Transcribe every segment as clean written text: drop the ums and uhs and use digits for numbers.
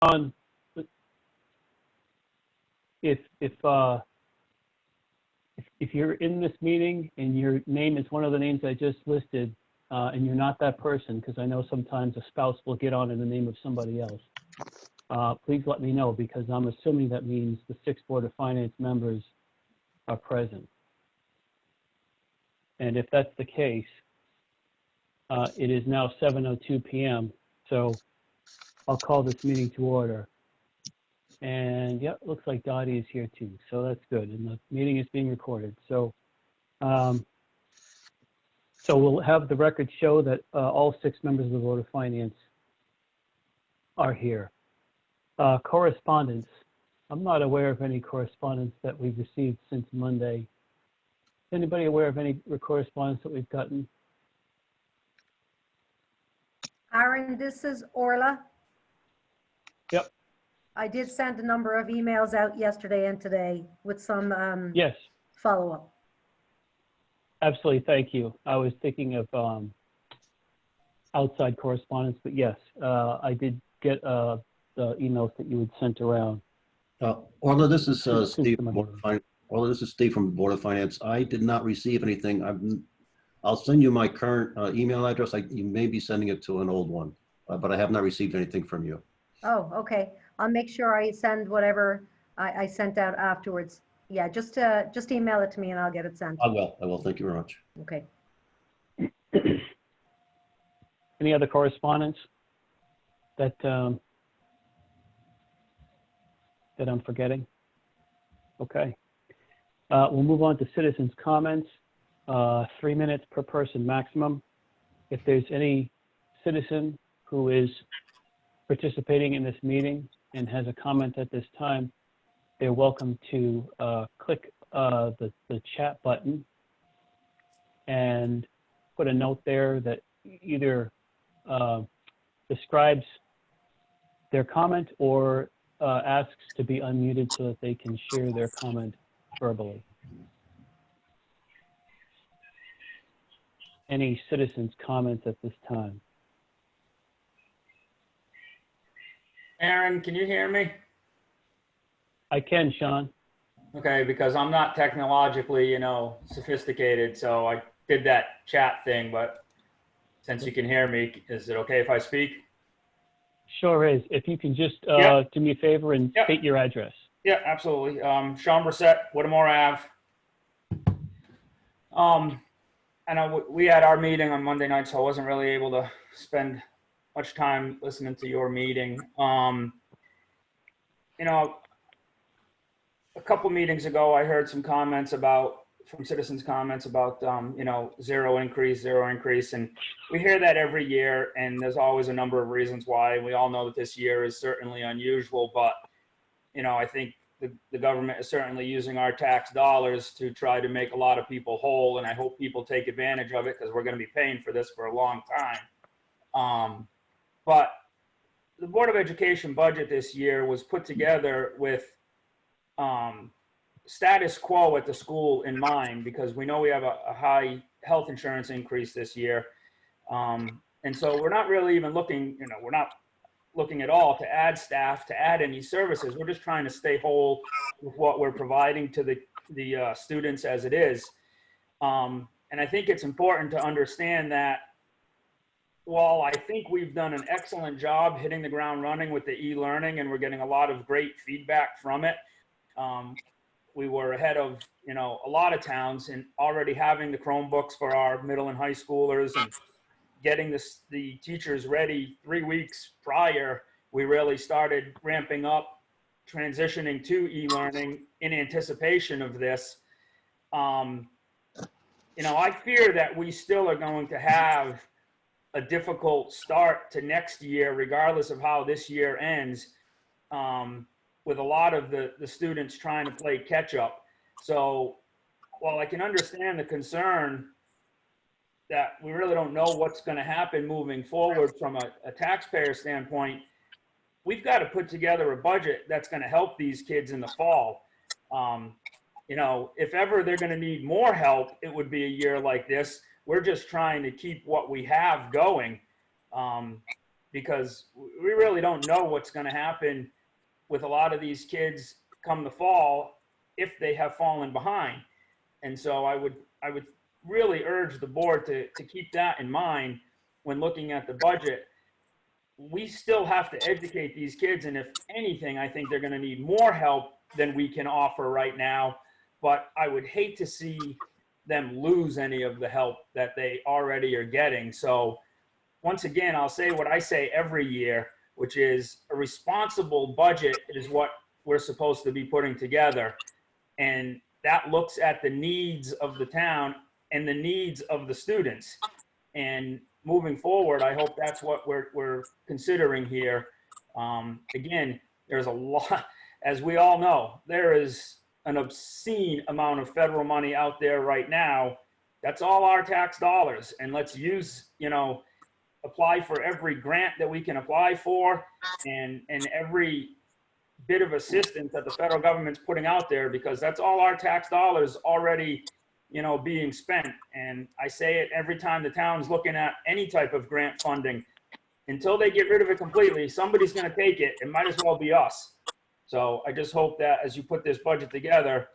Sean, if you're in this meeting and your name is one of the names I just listed, and you're not that person, because I know sometimes a spouse will get on in the name of somebody else, please let me know, because I'm assuming that means the 6 Board of Finance members are present. And if that's the case, it is now 7:02 p.m., so I'll call this meeting to order. And yeah, it looks like Dottie is here too, so that's good. And the meeting is being recorded. So, so we'll have the record show that all 6 members of the Board of Finance are here. Correspondence. I'm not aware of any correspondence that we've received since Monday. Is anybody aware of any correspondence that we've gotten? Aaron, this is Orla. Yep. I did send a number of emails out yesterday and today with some Yes, follow-up. absolutely. Thank you. I was thinking of outside correspondence, but yes, I did get the emails that you had sent around. Orla, this is Since Steve. the Monday. Orla, this is Steve from the Board of Finance. I did not receive anything. I'll send you my current email address. You may be sending it to an old one, but I have not received anything from you. Oh, okay. I'll make sure I send whatever I sent out afterwards. Yeah, just email it to me and I'll get it sent. I will. Thank you very much. Okay. Any other correspondence that that I'm forgetting? Okay. We'll move on to citizens' comments. 3 minutes per person maximum. If there's any citizen who is participating in this meeting and has a comment at this time, they're welcome to click the chat button and put a note there that either describes their comment or asks to be unmuted so that they can share their comment verbally. Any citizens' comments at this time? Aaron, can you hear me? I can, Sean. Okay, because I'm not technologically, sophisticated, so I did that chat thing, but since you can hear me, is it okay if I speak? Sure is. If you can just Yeah. do me a favor and Yeah. state your address. Yeah, absolutely. Sean Brissett, Whittemore Ave. I know we had our meeting on Monday night, so I wasn't really able to spend much time listening to your meeting. A couple meetings ago, I heard some comments from citizens' comments about, zero increase. And we hear that every year, and there's always a number of reasons why. We all know that this year is certainly unusual, but, I think the government is certainly using our tax dollars to try to make a lot of people whole, and I hope people take advantage of it because we're going to be paying for this for a long time. But the Board of Education budget this year was put together with status quo at the school in mind, because we know we have a high health insurance increase this year. And so we're not really even looking, we're not looking at all to add staff, to add any services. We're just trying to stay whole with what we're providing to the students as it is. And I think it's important to understand that while I think we've done an excellent job hitting the ground running with the e-learning and we're getting a lot of great feedback from it, we were ahead of a lot of towns in already having the Chromebooks for our middle and high schoolers and getting the teachers ready 3 weeks prior. We really started ramping up, transitioning to e-learning in anticipation of this. I fear that we still are going to have a difficult start to next year, regardless of how this year ends, with a lot of the students trying to play catch up. So while I can understand the concern that we really don't know what's going to happen moving forward from a taxpayer standpoint, we've got to put together a budget that's going to help these kids in the fall. If ever they're going to need more help, it would be a year like this. We're just trying to keep what we have going. because we really don't know what's going to happen with a lot of these kids come the fall if they have fallen behind. And so I would really urge the board to keep that in mind when looking at the budget. We still have to educate these kids, and if anything, I think they're going to need more help than we can offer right now. But I would hate to see them lose any of the help that they already are getting. So once again, I'll say what I say every year, which is a responsible budget is what we're supposed to be putting together. And that looks at the needs of the town and the needs of the students. And moving forward, I hope that's what we're considering here. Again, there's a lot, as we all know, there is an obscene amount of federal money out there right now. That's all our tax dollars. And let's use, apply for every grant that we can apply for and every bit of assistance that the federal government's putting out there, because that's all our tax dollars already, being spent. And I say it every time the town's looking at any type of grant funding. Until they get rid of it completely, somebody's going to take it. It might as well be us. So I just hope that as you put this budget together,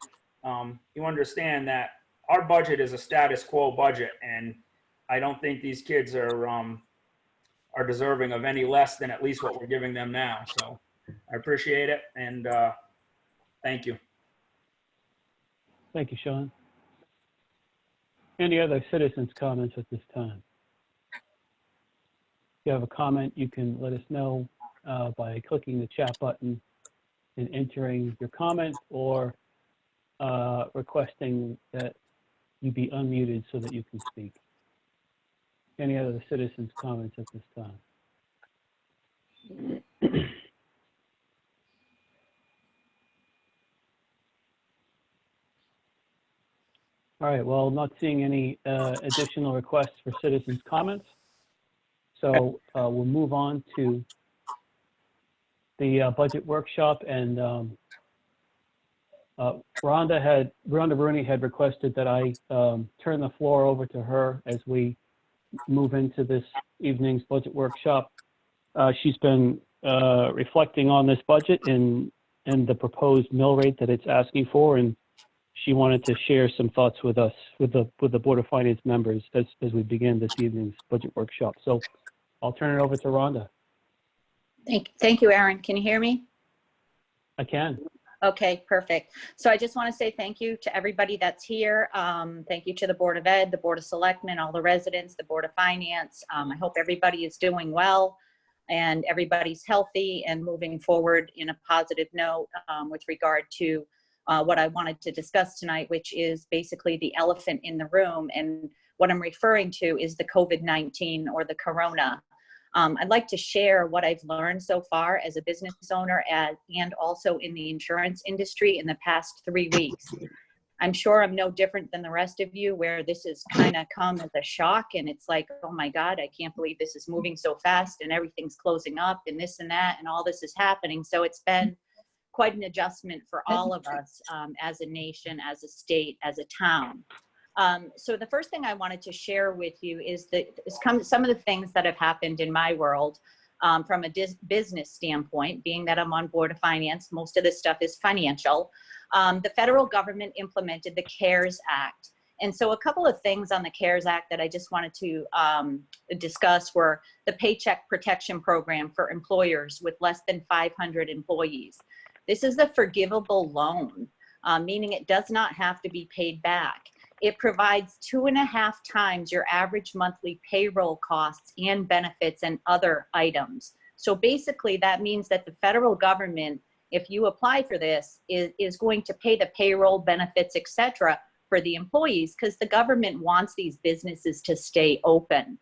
you understand that our budget is a status quo budget, and I don't think these kids are deserving of any less than at least what we're giving them now. So I appreciate it, and thank you. Thank you, Sean. Any other citizens' comments at this time? If you have a comment, you can let us know by clicking the chat button and entering your comment, or requesting that you be unmuted so that you can speak. Any other citizens' comments at this time? All right, well, I'm not seeing any additional requests for citizens' comments. So we'll move on to the budget workshop, and Rhonda Rooney had requested that I turn the floor over to her as we move into this evening's budget workshop. She's been reflecting on this budget and the proposed mill rate that it's asking for, and she wanted to share some thoughts with us, with the Board of Finance members as we begin this evening's budget workshop. So I'll turn it over to Rhonda. Thank you, Aaron. Can you hear me? I can. Okay, perfect. So I just want to say thank you to everybody that's here. Thank you to the Board of Ed, the Board of Selectmen, all the residents, the Board of Finance. I hope everybody is doing well and everybody's healthy and moving forward in a positive note with regard to what I wanted to discuss tonight, which is basically the elephant in the room. And what I'm referring to is the COVID-19 or the corona. I'd like to share what I've learned so far as a business owner and also in the insurance industry in the past 3 weeks. I'm sure I'm no different than the rest of you, where this has kind of come as a shock, and it's like, oh my God, I can't believe this is moving so fast and everything's closing up and this and that and all this is happening. So it's been quite an adjustment for all of us as a nation, as a state, as a town. So the first thing I wanted to share with you is some of the things that have happened in my world from a business standpoint, being that I'm on Board of Finance. Most of this stuff is financial. The federal government implemented the CARES Act. And so a couple of things on the CARES Act that I just wanted to discuss were the Paycheck Protection Program for employers with less than 500 employees. This is a forgivable loan, meaning it does not have to be paid back. It provides 2.5 times your average monthly payroll costs and benefits and other items. So basically that means that the federal government, if you apply for this, is going to pay the payroll, benefits, etc. for the employees, because the government wants these businesses to stay open.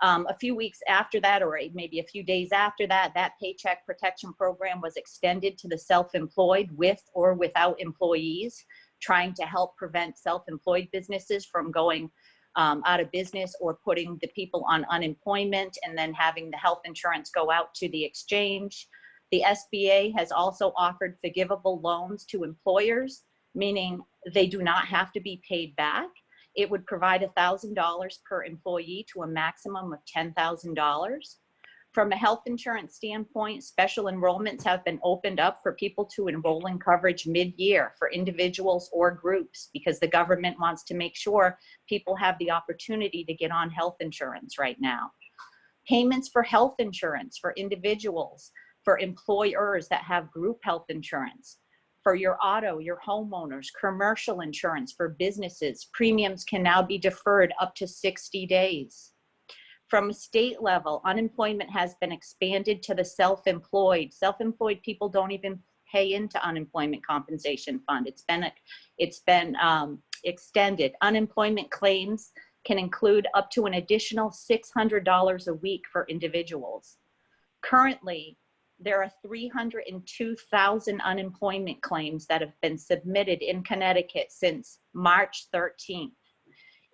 A few weeks after that, or maybe a few days after that, that Paycheck Protection Program was extended to the self-employed with or without employees, trying to help prevent self-employed businesses from going out of business or putting the people on unemployment and then having the health insurance go out to the exchange. The SBA has also offered forgivable loans to employers, meaning they do not have to be paid back. It would provide $1,000 per employee to a maximum of $10,000. From a health insurance standpoint, special enrollments have been opened up for people to enroll in coverage mid-year for individuals or groups because the government wants to make sure people have the opportunity to get on health insurance right now. Payments for health insurance for individuals, for employers that have group health insurance, for your auto, your homeowners, commercial insurance for businesses, premiums can now be deferred up to 60 days. From a state level, unemployment has been expanded to the self-employed. Self-employed people don't even pay into unemployment compensation fund. It's been extended. Unemployment claims can include up to an additional $600 a week for individuals. Currently, there are 302,000 unemployment claims that have been submitted in Connecticut since March 13th.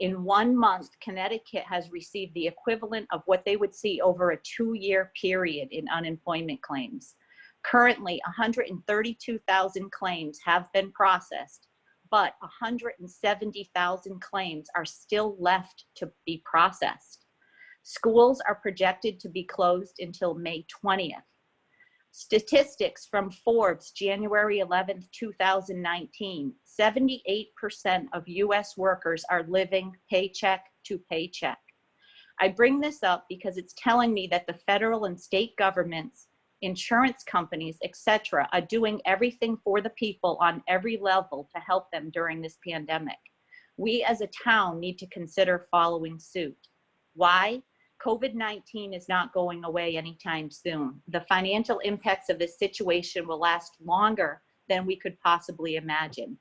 In 1 month, Connecticut has received the equivalent of what they would see over a 2-year period in unemployment claims. Currently, 132,000 claims have been processed, but 170,000 claims are still left to be processed. Schools are projected to be closed until May 20th. Statistics from Forbes, January 11th, 2019, 78% of US workers are living paycheck to paycheck. I bring this up because it's telling me that the federal and state governments, insurance companies, etc., are doing everything for the people on every level to help them during this pandemic. We as a town need to consider following suit. Why? COVID-19 is not going away anytime soon. The financial impacts of this situation will last longer than we could possibly imagine.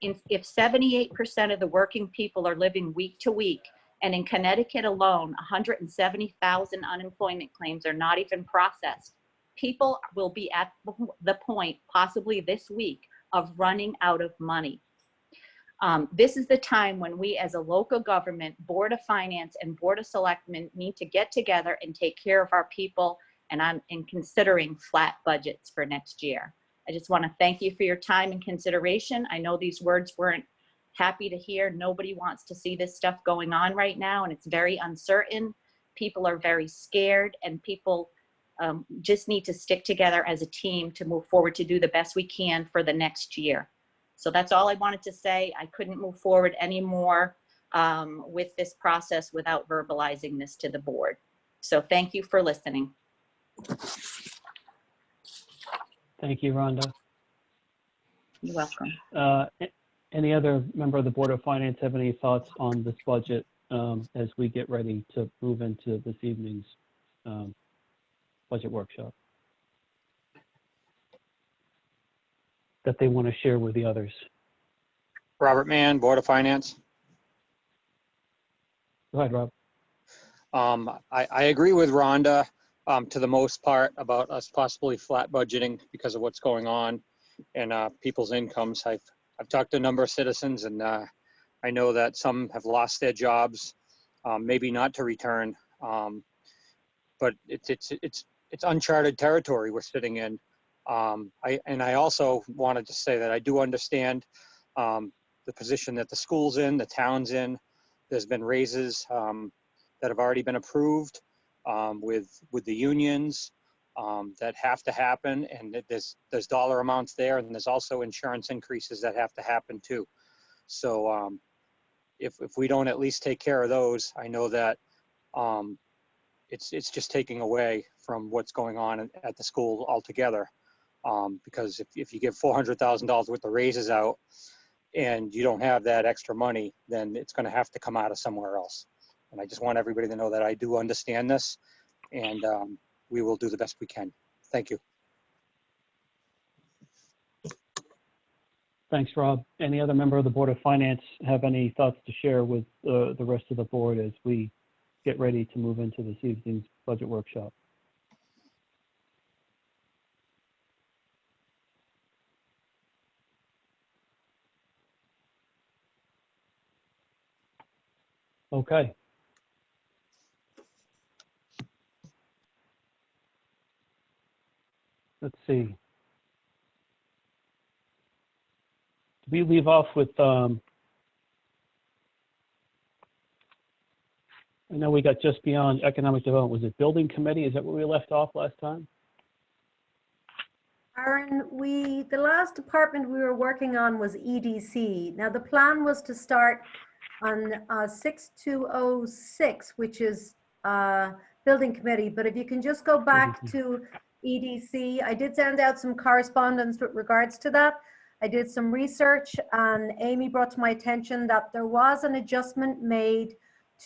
If 78% of the working people are living week to week, and in Connecticut alone, 170,000 unemployment claims are not even processed, people will be at the point, possibly this week, of running out of money. This is the time when we as a local government, Board of Finance and Board of Selectmen need to get together and take care of our people, and I'm considering flat budgets for next year. I just want to thank you for your time and consideration. I know these words weren't happy to hear. Nobody wants to see this stuff going on right now, and it's very uncertain. People are very scared, and people just need to stick together as a team to move forward to do the best we can for the next year. So that's all I wanted to say. I couldn't move forward anymore with this process without verbalizing this to the board. So thank you for listening. Thank you, Rhonda. You're welcome. Any other member of the Board of Finance have any thoughts on this budget as we get ready to move into this evening's budget workshop that they want to share with the others? Robert Mann, Board of Finance. Go ahead, Rob. I agree with Rhonda to the most part about us possibly flat budgeting because of what's going on and people's incomes. I've talked to a number of citizens, and I know that some have lost their jobs, maybe not to return, but it's uncharted territory we're sitting in. I also wanted to say that I do understand the position that the school's in, the town's in. There's been raises that have already been approved with the unions that have to happen, and there's dollar amounts there, and there's also insurance increases that have to happen too. So if we don't at least take care of those, I know that it's just taking away from what's going on at the school altogether. Because if you give $400,000 worth of raises out and you don't have that extra money, then it's going to have to come out of somewhere else. And I just want everybody to know that I do understand this, and we will do the best we can. Thank you. Thanks, Rob. Any other member of the Board of Finance have any thoughts to share with the rest of the board as we get ready to move into this evening's budget workshop? Okay. Let's see. Did we leave off with I know we got just beyond economic development. Was it building committee? Is that where we left off last time? Aaron, the last department we were working on was EDC. Now, the plan was to start on 6206, which is building committee, but if you can just go back to EDC, I did send out some correspondence with regards to that. I did some research, and Amy brought to my attention that there was an adjustment made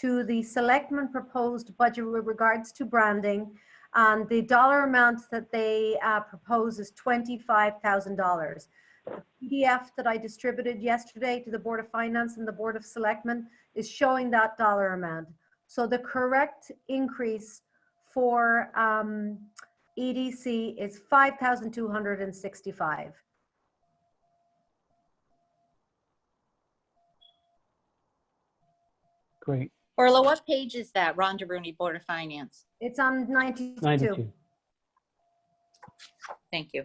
to the selectmen proposed budget with regards to branding, and the dollar amount that they propose is $25,000. The PDF that I distributed yesterday to the Board of Finance and the Board of Selectmen is showing that dollar amount. So the correct increase for EDC is $5,265. Great. Orla, what page is that? Rhonda Rooney, Board of Finance. It's on 92. 92. Thank you.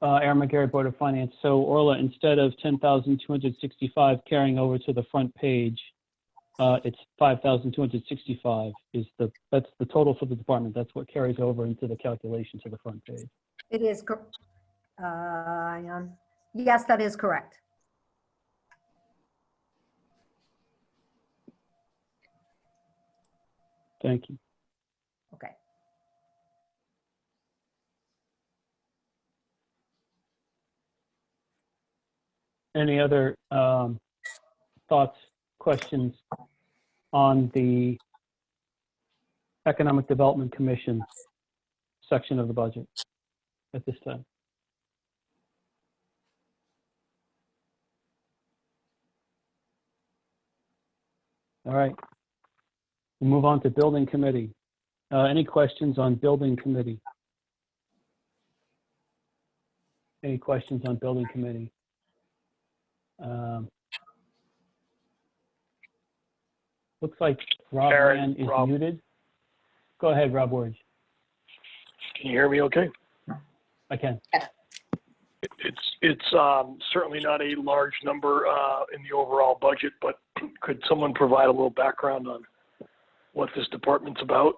Aaron McGarry, Board of Finance. So Orla, instead of 10,265 carrying over to the front page, it's 5,265 that's the total for the department. That's what carries over into the calculation to the front page. It is, hang on. Yes, that is correct. Thank you. Okay. Any other thoughts, questions on the Economic Development Commission section of the budget at this time? All right. We'll move on to Building Committee. Any questions on Building Committee? Any questions on Building Committee? Looks like Rob Aaron, Mann is Rob. muted. Go ahead, Rob Ward. Can you hear me okay? I can. It's certainly not a large number in the overall budget, but could someone provide a little background on what this department's about?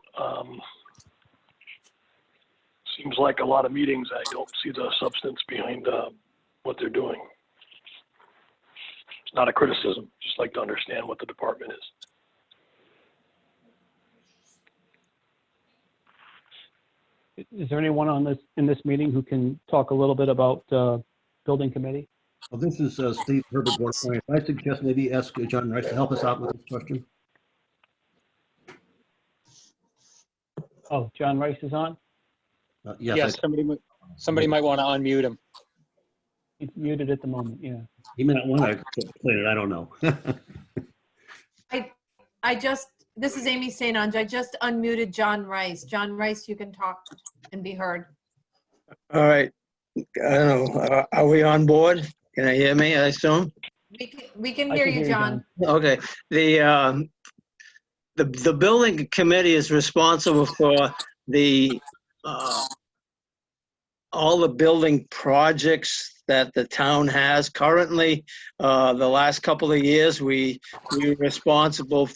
Seems like a lot of meetings. I don't see the substance behind what they're doing. It's not a criticism, just like to understand what the department is. Is there anyone in this meeting who can talk a little bit about Building Committee? Well, this is Steve Herbert, Board of Finance. I suggest maybe ask John Rice to help us out with this question. Oh, John Rice is on? Yes, Yes, somebody might want to unmute him. He's muted at the moment, yeah. he may not want to play it, I don't know. This is Amy St. Ange. I just unmuted John Rice. John Rice, you can talk and be heard. All right. I don't know. Are we on board? Can I hear me, I assume? We can I hear can you, John. Okay. The building committee is responsible for the all the building projects that the town has currently. The last couple of years, we were responsible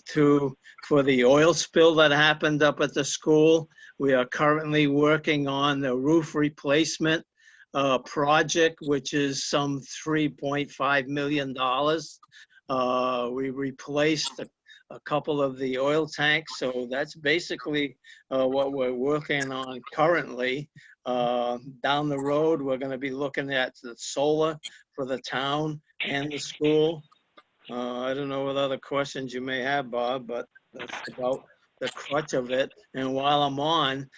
for the oil spill that happened up at the school. We are currently working on the roof replacement project, which is some $3.5 million. We replaced a couple of the oil tanks, so that's basically what we're working on currently. Down the road, we're going to be looking at the solar for the town and the school. I don't know what other questions you may have, Bob, but that's about the crutch of it. And while I'm on,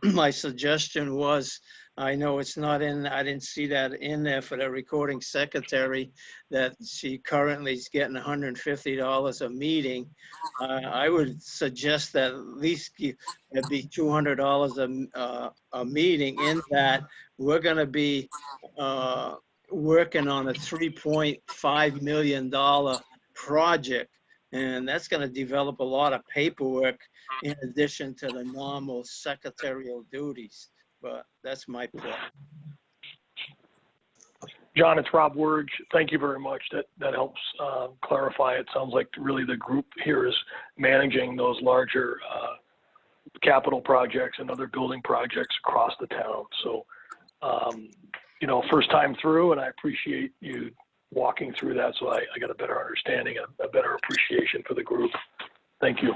my suggestion was, I know it's not in, I didn't see that in there for the recording secretary, that she currently is getting $150 a meeting. I would suggest that at least it'd be $200 a meeting, in that we're gonna be working on a $3.5 million project. And that's going to develop a lot of paperwork in addition to the normal secretarial duties. But that's my plan. John, it's Rob Wurge. Thank you very much. That helps clarify. It sounds like really the group here is managing those larger capital projects and other building projects across the town. So, you know, first time through, and I appreciate you walking through that, so I got a better understanding and a better appreciation for the group. Thank you.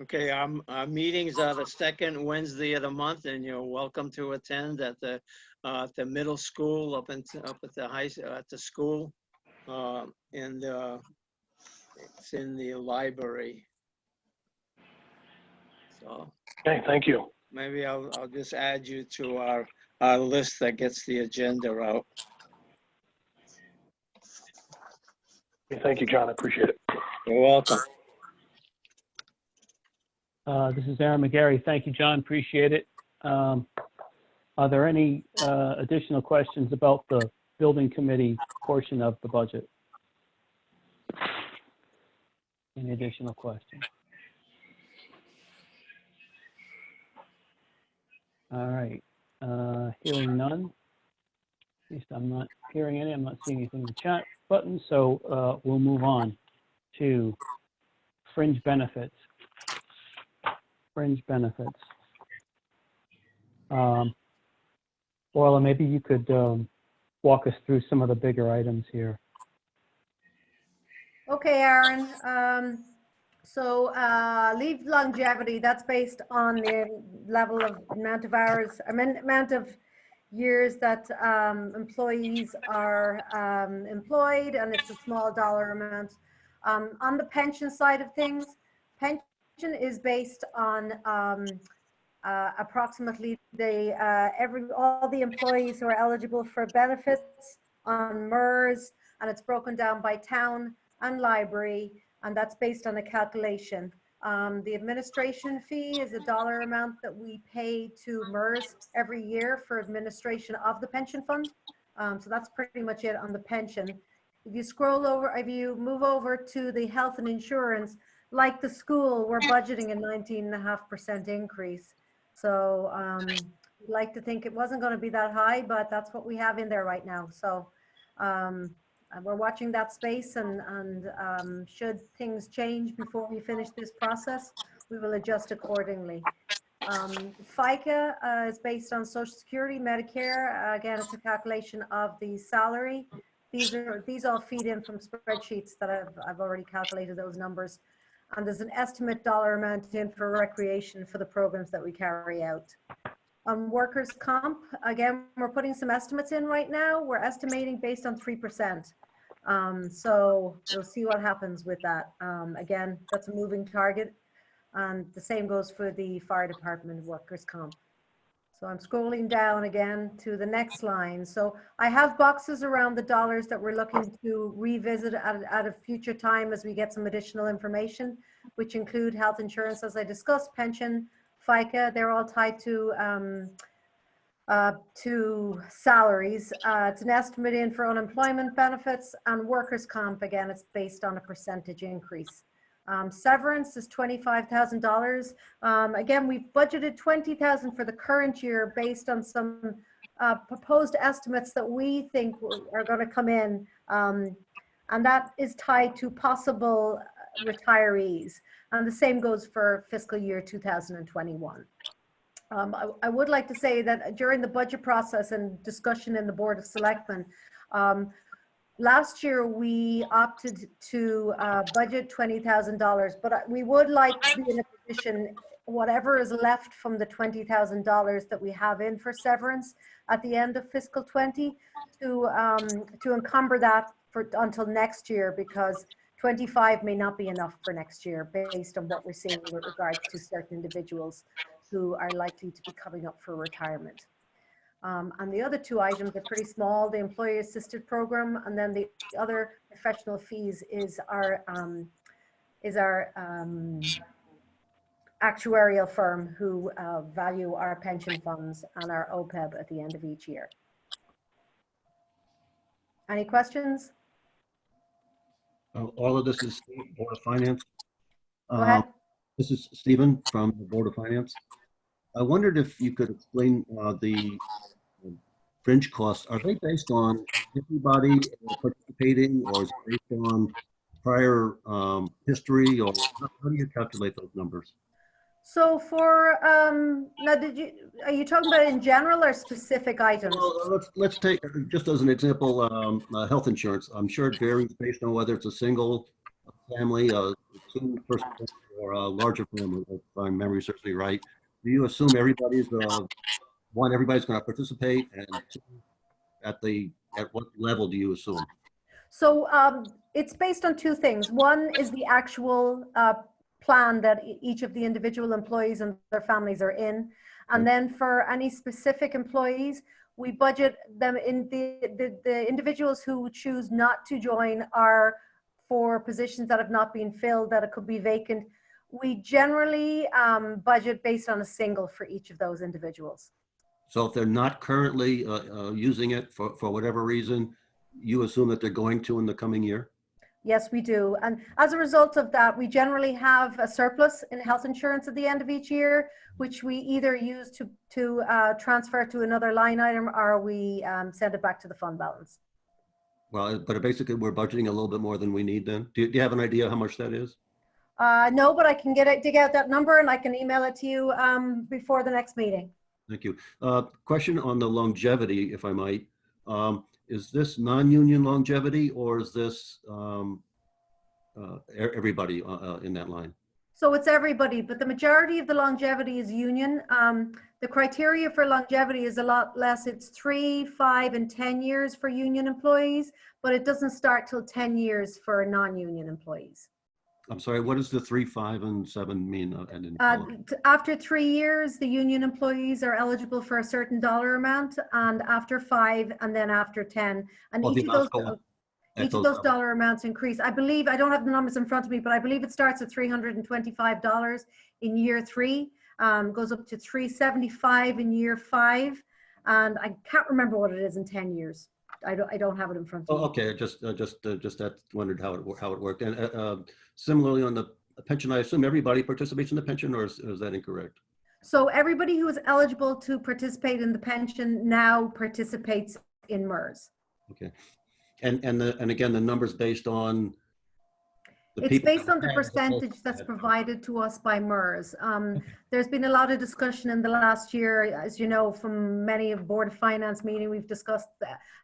Okay, our meetings are the second Wednesday of the month, and you're welcome to attend at the middle school, up at the school, and it's in the library. So Okay, thank you. maybe I'll just add you to our list that gets the agenda out. Okay, thank you, John. I appreciate it. You're welcome. This is Aaron McGarry. Thank you, John. Appreciate it. Are there any additional questions about the building committee portion of the budget? Any additional questions? All right. Hearing none. At least I'm not hearing any. I'm not seeing anything in the chat button. So we'll move on to fringe benefits. Fringe benefits. Orla, maybe you could walk us through some of the bigger items here. Okay, Aaron. So leave longevity, that's based on the level of amount of hours, amount of years that employees are employed, and it's a small dollar amount. On the pension side of things, pension is based on approximately all the employees who are eligible for benefits on MERS, and it's broken down by town and library, and that's based on a calculation. The administration fee is a dollar amount that we pay to MERS every year for administration of the pension fund. So that's pretty much it on the pension. If you scroll over, if you move over to the health and insurance, like the school, we're budgeting a 19.5% increase. So we'd like to think it wasn't going to be that high, but that's what we have in there right now. So we're watching that space, and should things change before we finish this process, we will adjust accordingly. FICA is based on Social Security, Medicare. Again, it's a calculation of the salary. These all feed in from spreadsheets that I've already calculated those numbers. And there's an estimate dollar amount in for recreation for the programs that we carry out. On workers' comp, again, we're putting some estimates in right now. We're estimating based on 3%. So we'll see what happens with that. Again, that's a moving target. And the same goes for the fire department workers' comp. So I'm scrolling down again to the next line. So I have boxes around the dollars that we're looking to revisit at a future time as we get some additional information, which include health insurance, as I discussed, pension, FICA. They're all tied to salaries. It's an estimate in for unemployment benefits, and workers' comp, again, it's based on a percentage increase. Severance is $25,000. Again, we've budgeted $20,000 for the current year based on some proposed estimates that we think are going to come in, and that is tied to possible retirees. And the same goes for fiscal year 2021. I would like to say that during the budget process and discussion in the Board of Selectmen, last year we opted to budget $20,000, but we would like to be in a position, whatever is left from the $20,000 that we have in for severance at the end of fiscal 20, to encumber that until next year, because 25 may not be enough for next year based on what we're seeing with regards to certain individuals who are likely to be coming up for retirement. And the other two items are pretty small, the employee assisted program, and then the other professional fees is our actuarial firm who value our pension funds and our OPEB at the end of each year. Any questions? All of this is Board of Finance. Go ahead. This is Stephen from the Board of Finance. I wondered if you could explain the fringe costs, are they based on everybody participating, or is it based on prior history, or how do you calculate those numbers? So for, now are you talking about in general or specific items? Well, let's take, just as an example, health insurance. I'm sure it varies based on whether it's a single family, a two-person, or a larger family, if my memory serves me right. Do you assume everybody's, one, everybody's going to participate, and two, at what level do you assume? So it's based on two things. One is the actual plan that each of the individual employees and their families are in. And then for any specific employees, we budget them in the individuals who choose not to join are for positions that have not been filled, that it could be vacant. We generally budget based on a single for each of those individuals. So if they're not currently using it for whatever reason, you assume that they're going to in the coming year? Yes, we do. And as a result of that, we generally have a surplus in health insurance at the end of each year, which we either use to transfer to another line item, or we send it back to the fund balance. Well, but basically we're budgeting a little bit more than we need then. Do you have an idea how much that is? No, but I can dig out that number and I can email it to you before the next meeting. Thank you. Question on the longevity, if I might. Is this non-union longevity, or is this everybody in that line? So it's everybody, but the majority of the longevity is union. The criteria for longevity is a lot less. It's 3, 5, and 10 years for union employees, but it doesn't start till 10 years for non-union employees. I'm sorry, what does the 3, 5, and 7 mean? After 3 years, the union employees are eligible for a certain dollar amount, and after 5, and then after 10. And each of those dollar amounts increase. I believe, I don't have the numbers in front of me, but I believe it starts at $325 in year 3, goes up to $375 in year 5, and I can't remember what it is in 10 years. I don't have it in front of me. Oh, okay. Just wondered how it worked. And similarly on the pension, I assume everybody participates in the pension, or is that incorrect? So everybody who is eligible to participate in the pension now participates in MERS. Okay. And again, the numbers based on It's based on the percentage that's provided to us by MERS. There's been a lot of discussion in the last year, as you know, from many of Board of Finance meeting, we've discussed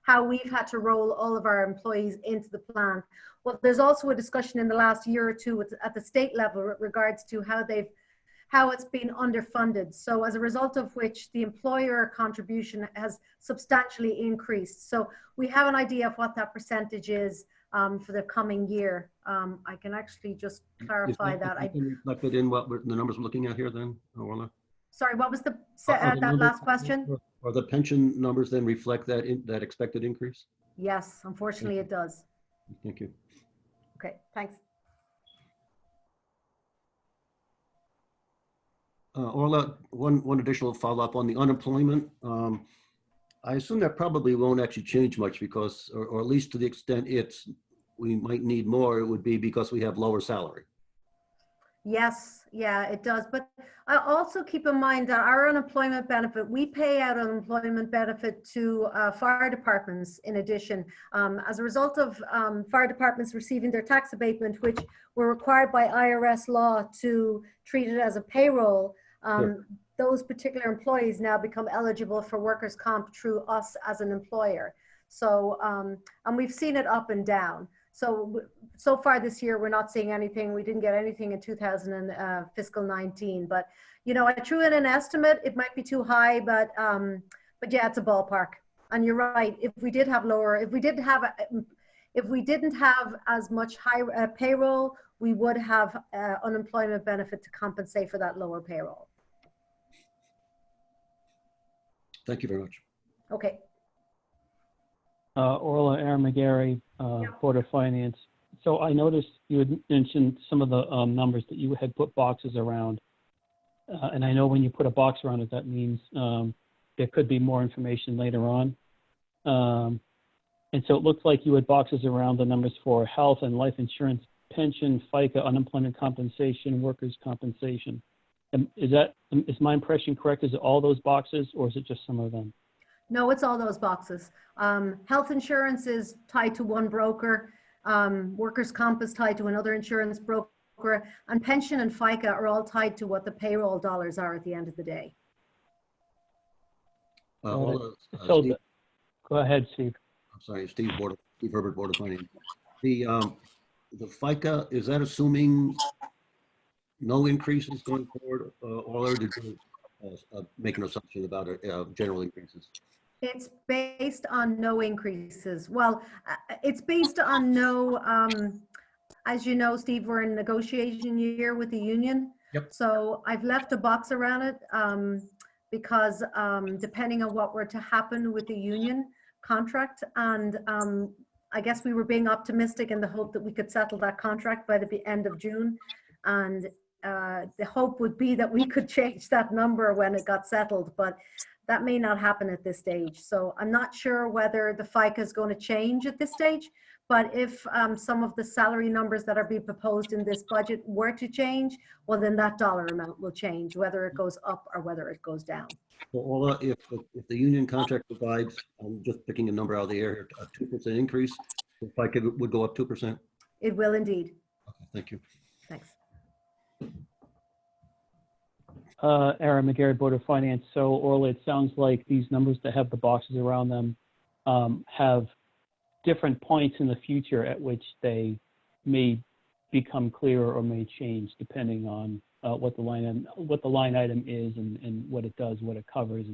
how we've had to roll all of our employees into the plan. Well, there's also a discussion in the last year or two at the state level with regards to how it's been underfunded. So as a result of which the employer contribution has substantially increased. So we have an idea of what that percentage is for the coming year. I can actually just clarify that. Reflected in what the numbers we're looking at here then, Orla? Sorry, what was that last question? Are the pension numbers then reflect that expected increase? Yes, unfortunately it does. Thank you. Okay, thanks. Orla, one additional follow-up on the unemployment. I assume that probably won't actually change much because, or at least to the extent we might need more, it would be because we have lower salary. Yes, yeah, it does. But I also keep in mind that our unemployment benefit, we pay out unemployment benefit to fire departments in addition. As a result of fire departments receiving their tax abatement, which were required by IRS law to treat it as a payroll, those particular employees now become eligible for workers' comp through us as an employer. So, and we've seen it up and down. So far this year, we're not seeing anything. We didn't get anything in fiscal 19, but you know, I threw in an estimate. It might be too high, but yeah, it's a ballpark. And you're right. If we did have lower, if we didn't have as much high payroll, we would have unemployment benefit to compensate for that lower payroll. Thank you very much. Okay. Orla, Aaron McGarry, Board of Finance. So I noticed you had mentioned some of the numbers that you had put boxes around. And I know when you put a box around it, that means there could be more information later on. And so it looks like you had boxes around the numbers for health and life insurance, pension, FICA, unemployment compensation, workers' compensation. Is my impression correct? Is it all those boxes or is it just some of them? No, it's all those boxes. Health insurance is tied to one broker. Workers' comp is tied to another insurance broker. And pension and FICA are all tied to what the payroll dollars are at the end of the day. All the, So, Steve, go ahead, Steve. I'm sorry, Steve Herbert, Board of Finance. The FICA, is that assuming no increases going forward, or did you make an assumption about general increases? It's based on no increases. Well, it's based on no, as you know, Steve, we're in negotiation year with the union. Yep. So I've left a box around it because depending on what were to happen with the union contract, and I guess we were being optimistic in the hope that we could settle that contract by the end of June. And the hope would be that we could change that number when it got settled, but that may not happen at this stage. So I'm not sure whether the FICA is going to change at this stage, but if some of the salary numbers that are being proposed in this budget were to change, well, then that dollar amount will change, whether it goes up or whether it goes down. Well, if the union contract provides, I'm just picking a number out of the air here, a 2% increase, the FICA would go up 2%? It will indeed. Okay, thank you. Thanks. Aaron McGarry, Board of Finance. So Orla, it sounds like these numbers that have the boxes around them have different points in the future at which they may become clearer or may change depending on what the line item is and what it does, what it covers,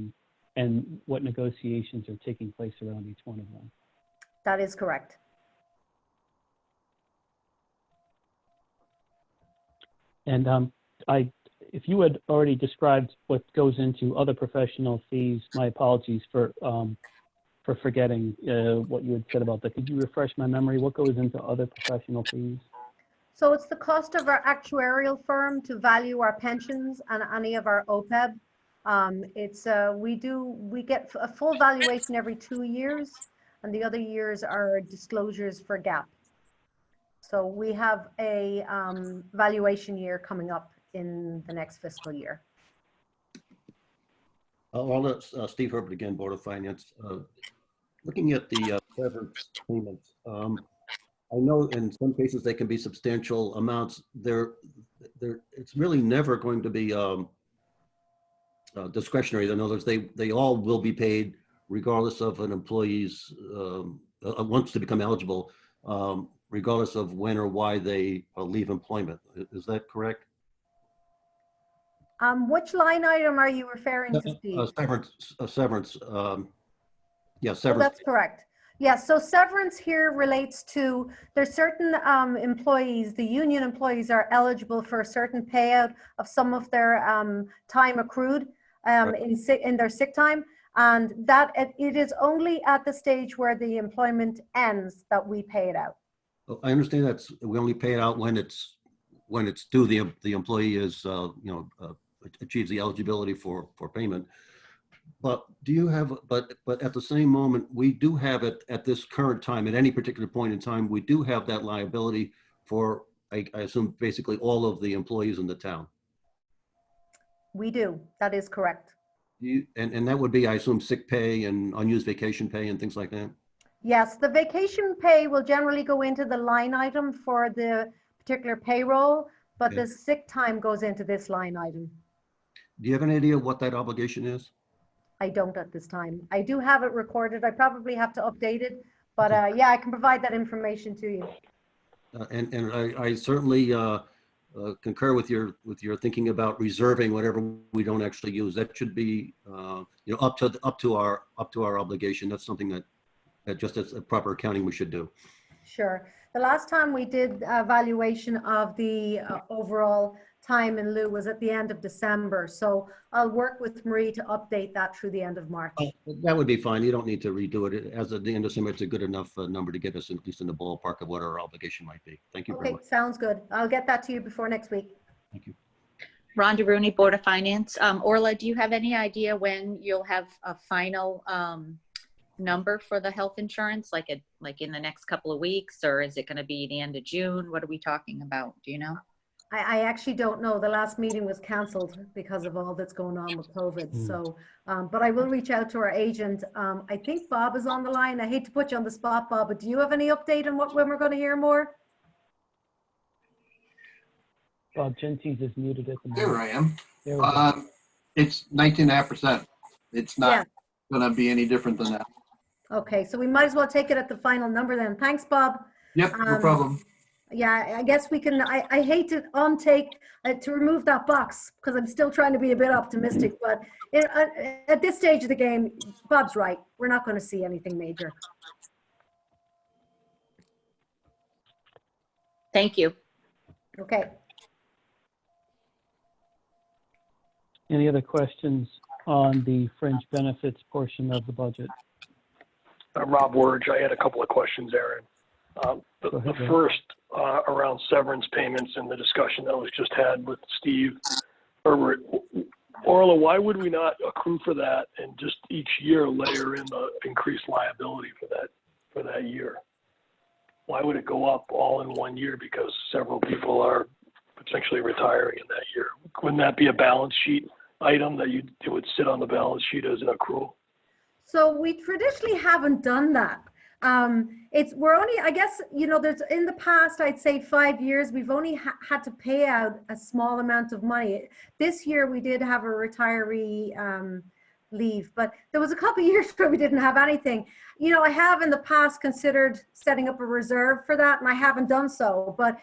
and what negotiations are taking place around each one of them. That is correct. And if you had already described what goes into other professional fees, my apologies for forgetting what you had said about that. Could you refresh my memory? What goes into other professional fees? So it's the cost of our actuarial firm to value our pensions and any of our OPEB. We get a full valuation every 2 years, and the other years are disclosures for GAAP. So we have a valuation year coming up in the next fiscal year. I'll let Steve Herbert again, Board of Finance. Looking at the severance payments, I know in some cases they can be substantial amounts. It's really never going to be discretionary. In other words, they all will be paid regardless of an employee's wants to become eligible, regardless of when or why they leave employment. Is that correct? Which line item are you referring to, Steve? Severance. Yeah, Oh, severance. that's correct. Yes, so severance here relates to, there's certain employees, the union employees are eligible for a certain payout of some of their time accrued in their sick time. And that it is only at the stage where the employment ends that we pay it out. I understand we only pay it out when it's due. The employee is achieves the eligibility for payment. But do you have, but at the same moment, we do have it at this current time, at any particular point in time, we do have that liability for, I assume, basically all of the employees in the town. We do, that is correct. And that would be, I assume, sick pay and unused vacation pay and things like that? Yes, the vacation pay will generally go into the line item for the particular payroll, but Okay. the sick time goes into this line item. Do you have an idea what that obligation is? I don't at this time. I do have it recorded. I probably have to update it, but yeah, I can provide that information to you. And I certainly concur with your thinking about reserving whatever we don't actually use. That should be up to our obligation. That's something that just as a proper accounting we should do. Sure. The last time we did a valuation of the overall time in lieu was at the end of December. So I'll work with Marie to update that through the end of March. That would be fine. You don't need to redo it. As at the end of December, it's a good enough number to get us at least in the ballpark of what our obligation might be. Thank you very Okay, much. sounds good. I'll get that to you before next week. Thank you. Rhonda Rooney, Board of Finance. Orla, do you have any idea when you'll have a final number for the health insurance, like in the next couple of weeks, or is it going to be the end of June? What are we talking about? Do you know? I actually don't know. The last meeting was canceled because of all that's going on with COVID. So, but I will reach out to our agent. I think Bob is on the line. I hate to put you on the spot, Bob, but do you have any update on when we're going to hear more? Bob Genties is muted at the There moment. I am. There we go. It's 19.5%. It's Yeah. not gonna be any different than that. Okay, so we might as well take it at the final number then. Thanks, Bob. Yep, no Um, problem. Yeah, I guess we can, I hate to to remove that box because I'm still trying to be a bit optimistic, but at this stage of the game, Bob's right. We're not going to see anything major. Thank you. Okay. Any other questions on the fringe benefits portion of the budget? Rob Wurge, I had a couple of questions, Aaron. The Go ahead, Rob. first around severance payments and the discussion that was just had with Steve Herbert. Orla, why would we not accrue for that and just each year layer in the increased liability for that year? Why would it go up all in one year because several people are potentially retiring in that year? Wouldn't that be a balance sheet item that it would sit on the balance sheet as an accrual? So we traditionally haven't done that. We're only, I guess, there's in the past, I'd say 5 years, we've only had to pay out a small amount of money. This year we did have a retiree leave, but there was a couple of years where we didn't have anything. I have in the past considered setting up a reserve for that, and I haven't done so, but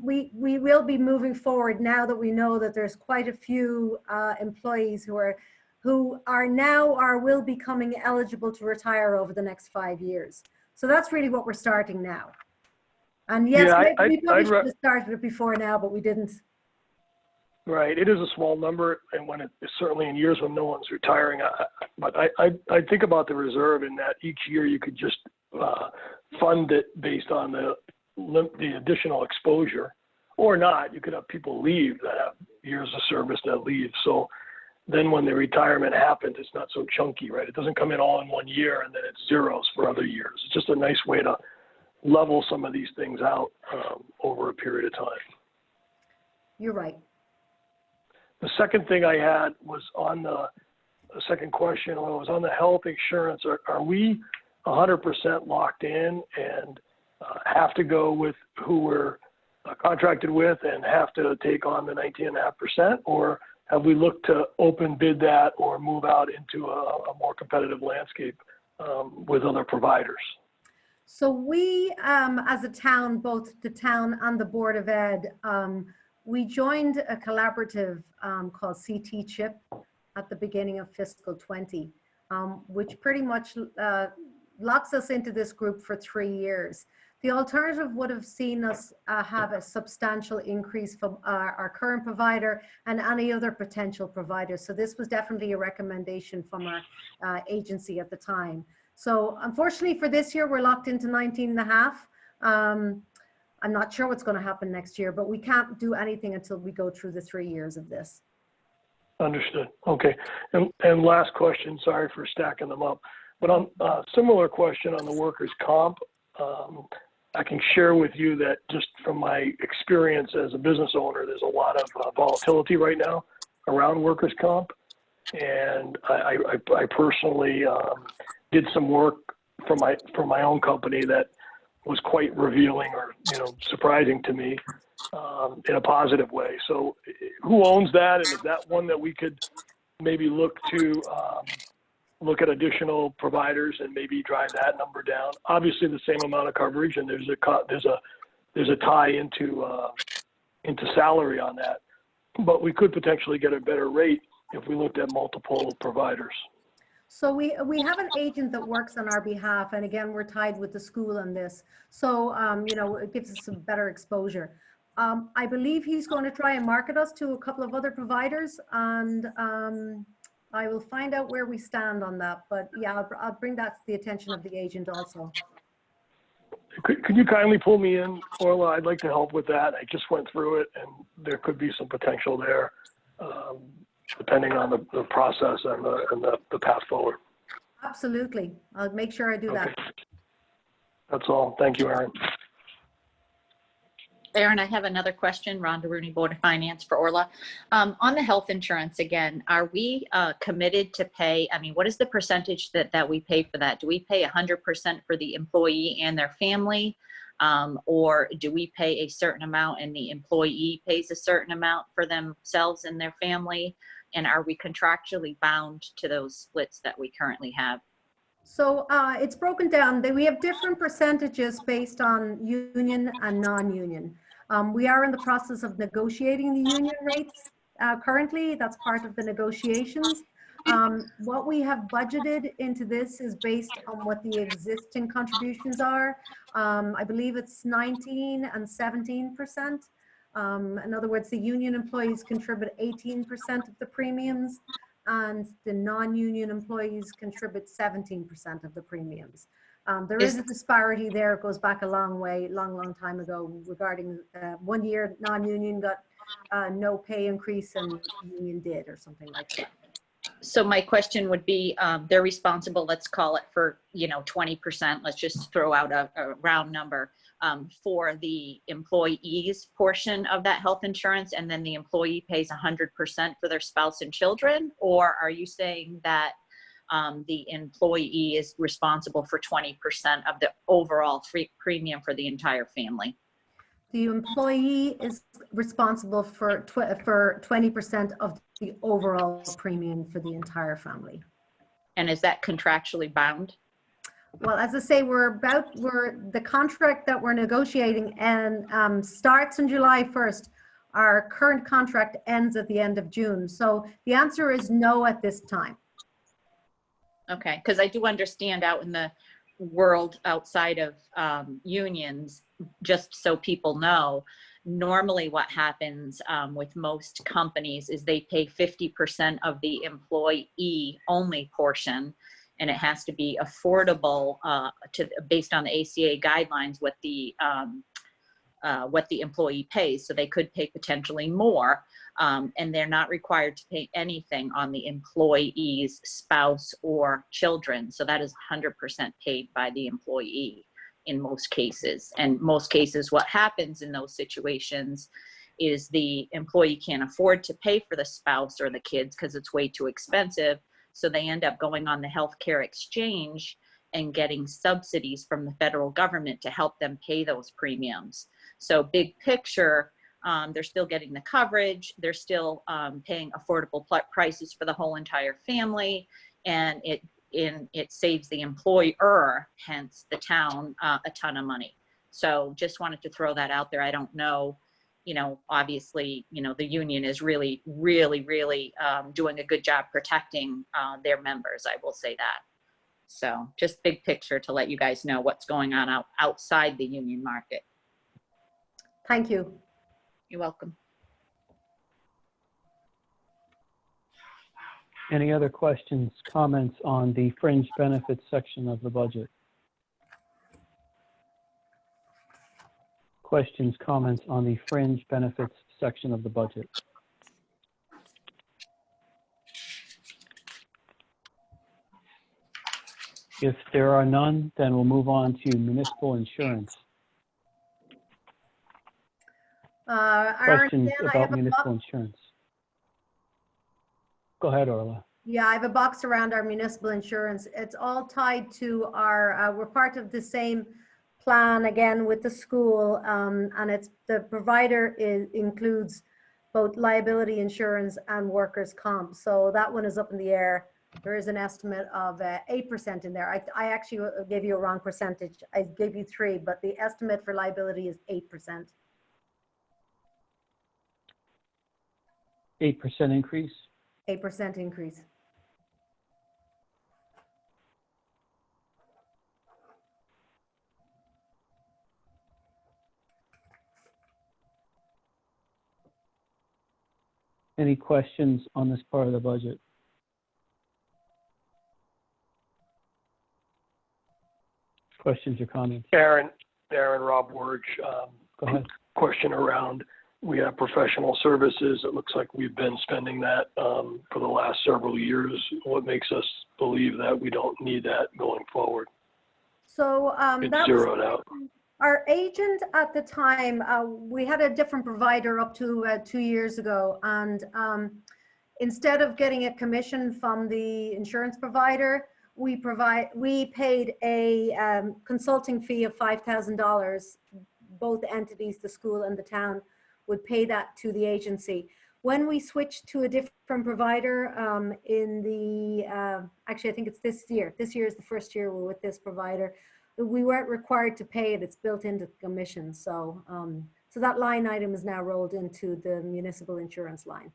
we will be moving forward now that we know that there's quite a few employees who are now or will be becoming eligible to retire over the next 5 years. So that's really what we're starting now. And yes, Yeah, we probably should have started it before now, but we didn't. Right, it is a small number, and when it's certainly in years when no one's retiring. But I think about the reserve in that each year you could just fund it based on the additional exposure, or not. You could have people leave that have years of service that leave. So then when the retirement happens, it's not so chunky, right? It doesn't come in all in one year and then it's zeros for other years. It's just a nice way to level some of these things out over a period of time. You're right. The second thing I had was on the second question, was on the health insurance. Are we 100% locked in and have to go with who we're contracted with and have to take on the 19.5%? Or have we looked to open bid that or move out into a more competitive landscape with other providers? So we, as a town, both the town and the Board of Ed, we joined a collaborative called CT CHIP at the beginning of fiscal 20, which pretty much locks us into this group for 3 years. The alternative would have seen us have a substantial increase from our current provider and any other potential provider. So this was definitely a recommendation from our agency at the time. So unfortunately for this year, we're locked into 19.5. I'm not sure what's going to happen next year, but we can't do anything until we go through the 3 years of this. Understood. Okay. And last question, sorry for stacking them up, but on a similar question on the workers' comp, I can share with you that just from my experience as a business owner, there's a lot of volatility right now around workers' comp. And I personally did some work for my own company that was quite revealing or, surprising to me in a positive way. So who owns that? And is that one that we could maybe look at additional providers and maybe drive that number down? Obviously the same amount of coverage, and there's a tie into salary on that, but we could potentially get a better rate if we looked at multiple providers. So we have an agent that works on our behalf, and again, we're tied with the school on this. So, it gives us some better exposure. I believe he's going to try and market us to a couple of other providers, and I will find out where we stand on that. But yeah, I'll bring that to the attention of the agent also. Could you kindly pull me in, Orla? I'd like to help with that. I just went through it, and there could be some potential there. Depending on the process and the path forward. Absolutely. I'll make sure I do that. That's all. Thank you, Aaron. Aaron, I have another question. Rhonda Rooney, Board of Finance for Orla. On the health insurance again, are we committed to pay, I mean, what is the percentage that we pay for that? Do we pay 100% for the employee and their family? Or do we pay a certain amount and the employee pays a certain amount for themselves and their family? And are we contractually bound to those splits that we currently have? So it's broken down. We have different percentages based on union and non-union. We are in the process of negotiating the union rates currently. That's part of the negotiations. What we have budgeted into this is based on what the existing contributions are. I believe it's 19 and 17%. In other words, the union employees contribute 18% of the premiums, and the non-union employees contribute 17% of the premiums. There is a disparity there. It goes back a long way, long time ago regarding 1 year non-union got no pay increase and union did, or something like that. So my question would be, they're responsible, let's call it for, 20%, let's just throw out a round number, for the employees portion of that health insurance, and then the employee pays 100% for their spouse and children? Or are you saying that the employee is responsible for 20% of the overall free premium for the entire family? The employee is responsible for 20% of the overall premium for the entire family. And is that contractually bound? Well, as I say, the contract that we're negotiating and starts on July 1st. Our current contract ends at the end of June. So the answer is no at this time. Okay, because I do understand out in the world outside of unions, just so people know, normally what happens with most companies is they pay 50% of the employee only portion, and it has to be affordable based on the ACA guidelines what the employee pays. So they could pay potentially more, and they're not required to pay anything on the employee's spouse or children. So that is 100% paid by the employee in most cases. And most cases, what happens in those situations is the employee can't afford to pay for the spouse or the kids because it's way too expensive. So they end up going on the healthcare exchange and getting subsidies from the federal government to help them pay those premiums. So big picture, they're still getting the coverage, they're still paying affordable prices for the whole entire family, and it saves the employer, hence the town, a ton of money. So just wanted to throw that out there. I don't know, obviously, the union is really, really, really doing a good job protecting their members, I will say that. So just big picture to let you guys know what's going on outside the union market. Thank you. You're welcome. Any other questions, comments on the fringe benefits section of the budget? Questions, comments on the fringe benefits section of the budget? If there are none, then we'll move on to municipal insurance. Questions about municipal insurance? Go ahead, Orla. Yeah, I have a box around our municipal insurance. It's all tied to our, we're part of the same plan again with the school, and it's the provider includes both liability insurance and workers' comp. So that one is up in the air. There is an estimate of 8% in there. I actually gave you a wrong percentage. I gave you 3, but the estimate for liability is 8%. 8% increase? 8% increase. Any questions on this part of the budget? Questions or comments? Aaron, Rob Wurge. Go ahead. Question around, we have professional services. It looks like we've been spending that for the last several years. What makes us believe that we don't need that going forward? So It's zeroed out. Our agent at the time, we had a different provider up to 2 years ago, and instead of getting a commission from the insurance provider, we paid a consulting fee of $5,000. Both entities, the school and the town, would pay that to the agency. When we switched to a different provider actually, I think it's this year. This year is the first year we're with this provider. We weren't required to pay it. It's built into the commission. So, so that line item is now rolled into the municipal insurance line.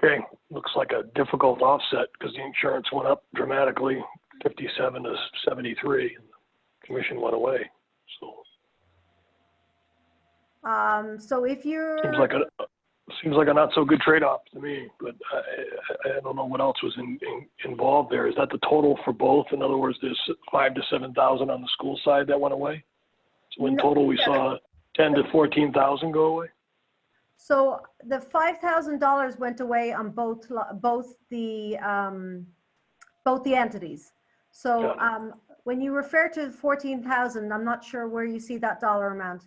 Okay, looks like a difficult offset because the insurance went up dramatically, 57 to 73, and the commission went away. So So if you're, seems like a not so good trade-off to me, but I don't know what else was involved there. Is that the total for both? In other words, there's 5,000 to 7,000 on the school side that went away. So in total, we saw 10 to 14,000 go away. so the $5,000 went away on both the entities. So when you refer to 14,000, I'm not sure where you see that dollar amount.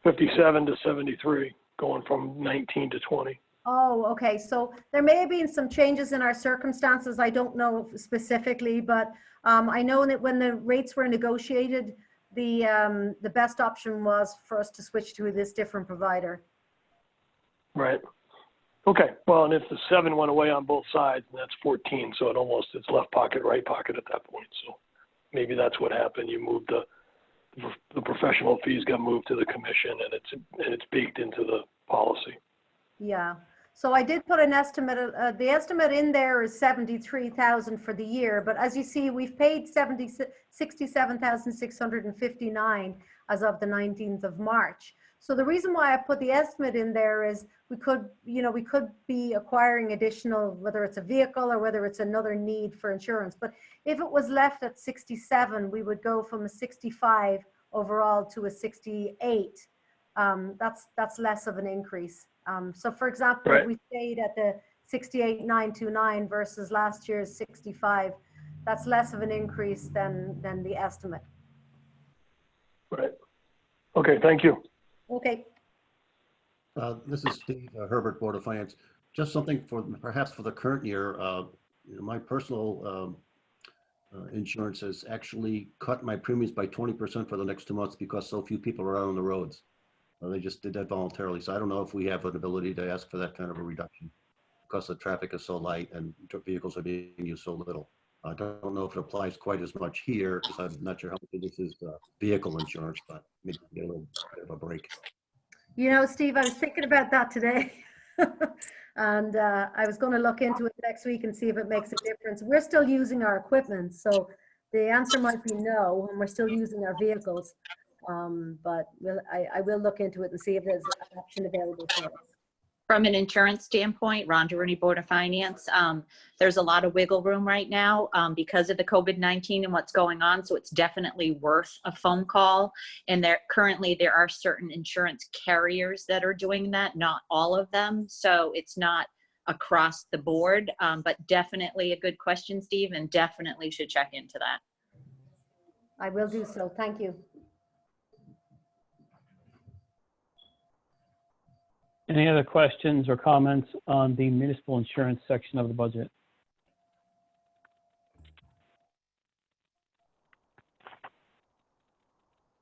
57 to 73, going from 19 to 20. Oh, okay. So there may have been some changes in our circumstances. I don't know specifically, but I know that when the rates were negotiated, the best option was for us to switch to this different provider. Right. Okay. Well, and if the 7 went away on both sides, then that's 14. So it's left pocket, right pocket at that point. So maybe that's what happened. You moved the professional fees got moved to the commission, and it's baked into the policy. Yeah. So I did put an estimate. The estimate in there is 73,000 for the year, but as you see, we've paid 67,659 as of the 19th of March. So the reason why I put the estimate in there is we could be acquiring additional, whether it's a vehicle or whether it's another need for insurance. But if it was left at 67, we would go from a 65 overall to a 68. That's less of an increase. So for example, if we stayed at the 68,929 versus last year's 65, that's less of an increase than the estimate. Right. Okay, thank you. Okay. This is Steve Herbert, Board of Finance. Just something perhaps for the current year. My personal insurance has actually cut my premiums by 20% for the next 2 months because so few people are out on the roads. They just did that voluntarily. So I don't know if we have an ability to ask for that kind of a reduction because the traffic is so light and vehicles are being used so little. I don't know if it applies quite as much here because I'm not sure how much this is vehicle insurance, but maybe get a little bit of a break. You know, Steve, I was thinking about that today. And I was going to look into it next week and see if it makes a difference. We're still using our equipment, so the answer might be no, and we're still using our vehicles. But I will look into it and see if there's an option available for us. From an insurance standpoint, Rhonda Rooney, Board of Finance, there's a lot of wiggle room right now because of the COVID-19 and what's going on. So it's definitely worth a phone call. And currently there are certain insurance carriers that are doing that, not all of them. So it's not across the board, but definitely a good question, Steve, and definitely should check into that. I will do so. Thank you. Any other questions or comments on the municipal insurance section of the budget?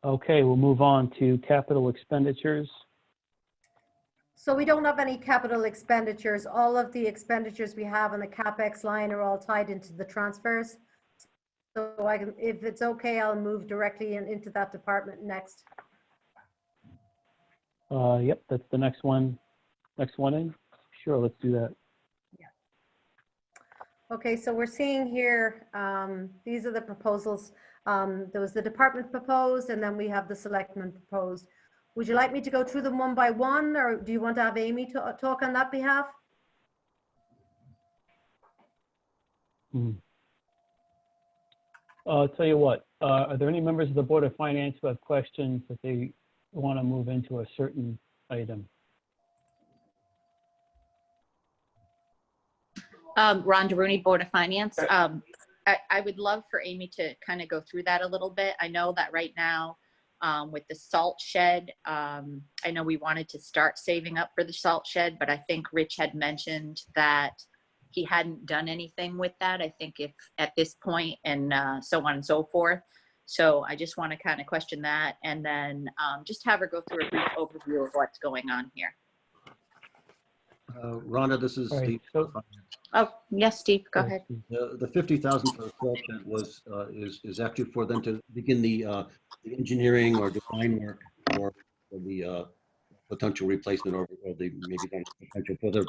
Okay, we'll move on to capital expenditures. So we don't have any capital expenditures. All of the expenditures we have on the CapEx line are all tied into the transfers. So if it's okay, I'll move directly into that department next. Yep, that's the next one. Next one in? Sure, let's do that. Yeah. Okay, so we're seeing here, these are the proposals. There was the department proposed, and then we have the selectmen proposed. Would you like me to go through them one by one, or do you want to have Amy to talk on that behalf? I'll tell you what, are there any members of the Board of Finance who have questions that they want to move into a certain item? Rhonda Rooney, Board of Finance. I would love for Amy to kind of go through that a little bit. I know that right now, with the salt shed, I know we wanted to start saving up for the salt shed, but I think Rich had mentioned that he hadn't done anything with that. I think if at this point, and so on and so forth. So I just want to kind of question that, and then just have her go through a brief overview of what's going on here. Rhonda, this is All right, Steve. so- Oh, yes, Steve, go ahead. The 50,000 for the salt shed was, is actually for them to begin the engineering or design work for the potential replacement or the maybe not potential for the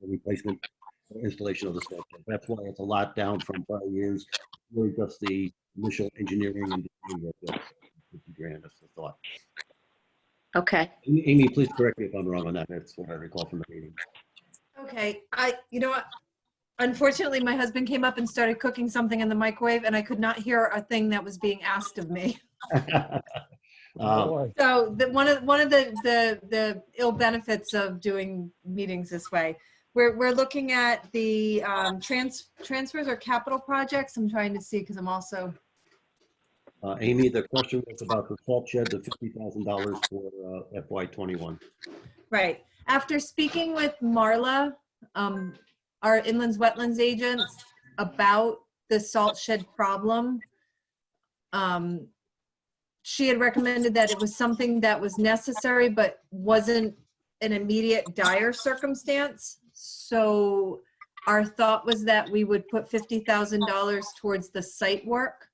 replacement or installation of the salt shed. That's why it's a lot down from prior years. Really just the initial engineering and design work. That's 50 grand, that's the thought. Okay. Amy, please correct me if I'm wrong on that. That's what I recall from the meeting. Okay, you know what? Unfortunately, my husband came up and started cooking something in the microwave, and I could not hear a thing that was being asked of me. Don't worry. So one of the ill benefits of doing meetings this way, we're looking at the transfers or capital projects. I'm trying to see because I'm also. Amy, the question was about the salt shed, the $50,000 for FY21. Right. After speaking with Marla, our inlands wetlands agents, about the salt shed problem, she had recommended that it was something that was necessary but wasn't an immediate dire circumstance. So our thought was that we would put $50,000 towards the site work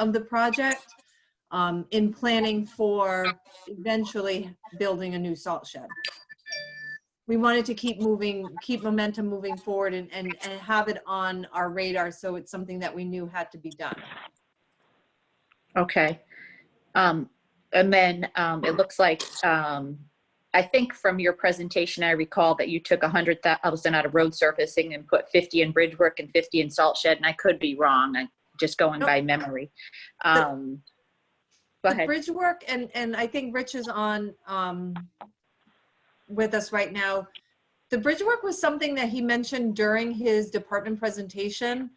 of the project, in planning for eventually building a new salt shed. We wanted to keep momentum moving forward and have it on our radar, so it's something that we knew had to be done. Okay. And then it looks like, I think from your presentation, I recall that you took 100,000 out of road surfacing and put 50 in bridge work and 50 in salt shed, and I could be wrong. I'm just going by memory. Go ahead. Bridge work, and I think Rich is on with us right now. The bridge work was something that he mentioned during his department presentation.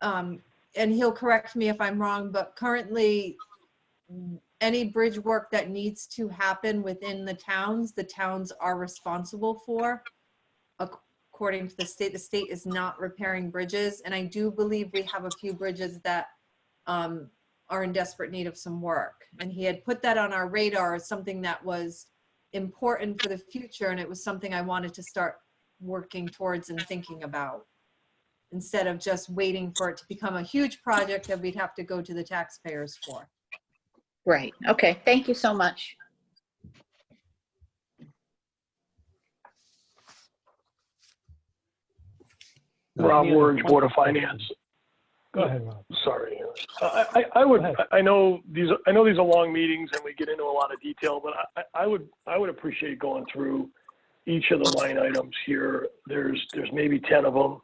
And he'll correct me if I'm wrong, but currently any bridge work that needs to happen within the towns are responsible for. According to the state is not repairing bridges. And I do believe we have a few bridges that are in desperate need of some work. And he had put that on our radar as something that was important for the future. And it was something I wanted to start working towards and thinking about, instead of just waiting for it to become a huge project that we'd have to go to the taxpayers for. Right. Okay. Thank you so much. Rob Orange, Board of Finance. Go ahead, Rob. Sorry. I know these are long meetings and we get into a lot of detail, but I would appreciate going through each of the line items here. There's maybe 10 of them,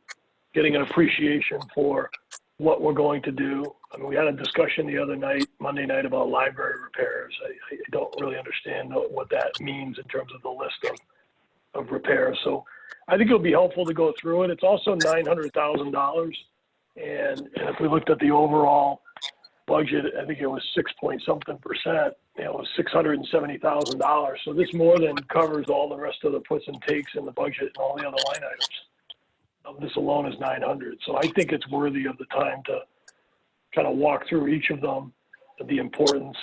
getting an appreciation for what we're going to do. I mean, we had a discussion the other night, Monday night, about library repairs. I don't really understand what that means in terms of the list of repairs. So I think it'll be helpful to go through it. It's also $900,000. And if we looked at the overall budget, I think it was 6-point-something%. It was $670,000. So this more than covers all the rest of the puts and takes in the budget and all the other line items. This alone is 900. So I think it's worthy of the time to kind of walk through each of them, the importance.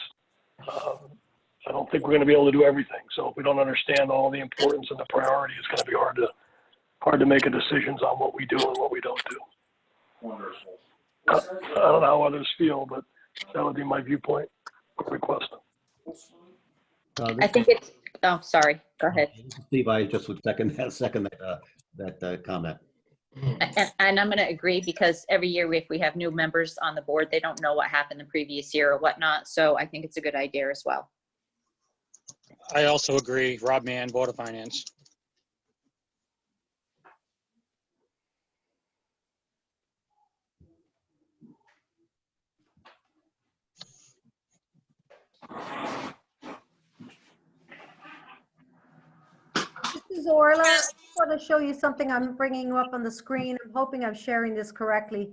I don't think we're going to be able to do everything. So if we don't understand all the importance and the priority, it's going to be hard to make a decisions on what we do and what we don't do. Wonderful. I don't know how others feel, but that would be my viewpoint or request. I think it's, oh, sorry. Go ahead. Steve, I just would second that comment. And I'm going to agree, because every year if we have new members on the board, they don't know what happened the previous year or whatnot. So I think it's a good idea as well. I also agree. Rob Mann, Board of Finance. Mrs. Orla, want to show you something. I'm bringing you up on the screen. I'm hoping I'm sharing this correctly.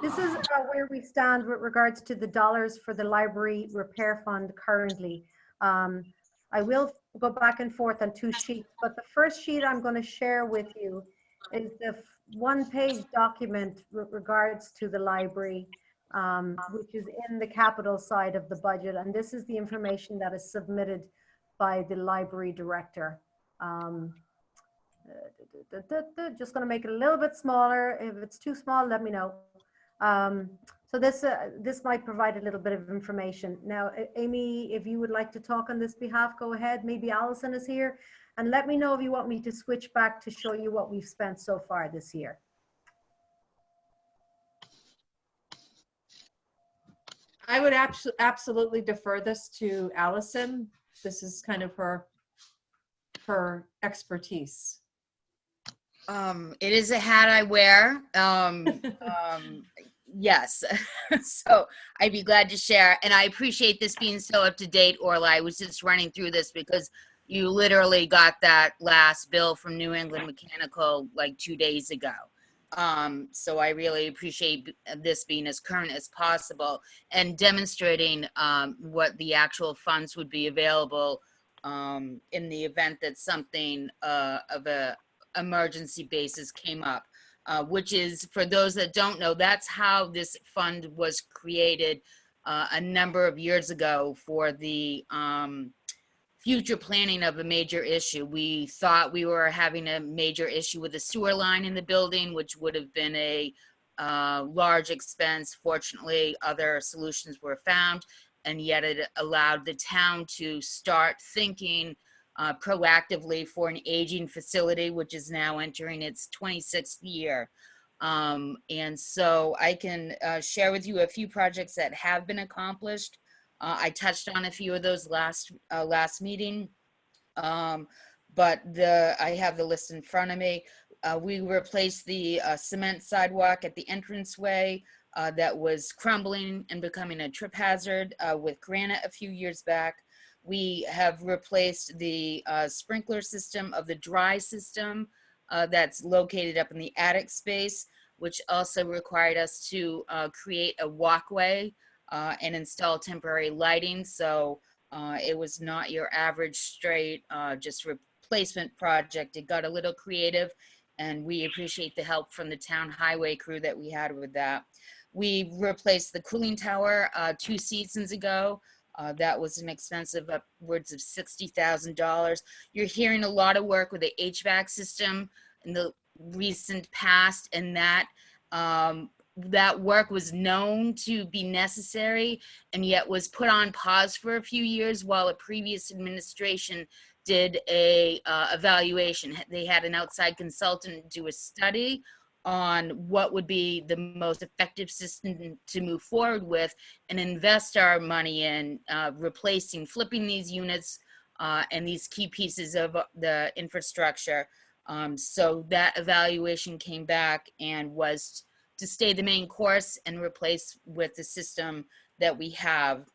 This is where we stand with regards to the dollars for the library repair fund currently. I will go back and forth on 2 sheets, but the first sheet I'm going to share with you is the one-page document with regards to the library, which is in the capital side of the budget. And this is the information that is submitted by the library director. Just going to make it a little bit smaller. If it's too small, let me know. So this might provide a little bit of information. Now, Amy, if you would like to talk on this behalf, go ahead. Maybe Allison is here. And let me know if you want me to switch back to show you what we've spent so far this year. I would absolutely defer this to Allison. This is kind of her expertise. It is a hat I wear. Yes. So I'd be glad to share. And I appreciate this being so up to date, Orla. I was just running through this because you literally got that last bill from New England Mechanical like 2 days ago. So I really appreciate this being as current as possible and demonstrating what the actual funds would be available in the event that something of a emergency basis came up, which is, for those that don't know, that's how this fund was created a number of years ago for the future planning of a major issue. We thought we were having a major issue with the sewer line in the building, which would have been a large expense. Fortunately, other solutions were found, and yet it allowed the town to start thinking proactively for an aging facility, which is now entering its 26th year. And so I can share with you a few projects that have been accomplished. I touched on a few of those last meeting, but I have the list in front of me. We replaced the cement sidewalk at the entranceway that was crumbling and becoming a trip hazard with granite a few years back. We have replaced the sprinkler system of the dry system that's located up in the attic space, which also required us to create a walkway and install temporary lighting. So it was not your average straight just replacement project. It got a little creative, and we appreciate the help from the town highway crew that we had with that. We replaced the cooling tower 2 seasons ago. That was an expensive upwards of $60,000. You're hearing a lot of work with the HVAC system in the recent past, and that that work was known to be necessary and yet was put on pause for a few years while a previous administration did a evaluation. They had an outside consultant do a study on what would be the most effective system to move forward with and invest our money in replacing, flipping these units and these key pieces of the infrastructure. So that evaluation came back and was to stay the main course and replace with the system that we have.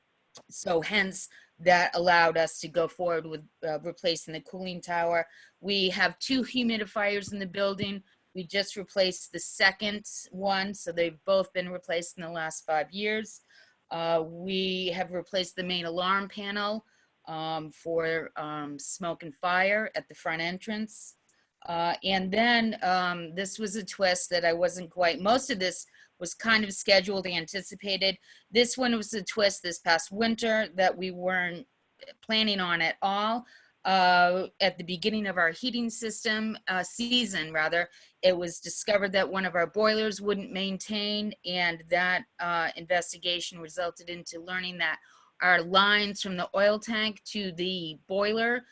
So hence that allowed us to go forward with replacing the cooling tower. We have 2 humidifiers in the building. We just replaced the second one, so they've both been replaced in the last 5 years. We have replaced the main alarm panel for smoke and fire at the front entrance. And then this was a twist that I wasn't quite, most of this was kind of scheduled, anticipated. This one was a twist this past winter that we weren't planning on at all. At the beginning of our heating season, it was discovered that one of our boilers wouldn't maintain, and that investigation resulted into learning that our lines from the oil tank to the boiler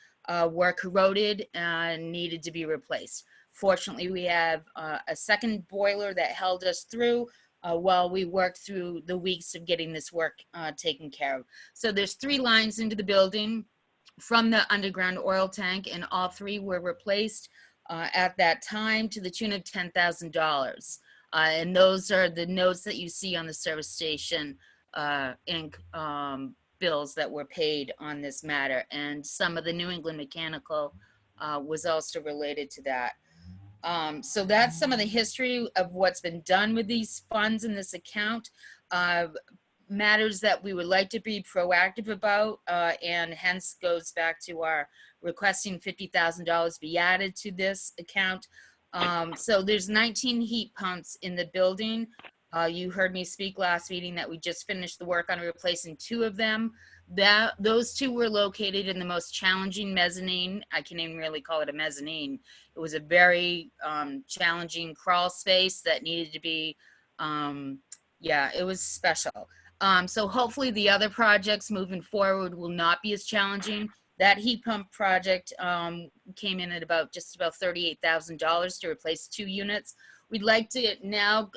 were corroded and needed to be replaced. Fortunately, we have a second boiler that held us through while we worked through the weeks of getting this work taken care of. So there's 3 lines into the building from the underground oil tank, and all 3 were replaced at that time to the tune of $10,000. And those are the notes that you see on the service station Inc. Bills that were paid on this matter. And some of the New England Mechanical was also related to that. So that's some of the history of what's been done with these funds in this account. Matters that we would like to be proactive about, and hence goes back to our requesting $50,000 be added to this account. So there's 19 heat pumps in the building. You heard me speak last meeting that we just finished the work on replacing 2 of them. Those 2 were located in the most challenging mezzanine. I can't even really call it a mezzanine. It was a very challenging crawl space that needed to be, yeah, it was special. So hopefully the other projects moving forward will not be as challenging. That heat pump project came in at just about $38,000 to replace 2 units. We'd like to now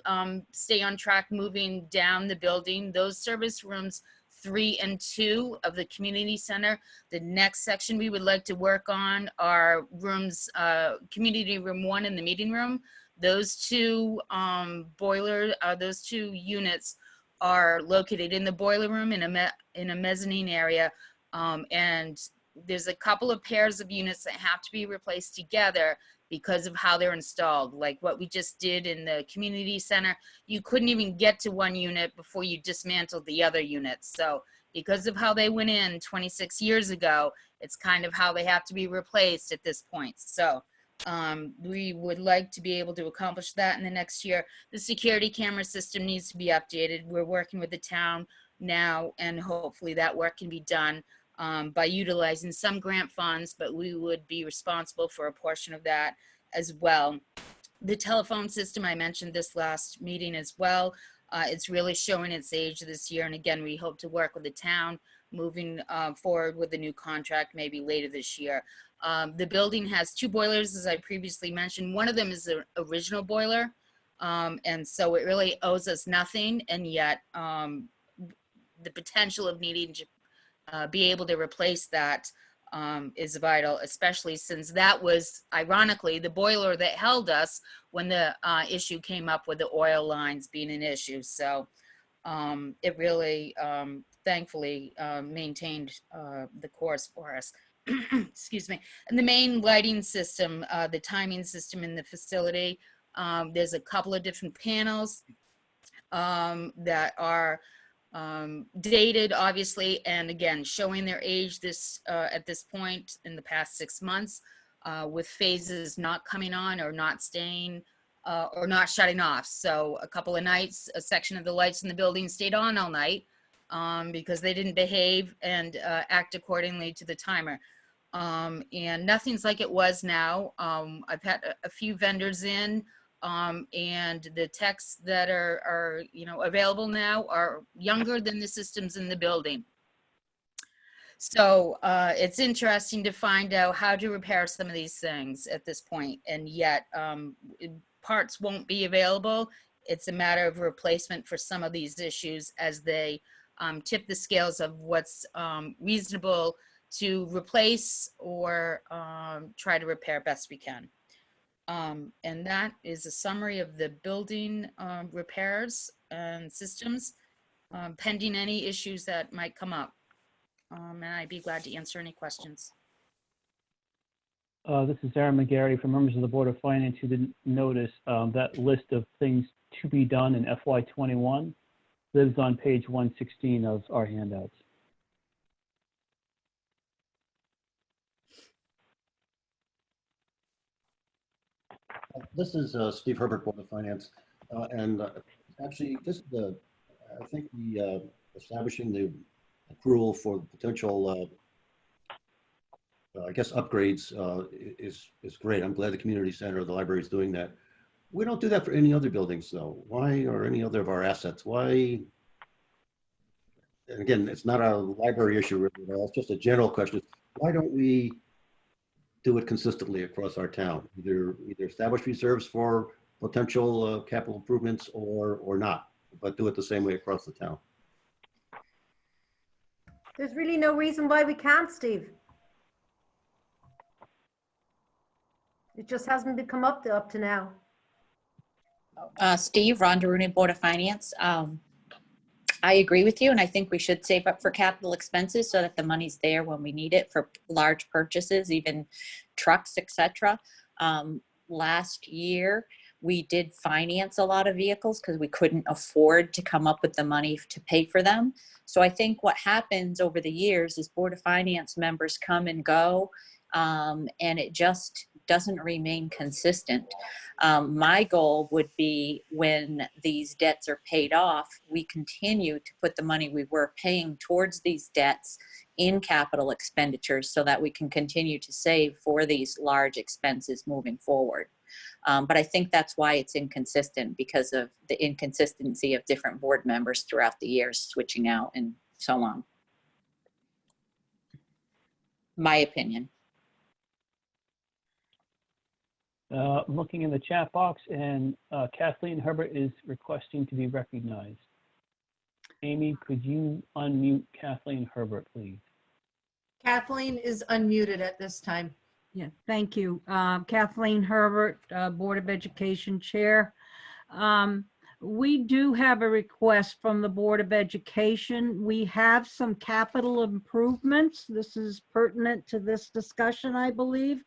stay on track moving down the building. Those service rooms 3 and 2 of the community center. The next section we would like to work on are rooms, community room 1 and the meeting room. Those 2 those 2 units are located in the boiler room in a mezzanine area, and there's a couple of pairs of units that have to be replaced together because of how they're installed. Like what we just did in the community center, you couldn't even get to one unit before you dismantled the other units. So because of how they went in 26 years ago, it's kind of how they have to be replaced at this point. So we would like to be able to accomplish that in the next year. The security camera system needs to be updated. We're working with the town now, and hopefully that work can be done by utilizing some grant funds, but we would be responsible for a portion of that as well. The telephone system, I mentioned this last meeting as well. It's really showing its age this year, and again, we hope to work with the town moving forward with the new contract maybe later this year. The building has 2 boilers, as I previously mentioned. One of them is the original boiler, and so it really owes us nothing, and yet the potential of needing to be able to replace that is vital, especially since that was, ironically, the boiler that held us when the issue came up with the oil lines being an issue. So it really, thankfully, maintained the course for us. Excuse me. And the main lighting system, the timing system in the facility, there's a couple of different panels that are dated, obviously, and again, showing their age at this point in the past 6 months, with phases not coming on or not staying or not shutting off. So a couple of nights, a section of the lights in the building stayed on all night because they didn't behave and act accordingly to the timer. And nothing's like it was now. I've had a few vendors in, and the techs that are available now are younger than the systems in the building. So it's interesting to find out how to repair some of these things at this point, and yet parts won't be available. It's a matter of replacement for some of these issues as they tip the scales of what's reasonable to replace or try to repair best we can. And that is a summary of the building repairs and systems, pending any issues that might come up. And I'd be glad to answer any questions. This is Aaron McGarry from members of the Board of Finance who didn't notice that list of things to be done in FY21 lives on page 116 of our handouts. This is Steve Herbert, Board of Finance. And actually, this is I think the establishing the accrual for potential, I guess, upgrades is great. I'm glad the community center or the library is doing that. We don't do that for any other buildings, though. Why, or any other of our assets? Why? And again, it's not a library issue, really, at all. It's just a general question. Why don't we do it consistently across our town? Either establish reserves for potential capital improvements or not, but do it the same way across the town. There's really no reason why we can't, Steve. It just hasn't been come up to now. Steve, Rhonda Rooney, Board of Finance. I agree with you, and I think we should save up for capital expenses so that the money's there when we need it for large purchases, even trucks, etc. Last year, we did finance a lot of vehicles because we couldn't afford to come up with the money to pay for them. So I think what happens over the years is Board of Finance members come and go, and it just doesn't remain consistent. My goal would be when these debts are paid off, we continue to put the money we were paying towards these debts in capital expenditures so that we can continue to save for these large expenses moving forward. But I think that's why it's inconsistent, because of the inconsistency of different board members throughout the years switching out and so on. My opinion. Looking in the chat box, and Kathleen Herbert is requesting to be recognized. Amy, could you unmute Kathleen Herbert, please? Kathleen is unmuted at this time. Yeah, thank you. Kathleen Herbert, Board of Education Chair. We do have a request from the Board of Education. We have some capital improvements. This is pertinent to this discussion, I believe.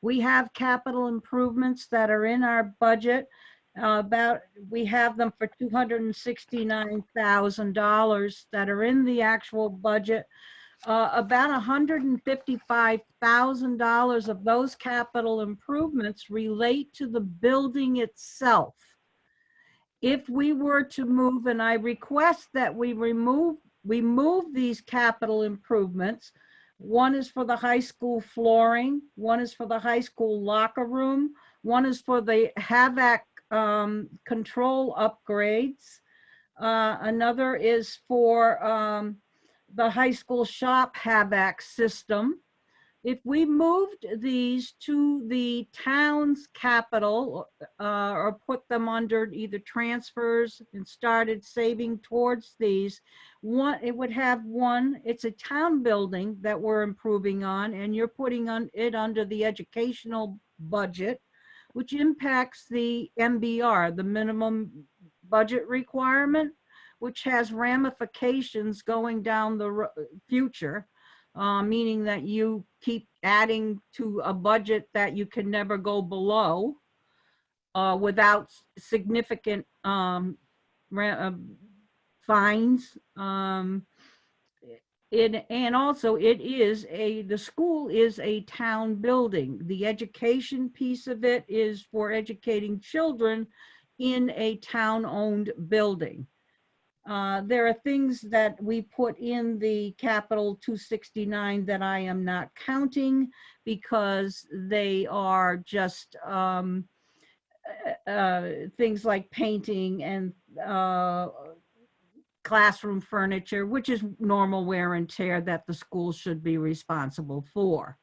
We have capital improvements that are in our budget. We have them for $269,000 that are in the actual budget. About $155,000 of those capital improvements relate to the building itself. If we were to move, and I request that we move these capital improvements. One is for the high school flooring, one is for the high school locker room, one is for the HVAC control upgrades. Another is for the high school shop HVAC system. If we moved these to the town's capital or put them under either transfers and started saving towards these, it would have it's a town building that we're improving on, and you're putting it under the educational budget, which impacts the MBR, the minimum budget requirement, which has ramifications going down the future. Meaning that you keep adding to a budget that you can never go below without significant fines. And also the school is a town building. The education piece of it is for educating children in a town-owned building. There are things that we put in the capital 269 that I am not counting because they are just things like painting and classroom furniture, which is normal wear and tear that the school should be responsible for.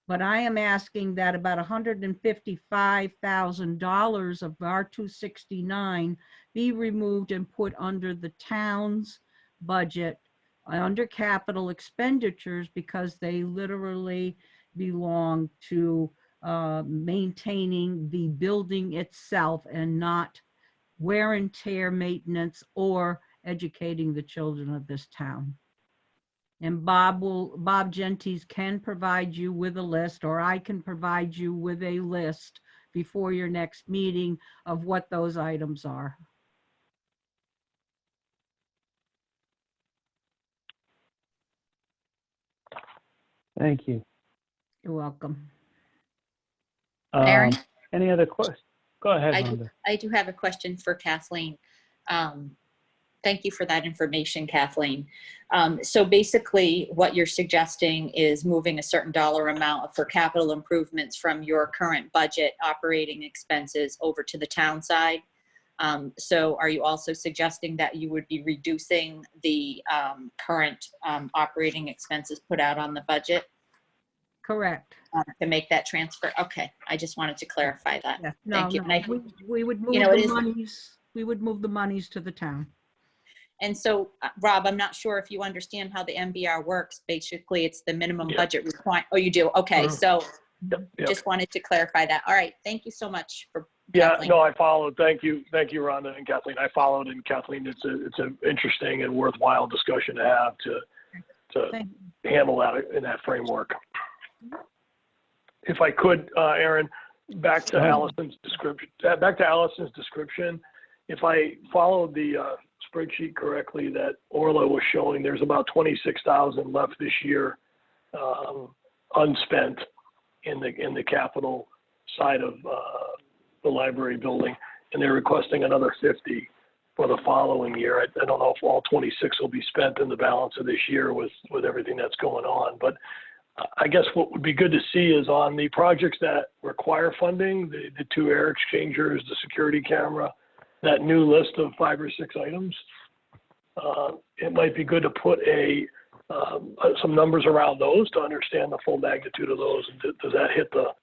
But I am asking that about $155,000 of our 269 be removed and put under the town's budget under capital expenditures, because they literally belong to maintaining the building itself and not wear and tear maintenance or educating the children of this town. And Bob Gentis can provide you with a list, or I can provide you with a list before your next meeting of what those items are. Thank you. You're welcome. Mary? Any other questions? Go ahead, Rhonda. I do have a question for Kathleen. Thank you for that information, Kathleen. So basically what you're suggesting is moving a certain dollar amount for capital improvements from your current budget operating expenses over to the town side. So are you also suggesting that you would be reducing the current operating expenses put out on the budget? Correct. To make that transfer? Okay, I just wanted to clarify that. Yeah. Thank you. No, And I, we would move we would move the monies to the town. And so, Rob, I'm not sure if you understand how the MBR works. Basically, it's the minimum budget requirement. Oh, you do? Okay, so Yep. just wanted to clarify that. All right, thank you so much for Yeah, Kathleen. no, I followed. Thank you, Rhonda and Kathleen. I followed, and Kathleen, it's an interesting and worthwhile discussion to have to Thank- handle that in that framework. If I could, Aaron, back to Allison's description. If I followed the spreadsheet correctly that Orla was showing, there's about 26,000 left this year, unspent in the capital side of the library building, and they're requesting another 50 for the following year. I don't know if all 26 will be spent in the balance of this year with everything that's going on, but I guess what would be good to see is on the projects that require funding, the 2 air exchangers, the security camera, that new list of 5 or 6 items. It might be good to put some numbers around those to understand the full magnitude of those. Does that hit the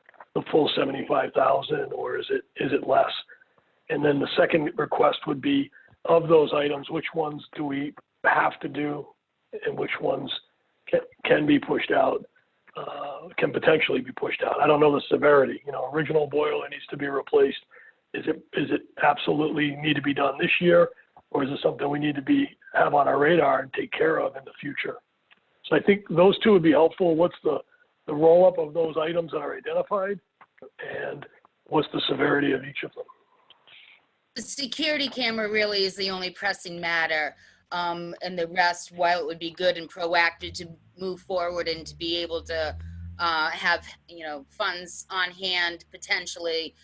full 75,000, or is it less? And then the second request would be, of those items, which ones do we have to do, and which ones can be pushed out, can potentially be pushed out? I don't know the severity. Original boiler needs to be replaced. Is it absolutely need to be done this year, or is it something we need to have on our radar and take care of in the future? So I think those 2 would be helpful. What's the roll-up of those items that are identified, and what's the severity of each of them? The security camera really is the only pressing matter. And the rest, while it would be good and proactive to move forward and to be able to have, funds on hand potentially,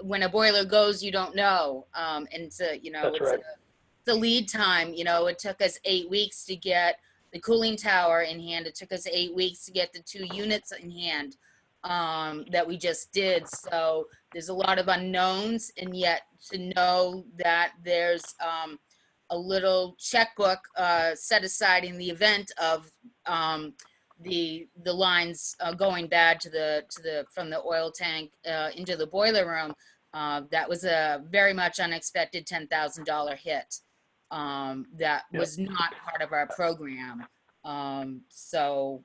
when a boiler goes, you don't know. And so, That's right. it's a lead time. It took us 8 weeks to get the cooling tower in hand. It took us 8 weeks to get the 2 units in hand that we just did. So there's a lot of unknowns, and yet to know that there's a little checkbook set aside in the event of the lines going bad from the oil tank into the boiler room. That was a very much unexpected $10,000 hit. That was not part of our program. So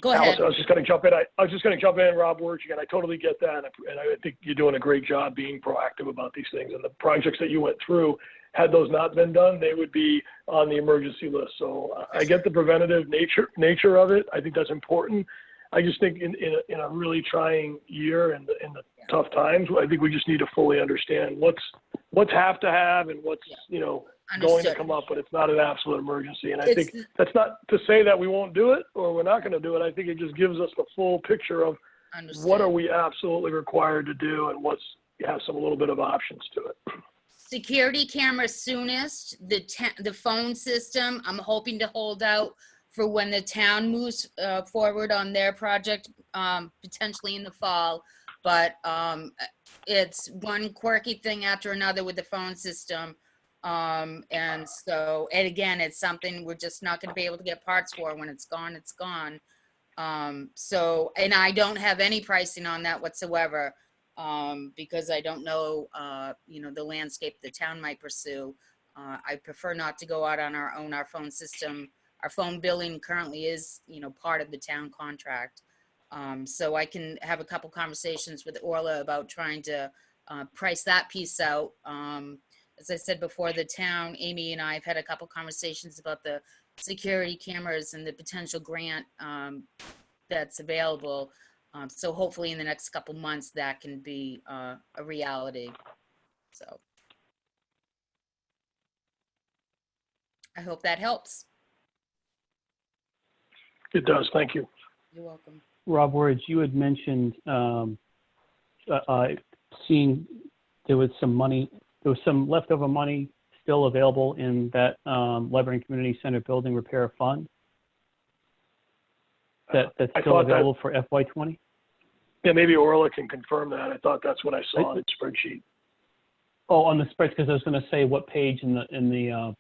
go ahead. Alice, I was just going to jump in. Rob Wirch again. I totally get that, and I think you're doing a great job being proactive about these things. And the projects that you went through, had those not been done, they would be on the emergency list. So I get the preventative nature of it. I think that's important. I just think in a really trying year and in the tough times, I think we just need to fully understand what's have to have and what's going to come up, but it's not an absolute emergency. And I think that's not to say that we won't do it or we're not going to do it. I think it just gives us the full picture of what are we absolutely required to do and what's has some little bit of options to it. Security camera soonest. The phone system, I'm hoping to hold out for when the town moves forward on their project, potentially in the fall. But it's one quirky thing after another with the phone system. And again, it's something we're just not going to be able to get parts for. When it's gone, it's gone. And I don't have any pricing on that whatsoever, because I don't know, the landscape the town might pursue. I prefer not to go out on our own. Our phone system, our phone billing currently is, part of the town contract. So I can have a couple conversations with Orla about trying to price that piece out. As I said before, the town, Amy and I have had a couple conversations about the security cameras and the potential grant that's available. So hopefully in the next couple months that can be a reality. So I hope that helps. It does. Thank you. You're welcome. Rob Words, you had mentioned seeing there was some leftover money still available in that Library and Community Center building repair fund. That's still available for FY20? Yeah, maybe Orla can confirm that. I thought that's what I saw on the spreadsheet. Oh, on the spreadsheet, because I was going to say what page in the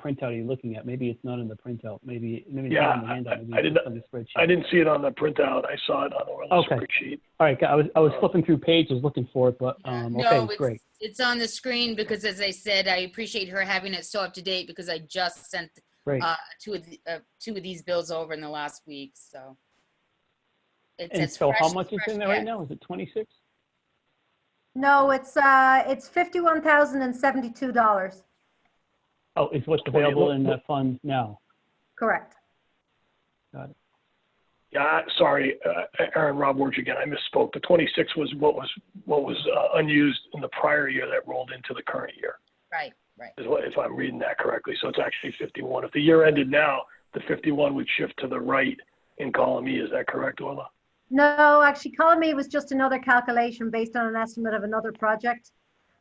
printout are you looking at? Maybe it's not in the printout. Maybe it's not in the handout. Maybe it's on the spreadsheet. I didn't see it on the printout. I saw it on Orla's spreadsheet. All right, I was flipping through pages looking for it, but okay, great. It's on the screen because, as I said, I appreciate her having it so up to date because I just sent two of these bills over in the last week. So It And says so fresh- how much is fresh in there right air. now? Is it 26? No, it's $51,072. Oh, is what's 20, available look- in that fund now? Correct. Got it. Yeah, sorry, Aaron, Rob Ward again. I misspoke. The 26 was what was unused in the prior year that rolled into the current year. Right, right. If I'm reading that correctly. So it's actually 51. If the year ended now, the 51 would shift to the right in column E. Is that correct, Orla? No, actually, column E was just another calculation based on an estimate of another project.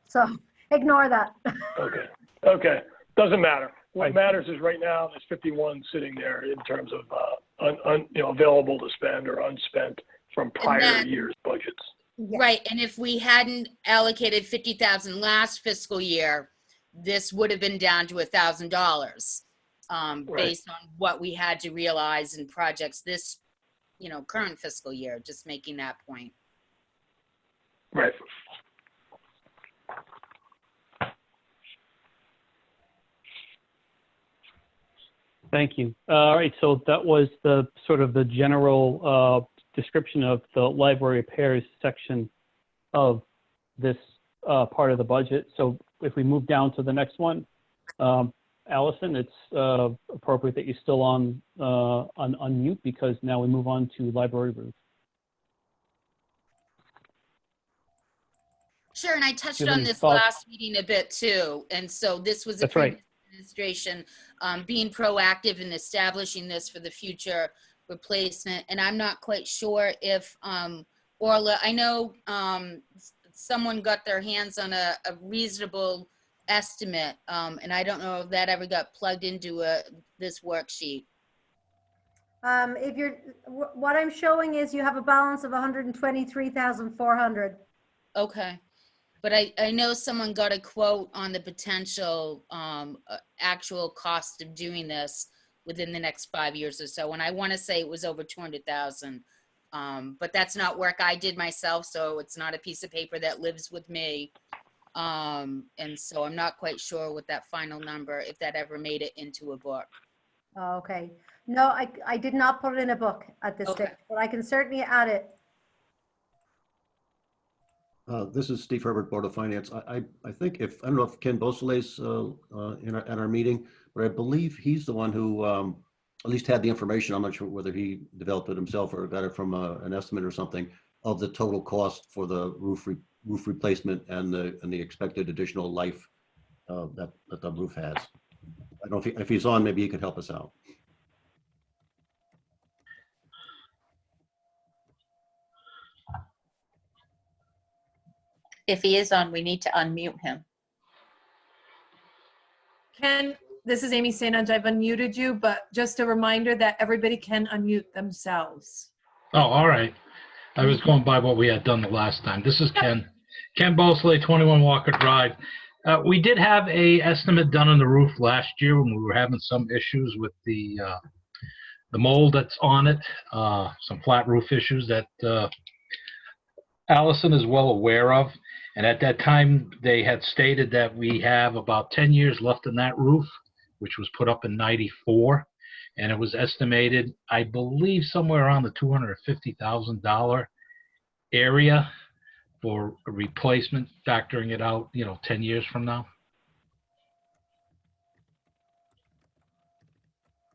So ignore that. Okay. Doesn't matter. What Right. matters is right now there's 51 sitting there in terms of available to spend or unspent from prior then- years' budgets. Yeah. Right, and if we hadn't allocated 50,000 last fiscal year, this would have been down to $1,000, based on what we had to realize in projects this, current fiscal year, just making that point. Right. Thank you. All right, so that was the sort of the general description of the library repairs section of this part of the budget. So if we move down to the next one, Allison, it's appropriate that you're still on mute because now we move on to library roof. Sure, and I touched Do you have on any this thoughts? last meeting a bit too, and so this was a That's right. previous administration being proactive in establishing this for the future replacement, and I'm not quite sure if, Orla, I know someone got their hands on a reasonable estimate, and I don't know if that ever got plugged into this worksheet. What I'm showing is you have a balance of 123,400. Okay. But I know someone got a quote on the potential actual cost of doing this within the next 5 years or so. And I want to say it was over 200,000. But that's not work I did myself. So it's not a piece of paper that lives with me. And so I'm not quite sure what that final number, if that ever made it into a book. Okay. No, I did not put it in a book at this Okay. stage, but I can certainly add it. This is Steve Herbert, Board of Finance. I think I don't know if Ken Beausoleil's at our meeting, but I believe he's the one who at least had the information. I'm not sure whether he developed it himself or got it from an estimate or something of the total cost for the roof replacement and the expected additional life that the roof has. I don't know if he's on, maybe he could help us out. If he is on, we need to unmute him. Ken, this is Amy St. I've unmuted you, but just a reminder that everybody can unmute themselves. Oh, all right. I was going by what we had done the last time. This is Ken. Ken Beausoleil, 21 Walker Drive. We did have a estimate done on the roof last year when we were having some issues with the mold that's on it, some flat roof issues that Allison is well aware of. And at that time, they had stated that we have about 10 years left in that roof, which was put up in '94. And it was estimated, I believe, somewhere around the $250,000 area for a replacement, factoring it out, 10 years from now.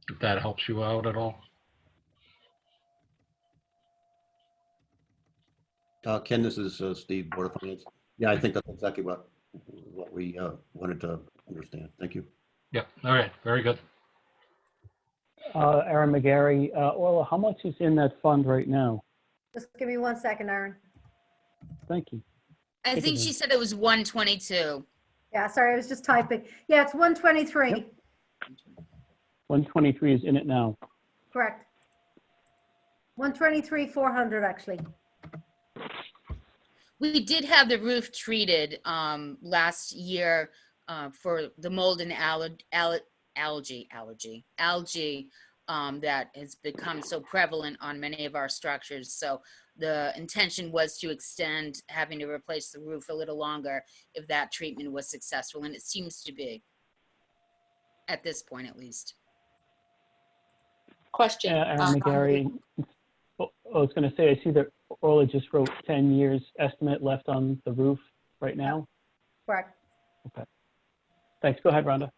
If that helps you out at all. Ken, this is Steve, Board of Finance. Yeah, I think that's exactly what we wanted to understand. Thank you. Yep. All right. Very good. Aaron McGarry, Orla, how much is in that fund right now? Just give me 1 second, Aaron. Thank you. I think she said it was 122. Yeah, sorry, I was just typing. Yeah, it's 123. Yep. 123 is in it now. Correct. 123,400 actually. We did have the roof treated last year for the mold and algae that has become so prevalent on many of our structures. So the intention was to extend having to replace the roof a little longer if that treatment was successful, and it seems to be, at this point at least. Question. Aaron McGarry, I was going to say, I see that Orla just wrote 10 years estimate left on the roof right now. Correct. Okay. Thanks. Go ahead, Rhonda.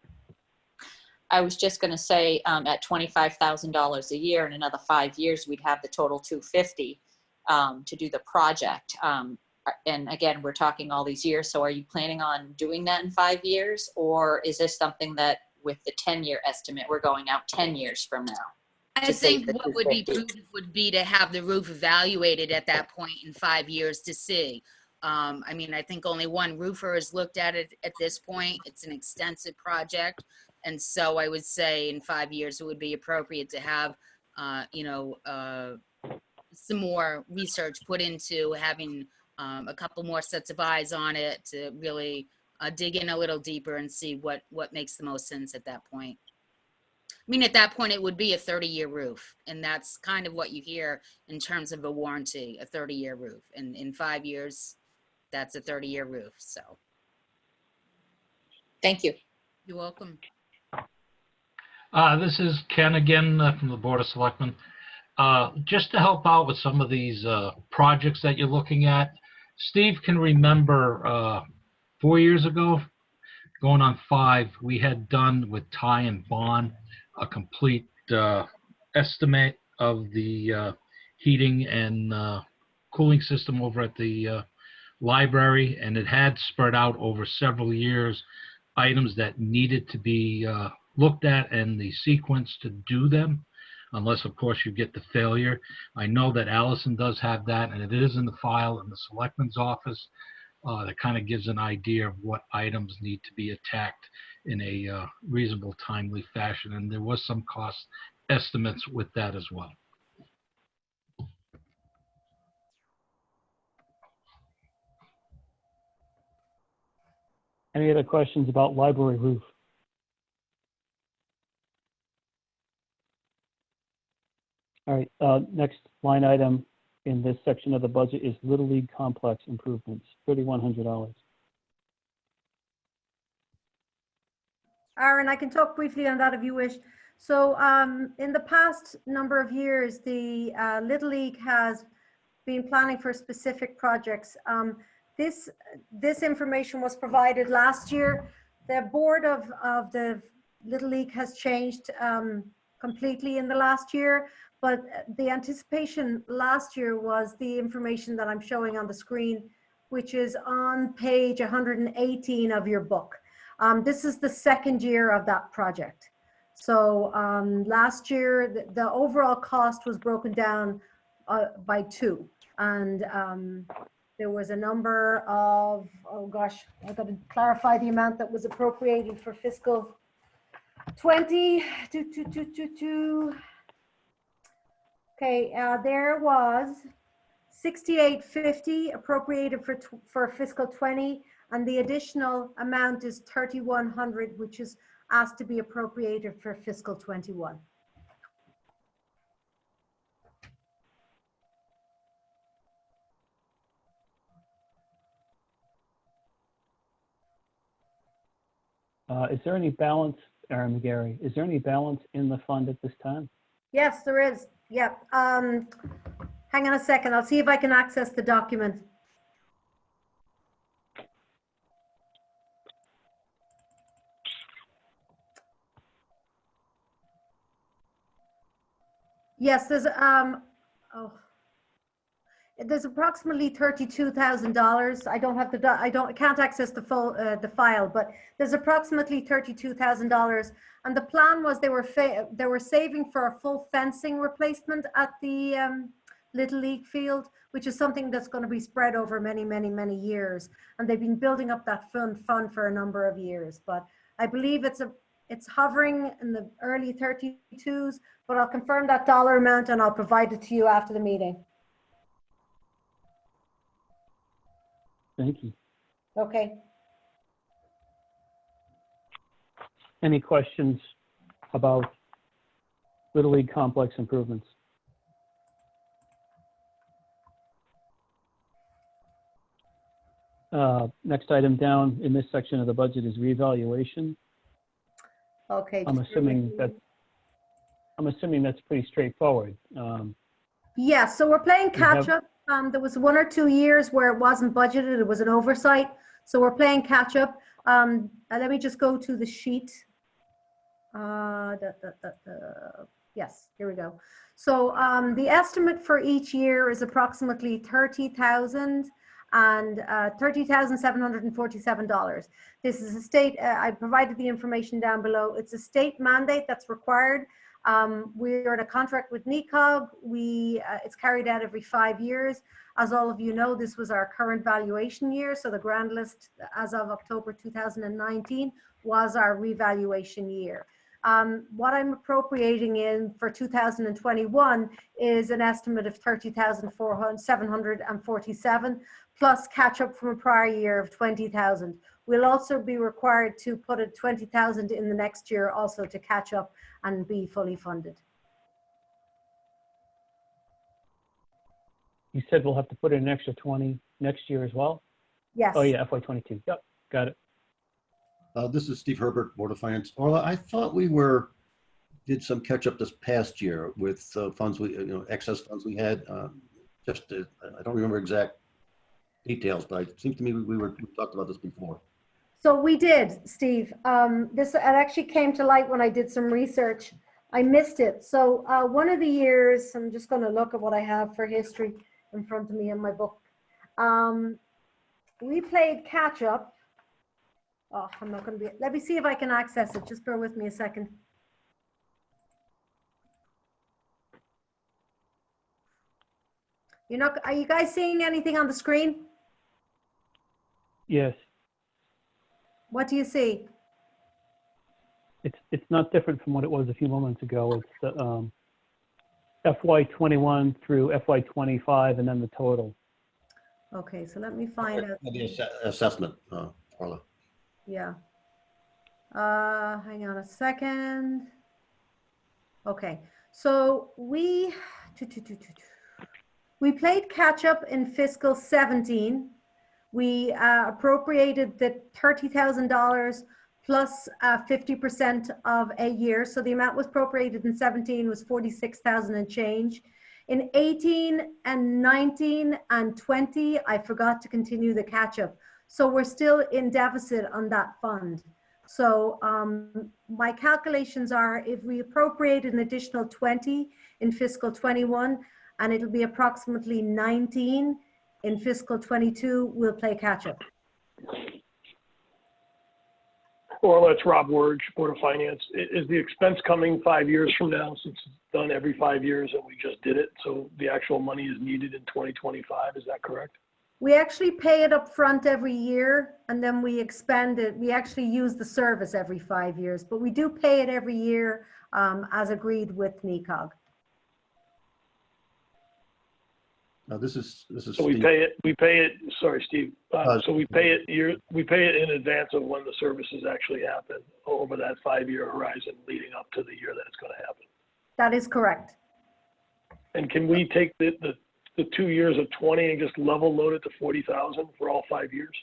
I was just going to say, at $25,000 a year in another 5 years, we'd have the total 250 to do the project. And again, we're talking all these years. So are you planning on doing that in 5 years? Or is this something that with the 10-year estimate, we're going out 10 years from now? I to save think the what would be 250? prudent would be to have the roof evaluated at that point in 5 years to see. I mean, I think only one roofer has looked at it at this point. It's an extensive project. And so I would say in 5 years, it would be appropriate to have, some more research put into having a couple more sets of eyes on it to really dig in a little deeper and see what makes the most sense at that point. I mean, at that point, it would be a 30-year roof. And that's kind of what you hear in terms of a warranty, a 30-year roof. And in 5 years, that's a 30-year roof. So Thank you. you're welcome. This is Ken again from the Board of Selectmen. Just to help out with some of these projects that you're looking at, Steve can remember 4 years ago, going on 5, we had done with Ty and Bond a complete estimate of the heating and cooling system over at the library, and it had spread out over several years items that needed to be looked at and the sequence to do them, unless of course you get the failure. I know that Allison does have that, and it is in the file in the Selectman's office. That kind of gives an idea of what items need to be attacked in a reasonable, timely fashion. And there was some cost estimates with that as well. Any other questions about library roof? All right, next line item in this section of the budget is Little League Complex improvements, $3,100. Aaron, I can talk briefly on that if you wish. So in the past number of years, the Little League has been planning for specific projects. This information was provided last year. The board of the Little League has changed completely in the last year, but the anticipation last year was the information that I'm showing on the screen, which is on page 118 of your book. This is the second year of that project. So last year, the overall cost was broken down by 2. And there was a number of, oh gosh, I got to clarify the amount that was appropriated for fiscal 20. Okay, there was 6850 appropriated for fiscal 20, and the additional amount is 3100, which is asked to be appropriated for fiscal 21. Is there any balance, Aaron McGarry, is there any balance in the fund at this time? Yes, there is. Yep. Hang on a second. I'll see if I can access the document. Yes, there's approximately $32,000. I don't have I can't access the full the file, but there's approximately $32,000. And the plan was they were saving for a full fencing replacement at the Little League field, which is something that's going to be spread over many, many, many years. And they've been building up that fund for a number of years. But I believe it's hovering in the early 32s, but I'll confirm that dollar amount and I'll provide it to you after the meeting. Thank you. Okay. Any questions about Little League complex improvements? Next item down in this section of the budget is reevaluation. Okay. I'm assuming that's pretty straightforward. Yeah, so we're playing We have- catch up. There was 1 or 2 years where it wasn't budgeted. It was an oversight. So we're playing catch up. Let me just go to the sheet. Yes, here we go. So the estimate for each year is approximately $30,000 and $30,747. This is a state, I provided the information down below. It's a state mandate that's required. We're in a contract with NECOG. It's carried out every 5 years. As all of you know, this was our current valuation year. So the grand list as of October 2019 was our revaluation year. What I'm appropriating in for 2021 is an estimate of $30,747 plus catch up from a prior year of $20,000. We'll also be required to put a $20,000 in the next year also to catch up and be fully funded. You said we'll have to put in an extra 20 next year as well? Yes. Oh, yeah, FY22. Yep, got it. This is Steve Herbert, Board of Finance. Orla, I thought we did some catch up this past year with funds excess funds we had. I don't remember exact details, but it seems to me we talked about this before. So we did, Steve. It actually came to light when I did some research. I missed it. So one of the years, I'm just going to look at what I have for history in front of me in my book. We played catch up. Oh, I'm not going to be, let me see if I can access it. Just bear with me a second. Are you guys seeing anything on the screen? Yes, What do you see? it's not different from what it was a few moments ago. It's the FY21 through FY25 and then the total. Okay, so let me find out. The assessment, Orla. Yeah. Hang on a second. Okay, so we played catch up in fiscal 17. We appropriated the $30,000 plus 50% of a year. So the amount was appropriated in 17 was 46,000 and change. In 18 and 19 and 20, I forgot to continue the catch up. So we're still in deficit on that fund. So my calculations are if we appropriate an additional 20 in fiscal 21, and it'll be approximately 19 in fiscal 22, we'll play catch up. Well, that's Rob Wurge, Board of Finance. Is the expense coming 5 years from now, since it's done every 5 years and we just did it? So the actual money is needed in 2025, is that correct? We actually pay it up front every year and then we expend it. We actually use the service every 5 years, but we do pay it every year as agreed with NECOG. Now this is. So we pay it, sorry, Steve. So we pay it in advance of when the services actually happen over that 5-year horizon leading up to the year that it's going to happen. That is correct. And can we take the 2 years of 20 and just level load it to 40,000 for all 5 years?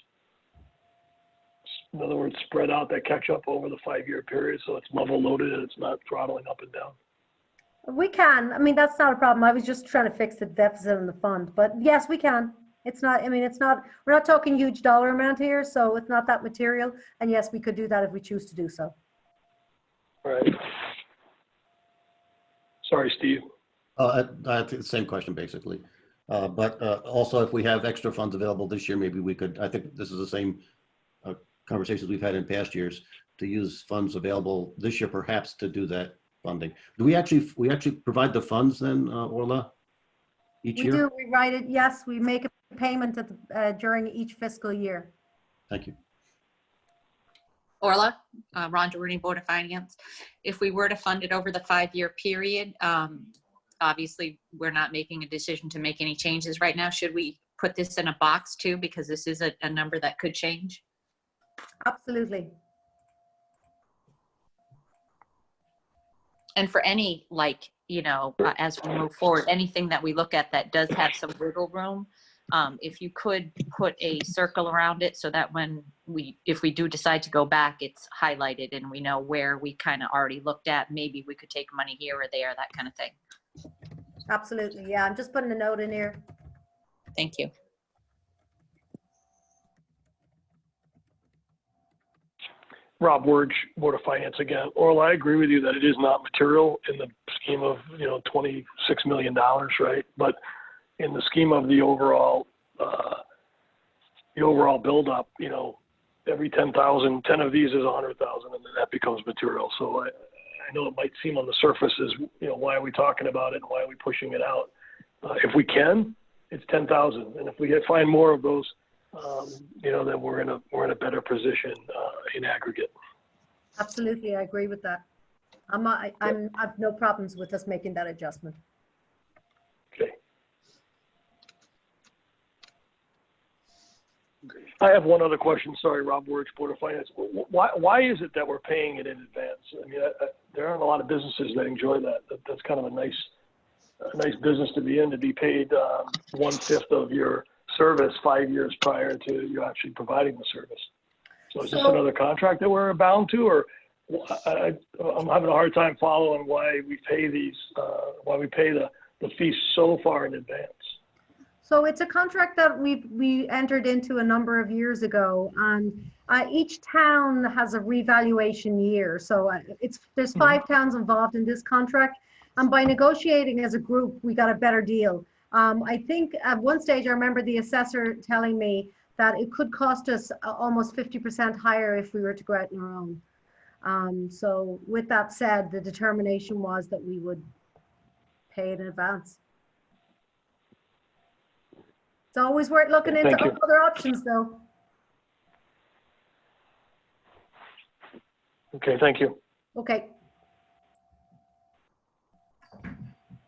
In other words, spread out that catch up over the 5-year period so it's level loaded and it's not throttling up and down. We can. I mean, that's not a problem. I was just trying to fix the deficit in the fund, but yes, we can. It's not, I mean, it's not, we're not talking huge dollar amount here, so it's not that material. And yes, we could do that if we choose to do so. Right. Sorry, Steve. I think the same question basically. But also if we have extra funds available this year, maybe we could, I think this is the same conversations we've had in past years, to use funds available this year, perhaps to do that funding. Do we actually provide the funds then, Orla, each year? We do, we write it, yes, we make a payment at the, during each fiscal year. Thank you. Orla, Rhonda Rooney, Board of Finance. If we were to fund it over the 5-year period, obviously we're not making a decision to make any changes right now. Should we put this in a box too? Because this is a number that could change. Absolutely. And for any, like, you know, as we move forward, anything that we look at that does have some wiggle room, if you could put a circle around it so that when if we do decide to go back, it's highlighted and we know where we kind of already looked at, maybe we could take money here or there, that kind of thing. Absolutely, yeah, I'm just putting a note in here. Thank you. Rob Wurge, Board of Finance again. Orla, I agree with you that it is not material in the scheme of, $26 million, right? But in the scheme of the overall buildup, every 10,000, 10 of these is 100,000, and then that becomes material. So I know it might seem on the surface as, why are we talking about it and why are we pushing it out? If we can, it's 10,000, and if we find more of those, then we're in a better position in aggregate. Absolutely, I agree with that. I've no problems with us making that adjustment. Okay. I have one other question. Sorry, Rob Wurge, Board of Finance. Why is it that we're paying it in advance? I mean, there aren't a lot of businesses that enjoy that. That's kind of a nice business to be in, to be paid 1/5 of your service 5 years prior to you actually providing the service. So is this another contract that we're bound to, or I'm having a hard time following why we pay the fees so far in advance. So it's a contract that we entered into a number of years ago, and each town has a revaluation year. So there's 5 towns involved in this contract, and by negotiating as a group, we got a better deal. I think at one stage, I remember the assessor telling me that it could cost us almost 50% higher if we were to go out on our own. So with that said, the determination was that we would pay it in advance. It's always worth looking into other options, though. Okay, thank you. Okay.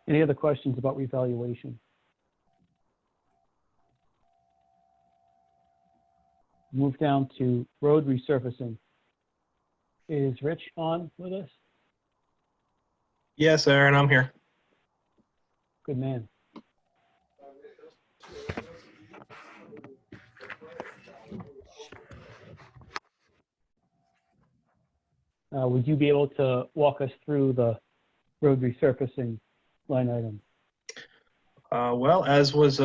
Any other questions about revaluation? Move down to road resurfacing. Is Rich on with us? Yes, Aaron, I'm here. Good man. Would you be able to walk us through the road resurfacing line item? Well, as was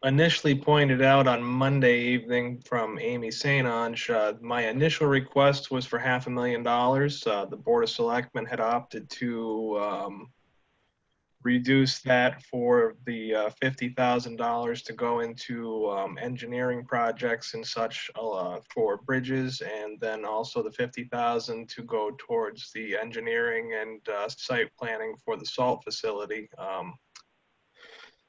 initially pointed out on Monday evening from Amy St. Ange, my initial request was for $500,000. The Board of Selectmen had opted to reduce that for the $50,000 to go into engineering projects and such for bridges, and then also the $50,000 to go towards the engineering and site planning for the salt facility.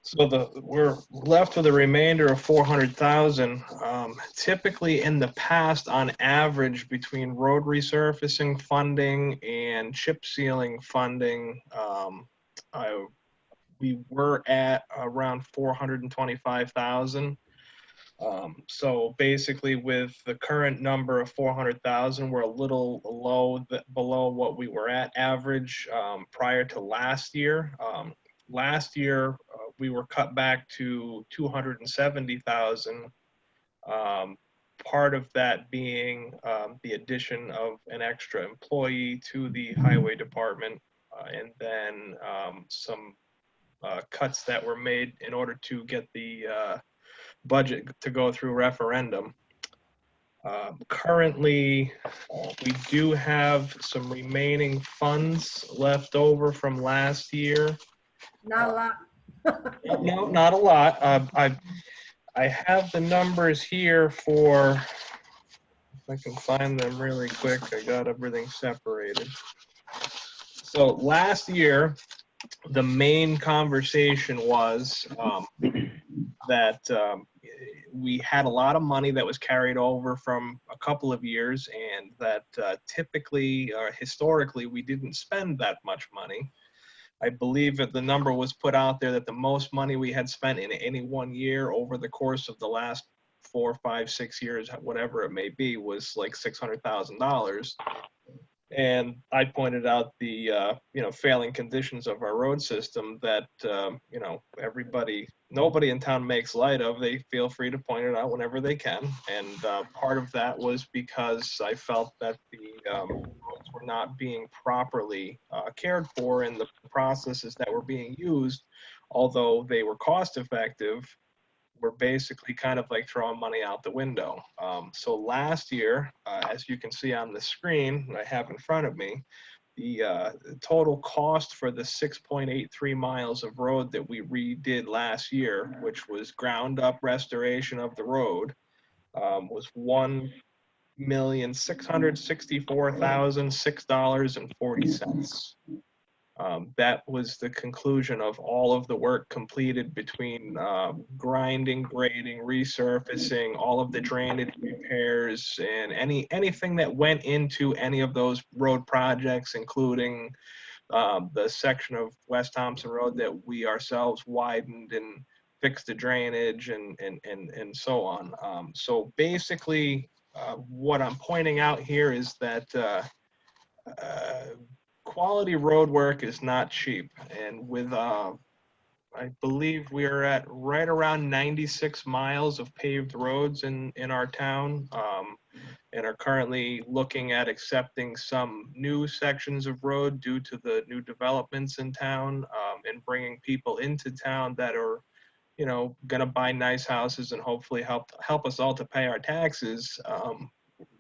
So we're left with a remainder of $400,000. Typically in the past, on average, between road resurfacing funding and chip sealing funding, we were at around $425,000. So basically, with the current number of $400,000, we're a little below what we were at average prior to last year. Last year, we were cut back to $270,000. Part of that being the addition of an extra employee to the highway department, and then some cuts that were made in order to get the budget to go through referendum. Currently, we do have some remaining funds left over from last year. Not a lot. No, not a lot. I have the numbers here for, if I can find them really quick. I got everything separated. So last year, the main conversation was that we had a lot of money that was carried over from a couple of years, and that typically or historically we didn't spend that much money. I believe that the number was put out there that the most money we had spent in any one year over the course of the last 4, 5, 6 years, whatever it may be, was like $600,000. And I pointed out the failing conditions of our road system that nobody in town makes light of. They feel free to point it out whenever they can. And part of that was because I felt that the roads were not being properly cared for, and the processes that were being used, although they were cost effective, were basically kind of like throwing money out the window. So last year, as you can see on the screen that I have in front of me, the total cost for the 6.83 miles of road that we redid last year, which was ground up restoration of the road, was $1,664,006.40. That was the conclusion of all of the work completed between grinding, grading, resurfacing, all of the drainage repairs, and anything that went into any of those road projects, including the section of West Thompson Road that we ourselves widened and fixed the drainage and so on. So basically, what I'm pointing out here is that quality road work is not cheap, and with I believe we are at right around 96 miles of paved roads in our town, and are currently looking at accepting some new sections of road due to the new developments in town, and bringing people into town that are, you know, gonna buy nice houses and hopefully help us all to pay our taxes.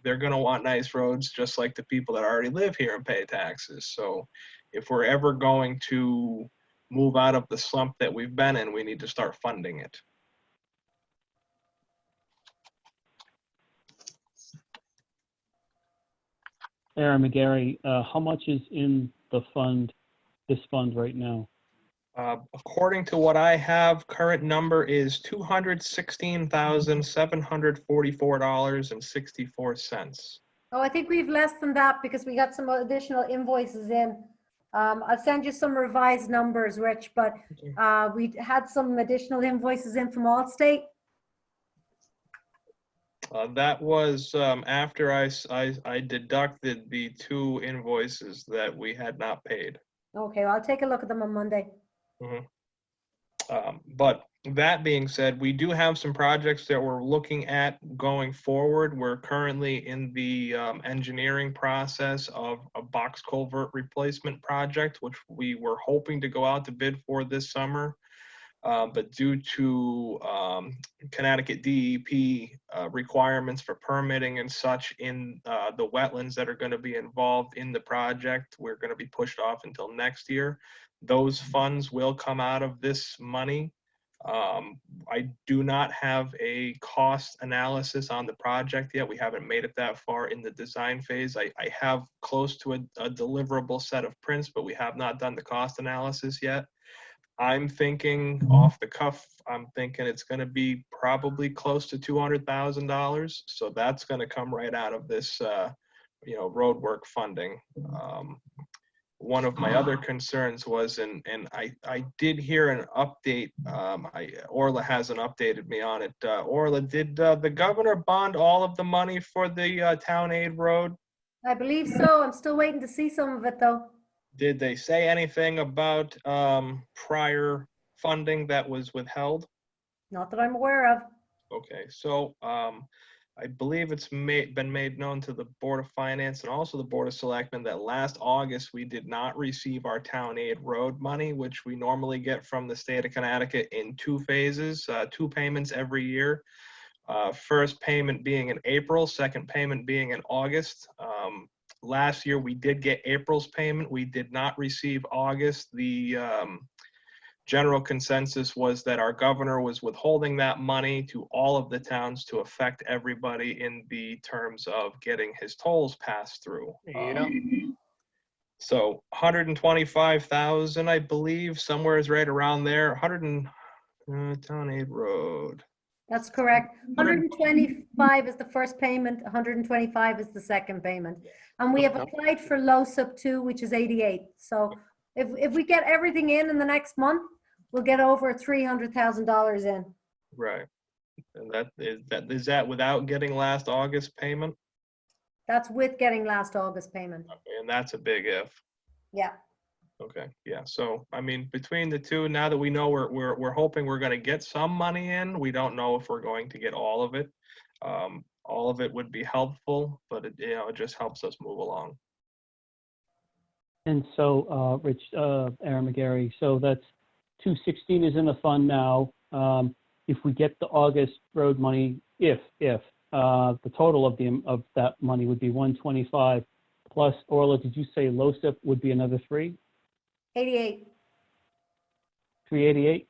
They're going to want nice roads just like the people that already live here and pay taxes. So if we're ever going to move out of the slump that we've been in, we need to start funding it. Aaron McGarry, how much is in the fund, this fund right now? According to what I have, current number is $216,744.64. Oh, I think we've less than that because we got some additional invoices in. I'll send you some revised numbers, Rich, but we had some additional invoices in from Allstate. That was after I deducted the 2 invoices that we had not paid. Okay, well, I'll take a look at them on Monday. But that being said, we do have some projects that we're looking at going forward. We're currently in the engineering process of a box culvert replacement project, which we were hoping to go out to bid for this summer. But due to Connecticut DEP requirements for permitting and such in the wetlands that are going to be involved in the project, we're going to be pushed off until next year. Those funds will come out of this money. I do not have a cost analysis on the project yet. We haven't made it that far in the design phase. I have close to a deliverable set of prints, but we have not done the cost analysis yet. I'm thinking off the cuff, I'm thinking it's going to be probably close to $200,000. So that's going to come right out of this, you know, road work funding. One of my other concerns was, and I did hear an update. Orla hasn't updated me on it. Orla, did the governor bond all of the money for the town aid road? I believe so. I'm still waiting to see some of it, though. Did they say anything about prior funding that was withheld? Not that I'm aware of. Okay, so I believe it's been made known to the Board of Finance and also the Board of Selectmen that last August we did not receive our town aid road money, which we normally get from the state of Connecticut in 2 phases, 2 payments every year. First payment being in April, second payment being in August. Last year we did get April's payment. We did not receive August. The general consensus was that our governor was withholding that money to all of the towns to affect everybody in the terms of getting his tolls passed through. So 125,000, I believe, somewhere is right around there. Town aid road. That's correct. 125 is the first payment, 125 is the second payment. And we have applied for LOSUP 2, which is 88. So if we get everything in the next month, we'll get over $300,000 in. Right. And is that without getting last August payment? That's with getting last August payment. Okay, and that's a big if. Yeah. Okay, yeah. So I mean, between the two, now that we know we're hoping we're going to get some money in, we don't know if we're going to get all of it. All of it would be helpful, but it, you know, it just helps us move along. And so, Rich, Aaron McGarry, so that's 216 is in the fund now. If we get the August road money, if the total of that money would be 125 plus, Orla, did you say LoSiP would be another 88. 388?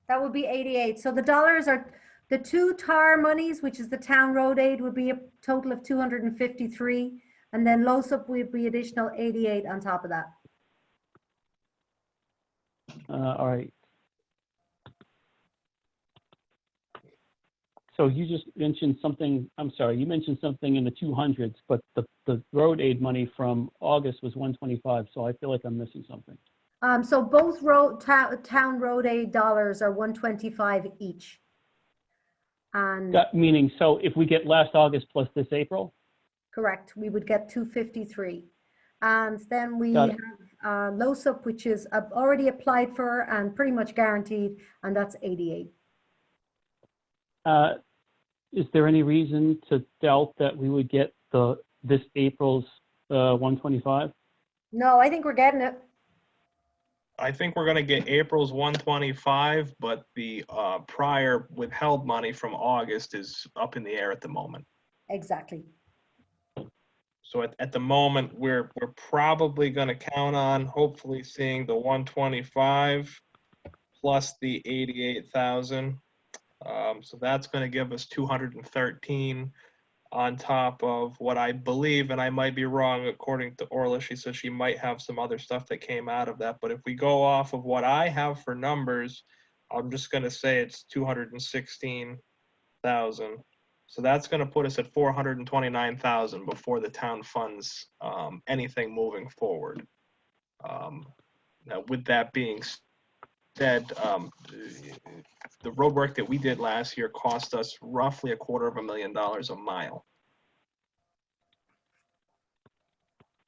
That would be 88. So the dollars are, the two TAR monies, which is the town road aid, would be a total of 253. And then LoSiP would be additional 88 on top of that. All right. So you just mentioned something, I'm sorry, you mentioned something in the 200s, but the road aid money from August was 125, so I feel like I'm missing something. So both town road aid dollars are 125 each. And Meaning, so if we get last August plus this April? correct, we would get 253. And then we Got have it. LoSiP, which is already applied for and pretty much guaranteed, and that's 88. Is there any reason to doubt that we would get this April's 125? No, I think we're getting it. I think we're gonna get April's 125, but the prior withheld money from August is up in the air at the moment. Exactly. So at the moment, we're probably gonna count on hopefully seeing the 125 plus the 88,000. So that's gonna give us 213 on top of what I believe, and I might be wrong, according to Orla, she said she might have some other stuff that came out of that. But if we go off of what I have for numbers, I'm just gonna say it's 216,000. So that's gonna put us at 429,000 before the town funds anything moving forward. Now, with that being said, the road work that we did last year cost us roughly $250,000 a mile.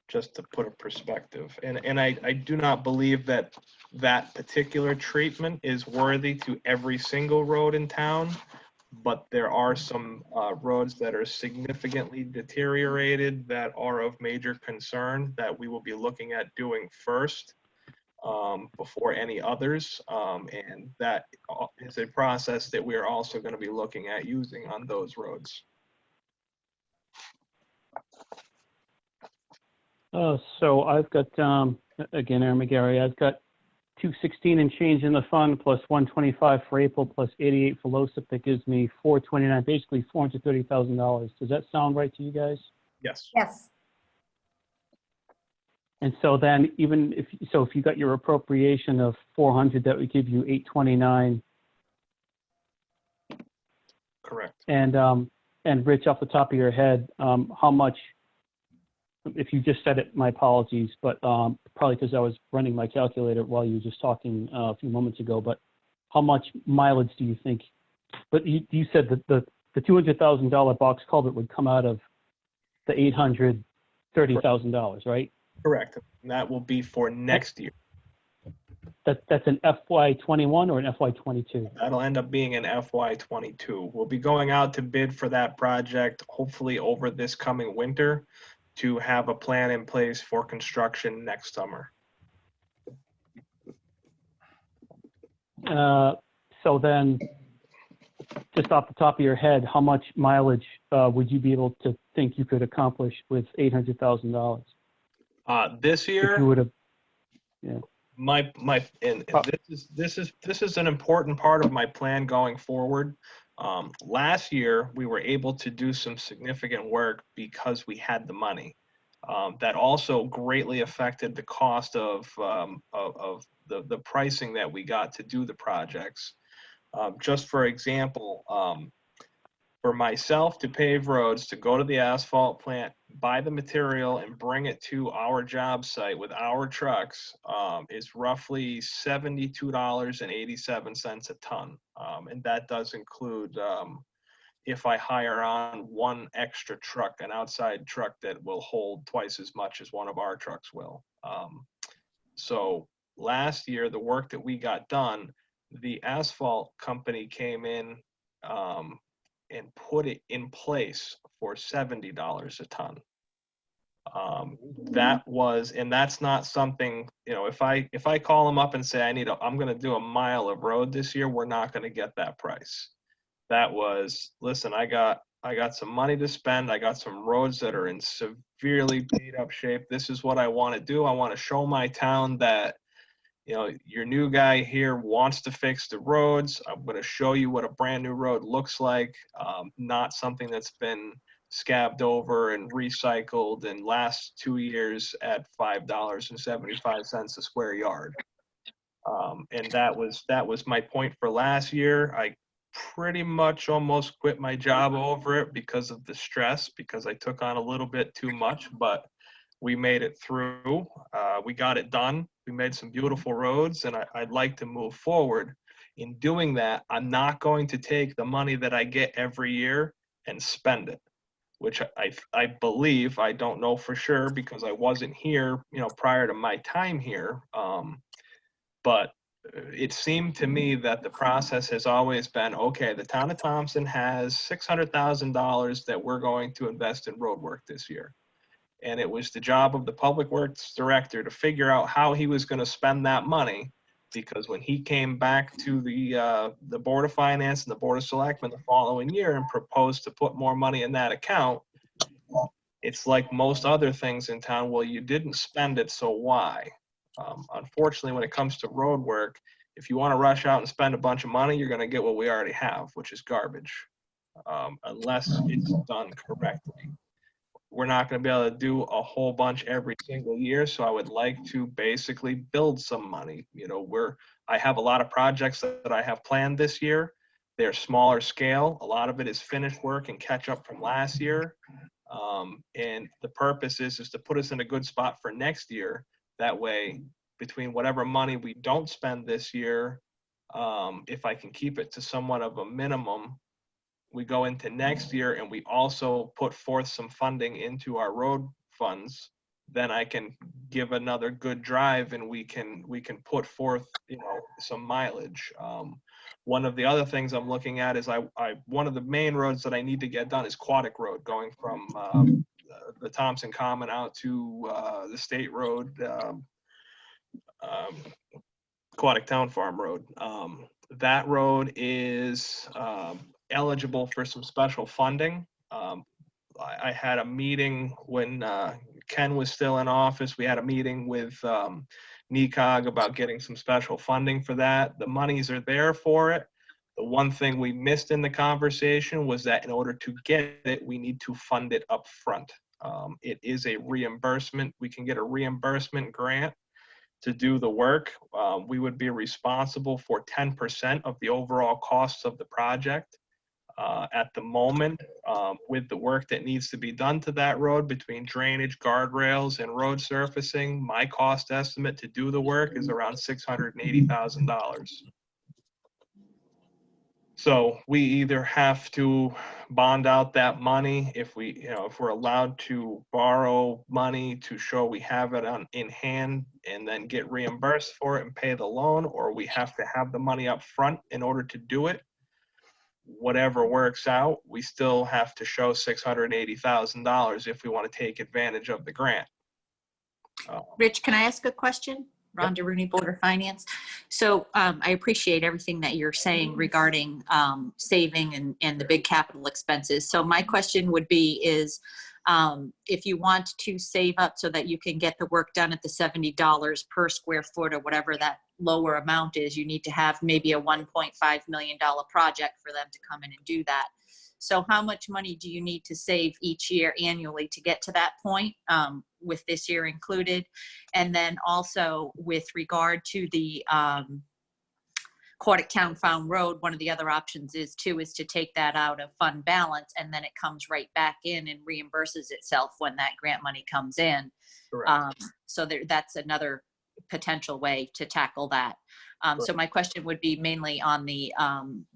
Just to put a perspective. And I do not believe that that particular treatment is worthy to every single road in town, but there are some roads that are significantly deteriorated that are of major concern that we will be looking at doing first. Before any others, and that is a process that we are also going to be looking at using on those roads. So I've got, again, Aaron McGarry, I've got 216 and change in the fund plus 125 for April plus 88 for LoSiP. That gives me 429, basically $430,000. Does that sound right to you guys? Yes. Yes. And so then even if you got your appropriation of 400, that would give you 829. Correct. And Rich, off the top of your head, how much, if you just said it, my apologies, but probably because I was running my calculator while you were just talking a few moments ago, but how much mileage do you think, but you said that the $200,000 box culvert would come out of the $830,000, right? Correct. And that will be for next year. That's an FY21 or an FY22? That'll end up being an FY22. We'll be going out to bid for that project, hopefully over this coming winter, to have a plan in place for construction next summer. So then, just off the top of your head, how much mileage would you be able to think you could accomplish with $800,000? This year, if you would have, yeah. This is an important part of my plan going forward. Last year, we were able to do some significant work because we had the money. That also greatly affected the cost of the pricing that we got to do the projects. Just for example, for myself to pave roads, to go to the asphalt plant, buy the material and bring it to our job site with our trucks is roughly $72.87 a ton. And that does include if I hire on one extra truck, an outside truck that will hold twice as much as one of our trucks will. So last year, the work that we got done, the asphalt company came in and put it in place for $70 a ton. And that's not something, you know, if I call them up and say, I'm going to do a mile of road this year, we're not going to get that price. That was, listen, I got some money to spend. I got some roads that are in severely beat up shape. This is what I want to do. I want to show my town that, you know, your new guy here wants to fix the roads. I'm going to show you what a brand new road looks like, not something that's been scabbed over and recycled and last 2 years at $5.75 a square yard. And that was my point for last year. I pretty much almost quit my job over it because of the stress, because I took on a little bit too much, but we made it through. We got it done. We made some beautiful roads, and I'd like to move forward. In doing that, I'm not going to take the money that I get every year and spend it, which I believe, I don't know for sure because I wasn't here, you know, prior to my time here. But it seemed to me that the process has always been, okay, the town of Thompson has $600,000 that we're going to invest in road work this year. And it was the job of the public works director to figure out how he was going to spend that money, because when he came back to the Board of Finance and the Board of Selectmen the following year and proposed to put more money in that account, it's like most other things in town, well, you didn't spend it, so why? Unfortunately, when it comes to road work, if you want to rush out and spend a bunch of money, you're going to get what we already have, which is garbage, unless it's done correctly. We're not going to be able to do a whole bunch every single year, so I would like to basically build some money. You know, I have a lot of projects that I have planned this year. They're smaller scale. A lot of it is finished work and catch up from last year. And the purpose is to put us in a good spot for next year. That way, between whatever money we don't spend this year, if I can keep it to somewhat of a minimum, we go into next year and we also put forth some funding into our road funds, then I can give another good drive and we can put forth, you know, some mileage. One of the other things I'm looking at is one of the main roads that I need to get done is Quadic Road, going from the Thompson Common out to the State Road, Quadic Town Farm Road. That road is eligible for some special funding. I had a meeting when Ken was still in office. We had a meeting with NECOG about getting some special funding for that. The monies are there for it. The one thing we missed in the conversation was that in order to get it, we need to fund it up front. It is a reimbursement. We can get a reimbursement grant to do the work. We would be responsible for 10% of the overall costs of the project. At the moment, with the work that needs to be done to that road between drainage, guardrails, and road surfacing, my cost estimate to do the work is around $680,000. So we either have to bond out that money if we're allowed to borrow money to show we have it in hand and then get reimbursed for it and pay the loan, or we have to have the money up front in order to do it. Whatever works out, we still have to show $680,000 if we want to take advantage of the grant. Rich, can I ask a question? Rhonda Rooney, Board of Finance. So I appreciate everything that you're saying regarding saving and the big capital expenses. So my question would be is, if you want to save up so that you can get the work done at the $70 per square foot or whatever that lower amount is, you need to have maybe a $1.5 million project for them to come in and do that. So how much money do you need to save each year annually to get to that point, with this year included? And then also with regard to the Quadic Town Farm Road, one of the other options is to take that out of fund balance, and then it comes right back in and reimburses itself when that grant money comes in. So that's another potential way to tackle that. So my question would be mainly on the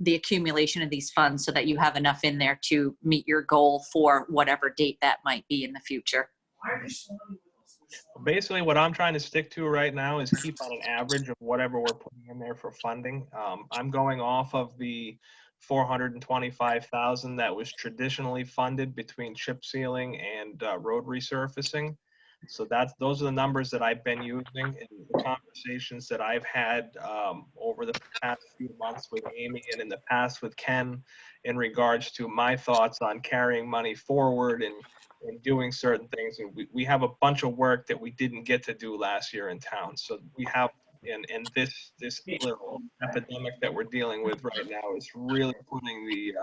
accumulation of these funds so that you have enough in there to meet your goal for whatever date that might be in the future. Basically, what I'm trying to stick to right now is keep on an average of whatever we're putting in there for funding. I'm going off of the $425,000 that was traditionally funded between chip sealing and road resurfacing. So those are the numbers that I've been using in the conversations that I've had over the past few months with Amy and in the past with Ken in regards to my thoughts on carrying money forward and doing certain things. And we have a bunch of work that we didn't get to do last year in town. So we have, and this little epidemic that we're dealing with right now is really putting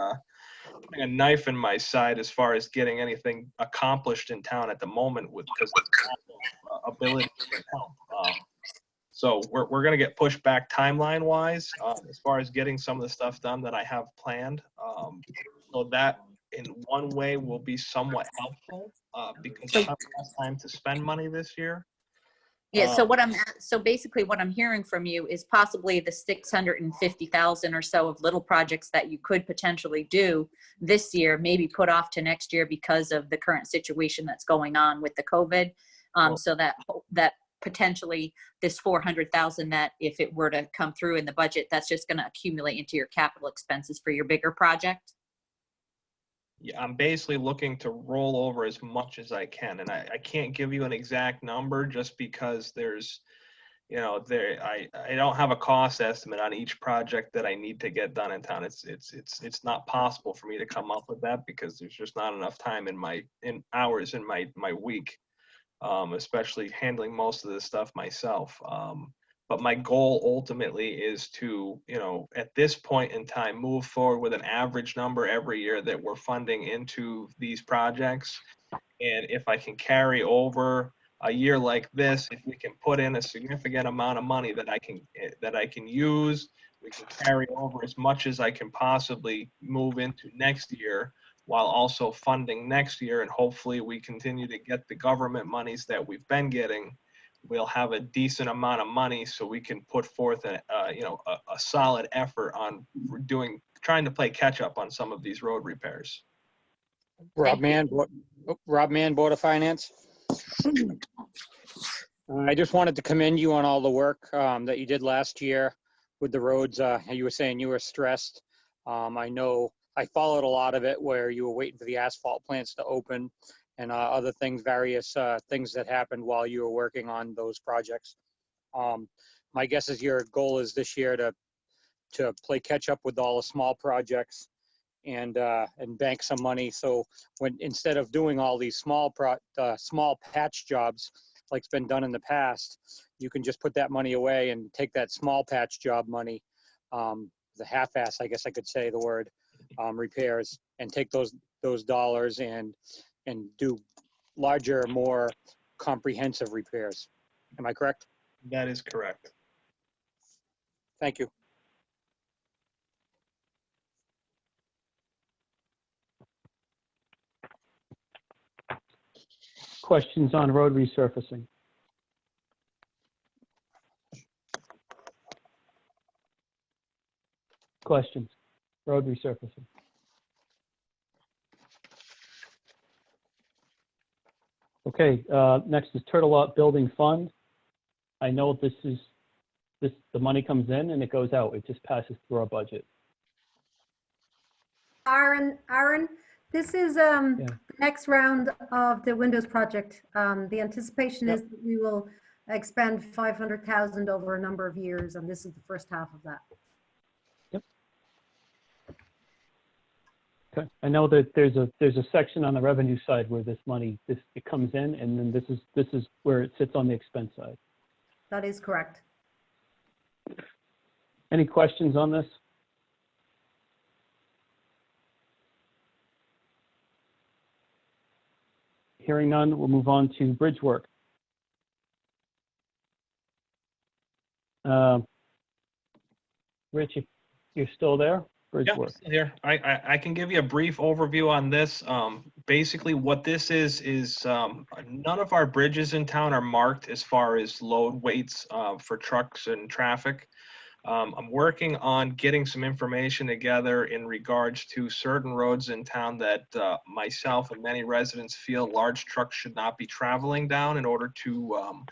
a knife in my side as far as getting anything accomplished in town at the moment because of ability to help. So we're going to get pushed back timeline wise as far as getting some of the stuff done that I have planned. So that in one way will be somewhat helpful because I have less time to spend money this year. Yeah, so basically what I'm hearing from you is possibly the 650,000 or so of little projects that you could potentially do this year, maybe put off to next year because of the current situation that's going on with the COVID. So that potentially this 400,000 that if it were to come through in the budget, that's just going to accumulate into your capital expenses for your bigger project. Yeah, I'm basically looking to roll over as much as I can, and I can't give you an exact number just because there's, I don't have a cost estimate on each project that I need to get done in town. It's not possible for me to come up with that because there's just not enough time in hours in my week, especially handling most of this stuff myself. But my goal ultimately is to, at this point in time, move forward with an average number every year that we're funding into these projects. And if I can carry over a year like this, if we can put in a significant amount of money that I can use, we can carry over as much as I can possibly move into next year while also funding next year. And hopefully we continue to get the government monies that we've been getting. We'll have a decent amount of money so we can put forth a solid effort on trying to play catch up on some of these road repairs. Rob Mann, Board of Finance. I just wanted to commend you on all the work that you did last year with the roads. You were saying you were stressed. I know I followed a lot of it where you were waiting for the asphalt plants to open and other things, various things that happened while you were working on those projects. My guess is your goal is this year to play catch up with all the small projects and bank some money. So instead of doing all these small patch jobs like's been done in the past, you can just put that money away and take that small patch job money, the half-ass, I guess I could say the word, repairs, and take those dollars and do larger, more comprehensive repairs. Am I correct? That is correct. Thank you. Questions on road resurfacing? Questions, road resurfacing? Okay, next is Turtle Lot Building Fund. I know the money comes in and it goes out. It just passes through our budget. Aaron, this is the next round of the Windows project. The anticipation is that we will expend 500,000 over a number of years, and this is the first half of that. Okay, I know that there's a section on the revenue side where this money it comes in, and then this is where it sits on the expense side. That is correct. Any questions on this? Hearing none, we'll move on to bridge work. Rich, you're still there? Bridge Yeah, work. still here. I can give you a brief overview on this. Basically, what this is none of our bridges in town are marked as far as load weights for trucks and traffic. I'm working on getting some information together in regards to certain roads in town that myself and many residents feel large trucks should not be traveling down in order to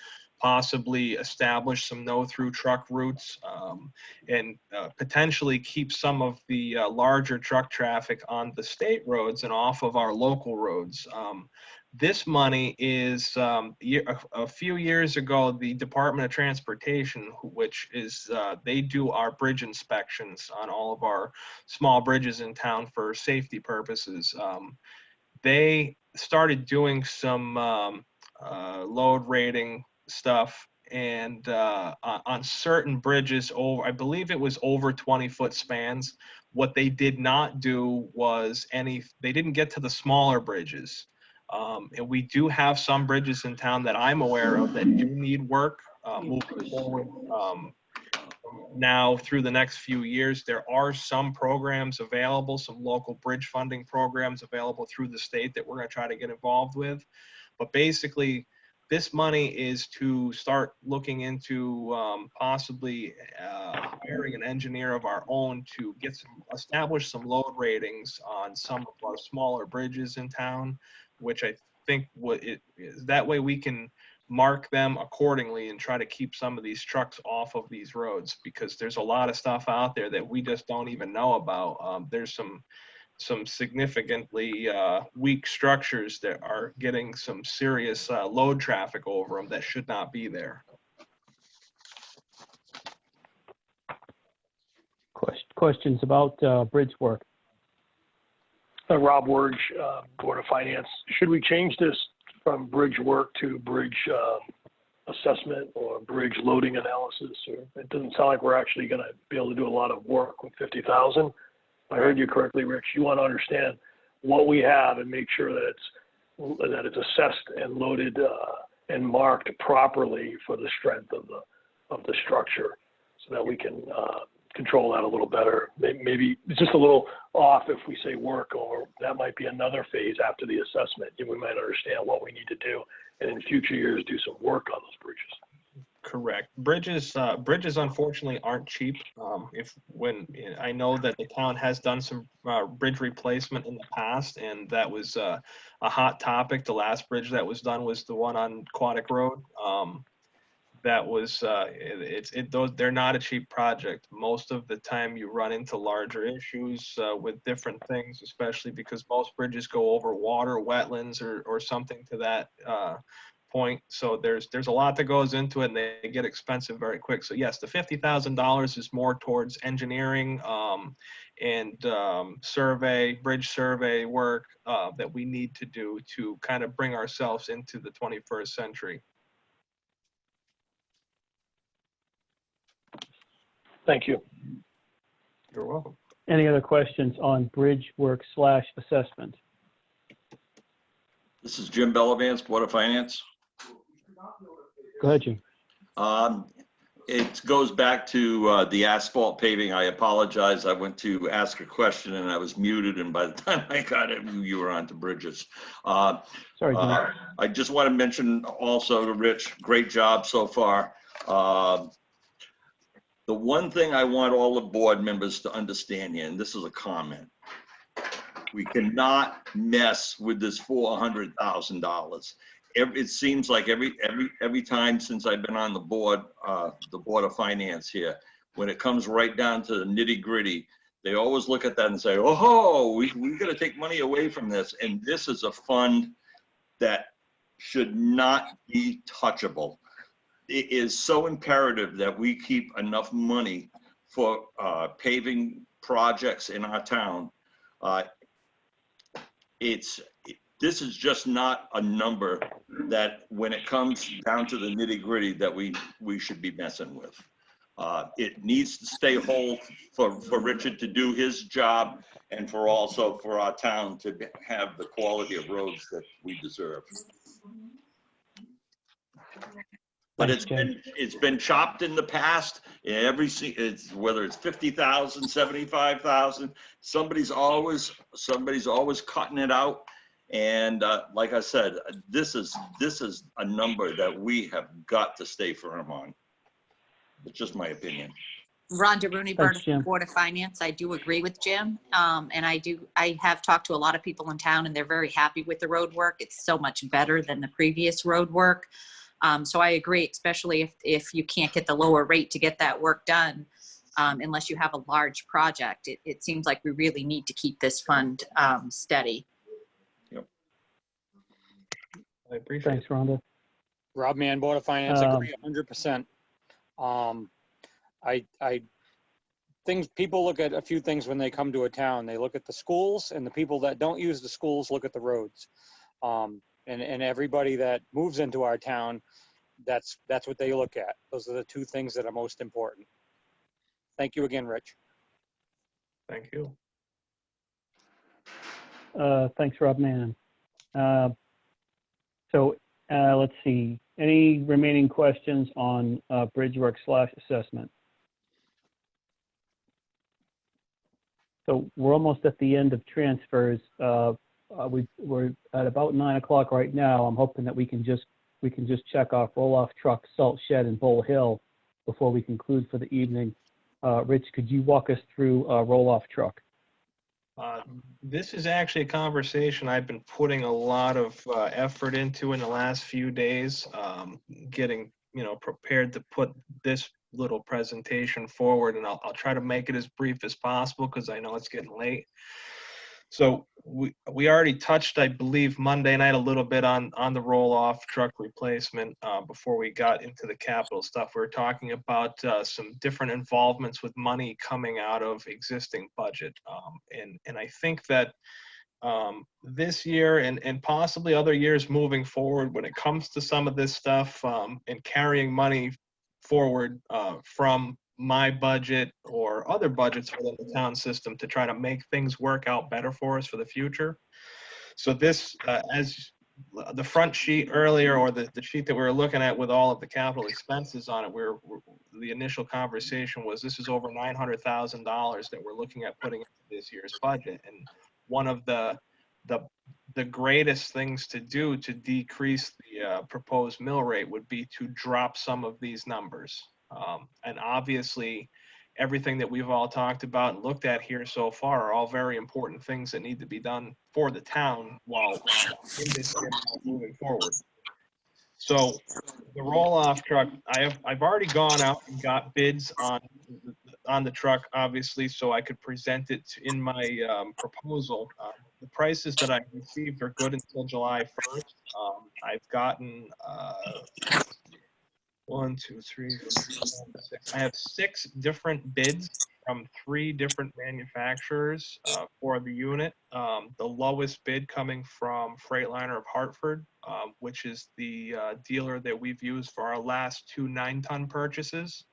possibly establish some no-through truck routes, and potentially keep some of the larger truck traffic on the state roads and off of our local roads. This money is, a few years ago, the Department of Transportation, which is, they do our bridge inspections on all of our small bridges in town for safety purposes. They started doing some load rating stuff, and on certain bridges over, I believe it was over 20-foot spans. What they did not do was they didn't get to the smaller bridges. And we do have some bridges in town that I'm aware of that do need work moving forward. Now, through the next few years, there are some programs available, some local bridge funding programs available through the state that we're going to try to get involved with. But basically, this money is to start looking into possibly hiring an engineer of our own to establish some load ratings on some of our smaller bridges in town, which I think that way we can mark them accordingly and try to keep some of these trucks off of these roads, because there's a lot of stuff out there that we just don't even know about. There's some significantly weak structures that are getting some serious load traffic over them that should not be there. Questions about bridge work? Rob Werge, Board of Finance. Should we change this from bridge work to bridge assessment or bridge loading analysis? Or it doesn't sound like we're actually going to be able to do a lot of work with 50,000. If I heard you correctly, Rich, you want to understand what we have and make sure that it's assessed and loaded and marked properly for the strength of the structure, so that we can control that a little better. Maybe it's just a little off if we say work, or that might be another phase after the assessment. We might understand what we need to do, and in future years do some work on those bridges. Correct. Bridges unfortunately aren't cheap. I know that the town has done some bridge replacement in the past, and that was a hot topic. The last bridge that was done was the one on Aquatic Road. That was they're not a cheap project. Most of the time you run into larger issues with different things, especially because most bridges go over water, wetlands, or something to that point. So there's a lot that goes into it, and they get expensive very quick. So yes, the $50,000 is more towards engineering and bridge survey work that we need to do to kind of bring ourselves into the 21st century. Thank you. You're welcome. Any other questions on bridge work / assessment? This is Jim Bellavance, Board of Finance. Go ahead, Jim. It goes back to the asphalt paving. I apologize. I went to ask a question and I was muted, and by the time I got it, you were on to bridges. Sorry, Jim. I just want to mention also to Rich, great job so far. The one thing I want all the board members to understand here, and this is a comment, we cannot mess with this $400,000. It seems like every time since I've been on the Board of Finance here, when it comes right down to the nitty gritty, they always look at that and say, oh, we got to take money away from this. And this is a fund that should not be touchable. It is so imperative that we keep enough money for paving projects in our town. This is just not a number that, when it comes down to the nitty gritty, that we should be messing with. It needs to stay whole for Richard to do his job, and for our town to have the quality of roads that we deserve. But it's been chopped in the past. Whether it's 50,000, 75,000, somebody's always cutting it out. And like I said, this is a number that we have got to stay firm on. It's just my opinion. Rhonda Rooney, Board of Finance. I do agree with Jim. And I have talked to a lot of people in town, and they're very happy with the road work. It's so much better than the previous road work. So I agree, especially if you can't get the lower rate to get that work done, unless you have a large project. It seems like we really need to keep this fund steady. I appreciate Thanks, Rhonda. Rob Mann, Board of Finance, agree 100%. People look at a few things when they come to a town. They look at the schools, and the people that don't use the schools look at the roads. And everybody that moves into our town, that's what they look at. Those are the two things that are most important. Thank you again, Rich. Thank you. Thanks, Rob Mann. So let's see. Any remaining questions on Bridgeworks/assessment? So we're almost at the end of transfers. We're at about 9 o'clock right now. I'm hoping that we can just check off roll-off truck, salt shed, and Bull Hill before we conclude for the evening. Rich, could you walk us through roll-off truck? This is actually a conversation I've been putting a lot of effort into in the last few days, getting prepared to put this little presentation forward, and I'll try to make it as brief as possible because I know it's getting late. So we already touched, I believe, Monday night a little bit on the roll-off truck replacement before we got into the capital stuff. We were talking about some different involvements with money coming out of existing budget. And I think that this year and possibly other years moving forward, when it comes to some of this stuff and carrying money forward from my budget or other budgets within the town system to try to make things work out better for us for the future. So this, as the front sheet earlier, or the sheet that we were looking at with all of the capital expenses on it, the initial conversation was this is over $900,000 that we're looking at putting into this year's budget. And one of the greatest things to do to decrease the proposed mill rate would be to drop some of these numbers. And obviously, everything that we've all talked about and looked at here so far are all very important things that need to be done for the town while in this year moving forward. So the roll-off truck, I've already gone out and got bids on the truck, obviously, so I could present it in my proposal. The prices that I've received are good until July 1st. I've gotten 1, 2, 3, 4, 5, 6. I have 6 different bids from 3 different manufacturers for the unit. The lowest bid coming from Freightliner of Hartford, which is the dealer that we've used for our last 2 9-ton purchases.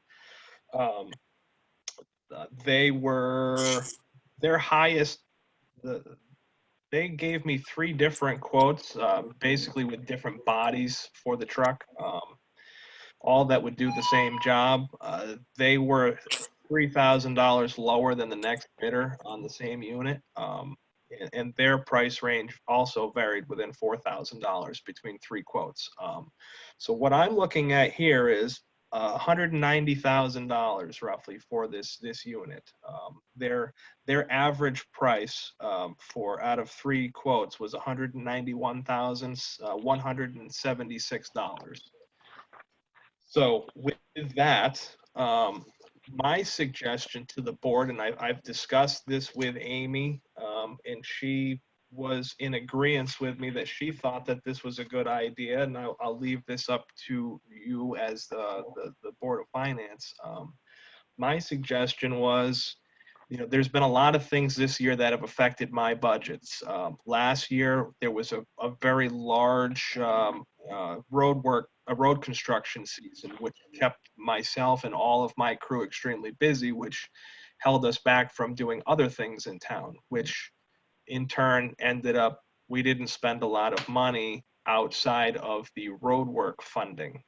Their highest, they gave me 3 different quotes, basically with different bodies for the truck. All that would do the same job. They were $3,000 lower than the next bidder on the same unit. And their price range also varied within $4,000 between 3 quotes. So what I'm looking at here is $190,000 roughly for this unit. Their average price for out of 3 quotes was $191,176. So with that, my suggestion to the board, and I've discussed this with Amy, and she was in agreement with me that she thought that this was a good idea, and I'll leave this up to you as the Board of Finance. My suggestion was, there's been a lot of things this year that have affected my budgets. Last year, there was a very large road construction season, which kept myself and all of my crew extremely busy, which held us back from doing other things in town, which in turn ended up, we didn't spend a lot of money outside of the road work funding.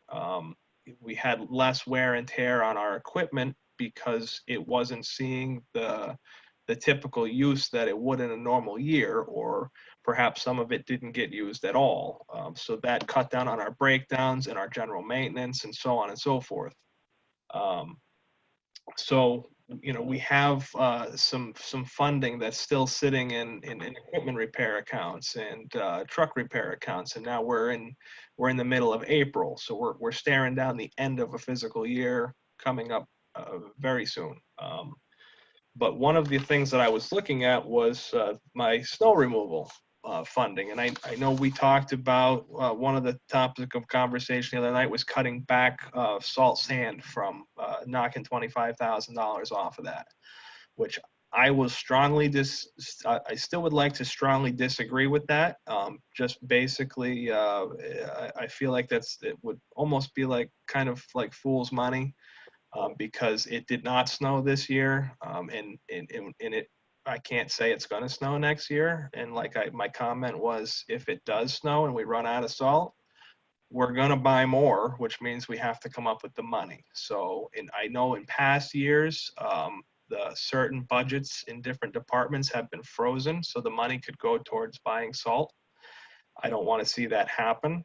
We had less wear and tear on our equipment because it wasn't seeing the typical use that it would in a normal year, or perhaps some of it didn't get used at all. So that cut down on our breakdowns and our general maintenance and so on and so forth. So you know, we have some funding that's still sitting in equipment repair accounts and truck repair accounts, and now we're in the middle of April, so we're staring down the end of a physical year coming up very soon. But one of the things that I was looking at was my snow removal funding, and I know we talked about one of the topics of conversation the other night was cutting back salt sand from knocking $25,000 off of that, which I was I still would like to strongly disagree with that. Just basically, I feel like it would almost be like kind of like fool's money because it did not snow this year, and I can't say it's going to snow next year. And like my comment was, if it does snow and we run out of salt, we're going to buy more, which means we have to come up with the money. So, I know in past years, the certain budgets in different departments have been frozen, so the money could go towards buying salt. I don't want to see that happen.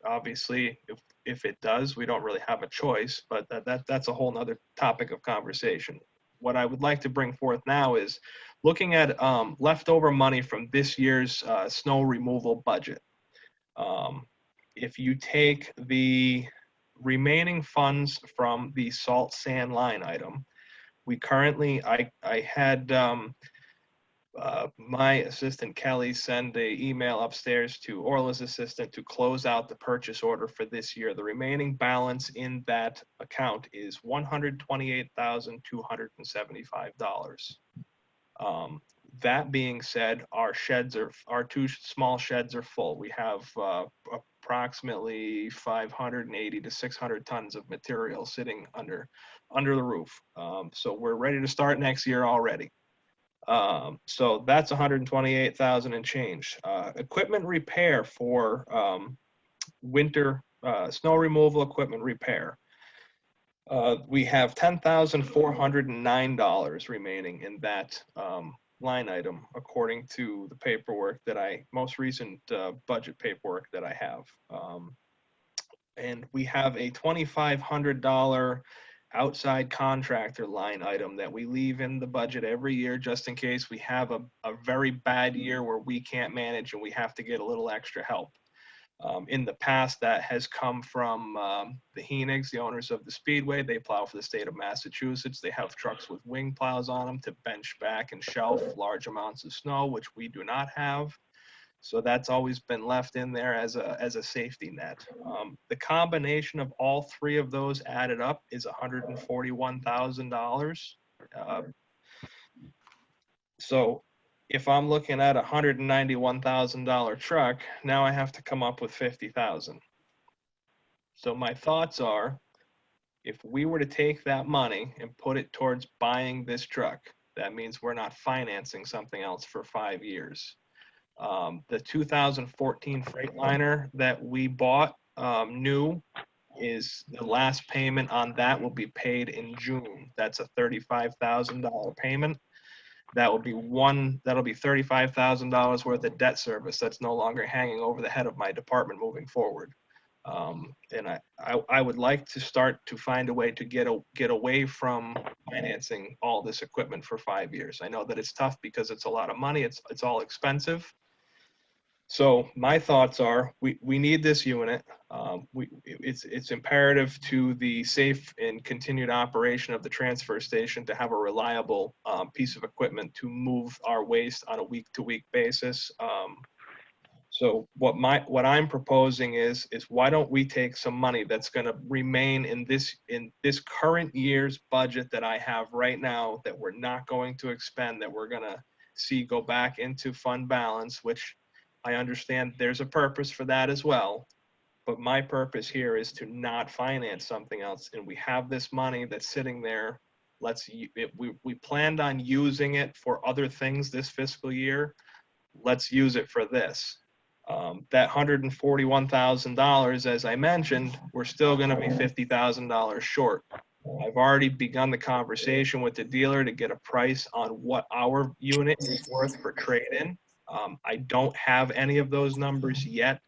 Obviously, if it does, we don't really have a choice, but that's a whole nother topic of conversation. What I would like to bring forth now is looking at leftover money from this year's snow removal budget. If you take the remaining funds from the salt sand line item, we currently, I had my assistant Kelly send an email upstairs to Orla's assistant to close out the purchase order for this year. The remaining balance in that account is $128,275. That being said, our two small sheds are full. We have approximately 580 to 600 tons of material sitting under the roof. So we're ready to start next year already. So that's 128,000 and change. Equipment repair for winter snow removal equipment repair. We have $10,409 remaining in that line item, according to the paperwork most recent budget paperwork that I have. And we have a $2,500 outside contractor line item that we leave in the budget every year just in case we have a very bad year where we can't manage and we have to get a little extra help. In the past, that has come from the Hoenigs, the owners of the Speedway. They plow for the state of Massachusetts. They have trucks with wing plows on them to bench back and shelf large amounts of snow, which we do not have. So that's always been left in there as a safety net. The combination of all three of those added up is $141,000. So if I'm looking at a $191,000 truck, now I have to come up with $50,000. So my thoughts are, if we were to take that money and put it towards buying this truck, that means we're not financing something else for 5 years. The 2014 Freightliner that we bought new is the last payment on that will be paid in June. That's a $35,000 payment. That'll be $35,000 worth of debt service that's no longer hanging over the head of my department moving forward. And I would like to start to find a way to get away from financing all this equipment for 5 years. I know that it's tough because it's a lot of money. It's all expensive. So my thoughts are, we need this unit. It's imperative to the safe and continued operation of the transfer station to have a reliable piece of equipment to move our waste on a week-to-week basis. So what I'm proposing is why don't we take some money that's going to remain in this current year's budget that I have right now that we're not going to expend, that we're going to see go back into fund balance, which I understand there's a purpose for that as well. But my purpose here is to not finance something else. And we have this money that's sitting there. We planned on using it for other things this fiscal year. Let's use it for this. That $141,000, as I mentioned, we're still going to be $50,000 short. I've already begun the conversation with the dealer to get a price on what our unit is worth for trade-in. I don't have any of those numbers yet.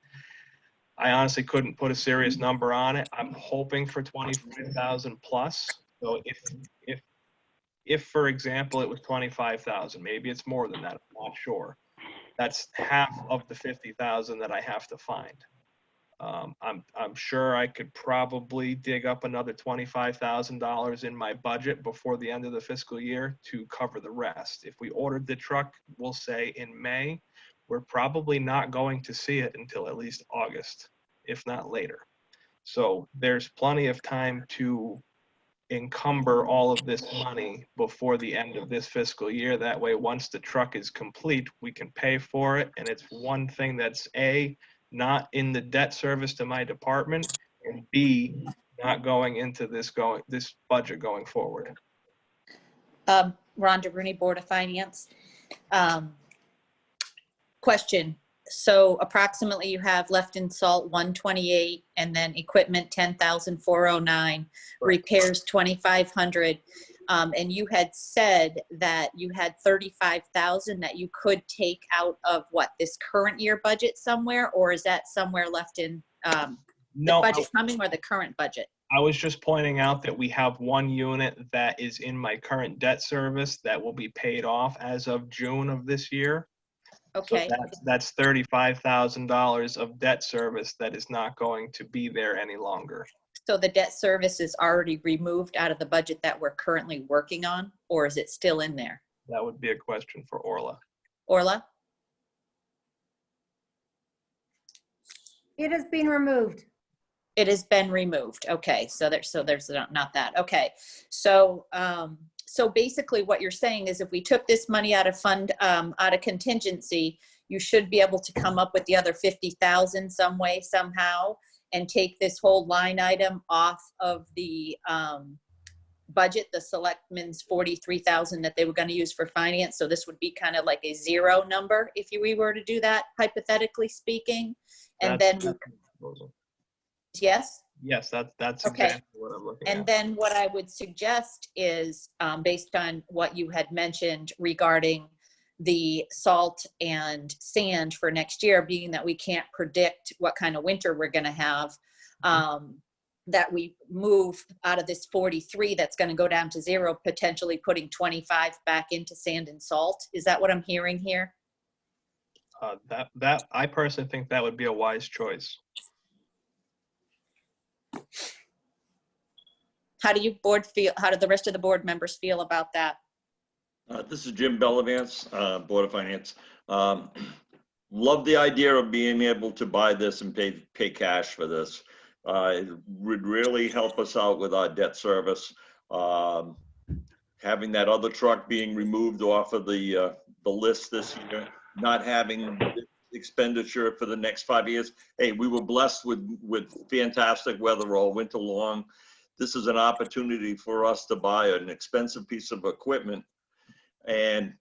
I honestly couldn't put a serious number on it. I'm hoping for 25,000 plus. So if, for example, it was 25,000, maybe it's more than that, I'm not sure. That's half of the 50,000 that I have to find. I'm sure I could probably dig up another $25,000 in my budget before the end of the fiscal year to cover the rest. If we ordered the truck, we'll say in May, we're probably not going to see it until at least August, if not later. So there's plenty of time to encumber all of this money before the end of this fiscal year. That way, once the truck is complete, we can pay for it. And it's one thing that's A, not in the debt service to my department, and B, not going into this budget going forward. Rhonda Rooney, Board of Finance. Question. So approximately you have left in salt 128, and then equipment 10,409, repairs 2,500. And you had said that you had 35,000 that you could take out of what, this current year budget somewhere, or is that somewhere left in No, the budget coming, or the current budget? I was just pointing out that we have one unit that is in my current debt service that will be paid off as of June of this year. Okay. So that's $35,000 of debt service that is not going to be there any longer. So the debt service is already removed out of the budget that we're currently working on, or is it still in there? That would be a question for Orla. Orla? It has been removed. It has been removed. Okay, so there's not that. Okay, so so basically what you're saying is if we took this money out of out of contingency, you should be able to come up with the other 50,000 some way, somehow, and take this whole line item off of the budget, the selectmen's 43,000 that they were going to use for finance. So this would be kind of like a zero number if we were to do that, hypothetically speaking. And yes? Yes, that's Okay. exactly what I'm looking at. And then what I would suggest is, based on what you had mentioned regarding the salt and sand for next year, being that we can't predict what kind of winter we're going to have, that we move out of this 43 that's going to go down to zero, potentially putting 25 back into sand and salt. Is that what I'm hearing here? That I personally think that would be a wise choice. How do you board feel? How do the rest of the board members feel about that? This is Jim Bellavance, Board of Finance. Love the idea of being able to buy this and pay cash for this. It would really help us out with our debt service. Having that other truck being removed off of the list this year, not having expenditure for the next 5 years. Hey, we were blessed with fantastic weather all winter long. This is an opportunity for us to buy an expensive piece of equipment, and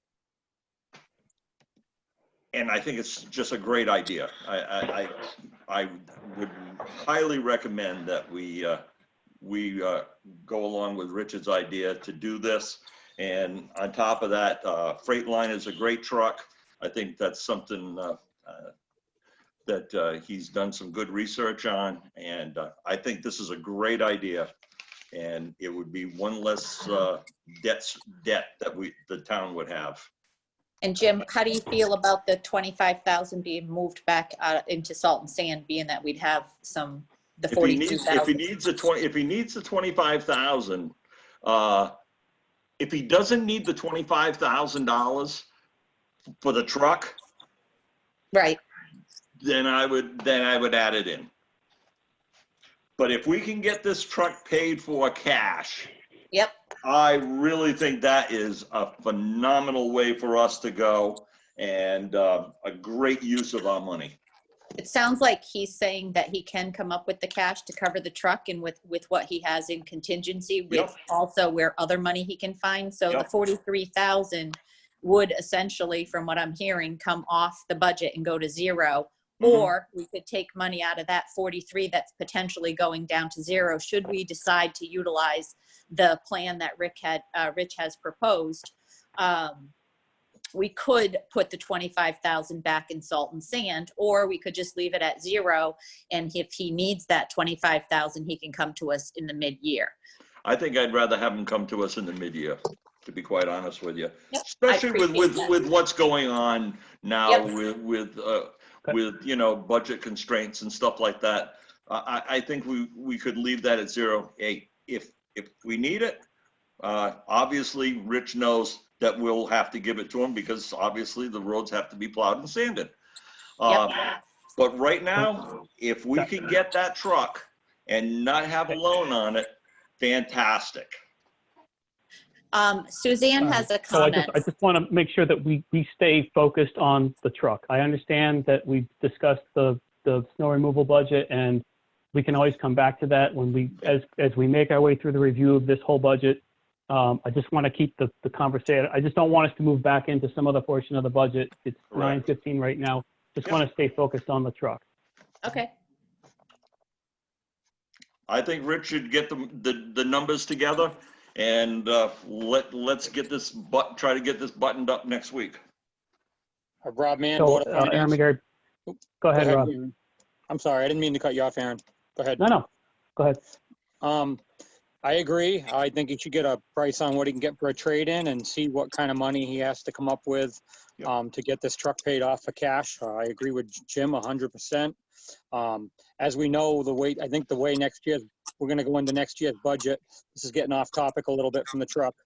I think it's just a great idea. I would highly recommend that we go along with Richard's idea to do this. And on top of that, Freightliner is a great truck. I think that's something that he's done some good research on, and I think this is a great idea. And it would be one less debt that the town would have. And Jim, how do you feel about the 25,000 being moved back into salt and sand, being that we'd have the 42,000? If he needs the 25,000, if he doesn't need the $25,000 for the truck, right, then I would add it in. But if we can get this truck paid for cash, yep, I really think that is a phenomenal way for us to go, and a great use of our money. It sounds like he's saying that he can come up with the cash to cover the truck, and with what he has in contingency, with also where other money he can find. So the 43,000 would essentially, from what I'm hearing, come off the budget and go to zero. Or we could take money out of that 43 that's potentially going down to zero should we decide to utilize the plan that Rich has proposed. We could put the 25,000 back in salt and sand, or we could just leave it at zero. And if he needs that 25,000, he can come to us in the mid-year. I think I'd rather have them come to us in the mid-year, to be quite honest with you. Yep, I Especially appreciate that. with what's going on now Yep. with, you know, budget constraints and stuff like that. I think we could leave that at 0. Hey, if we need it, obviously Rich knows that we'll have to give it to him because obviously the roads have to be plowed and sanded. Yep. But right now, if we can get that truck and not have a loan on it, fantastic. Suzanne has a So comment. I just want to make sure that we stay focused on the truck. I understand that we've discussed the snow removal budget, and we can always come back to that when as we make our way through the review of this whole budget. I just want to keep the conversation. I just don't want us to move back into some other portion of the budget. It's Correct. 9:15 right now. Just want to stay focused on the truck. Okay. I think Rich should get the numbers together and let's get this try to get this buttoned up next week. Rob Mann, So, Board of Aaron Finance. McGarry, go ahead, Rob. Aaron. I'm sorry, I didn't mean to cut you off, Aaron. Go ahead. No, go ahead. I agree. I think he should get a price on what he can get for a trade-in and see what kind of money he has to come up with to get this truck paid off for cash. I agree with Jim 100%. As we know, I think the way next year, we're going to go into next year's budget. This is getting off topic a little bit from the truck.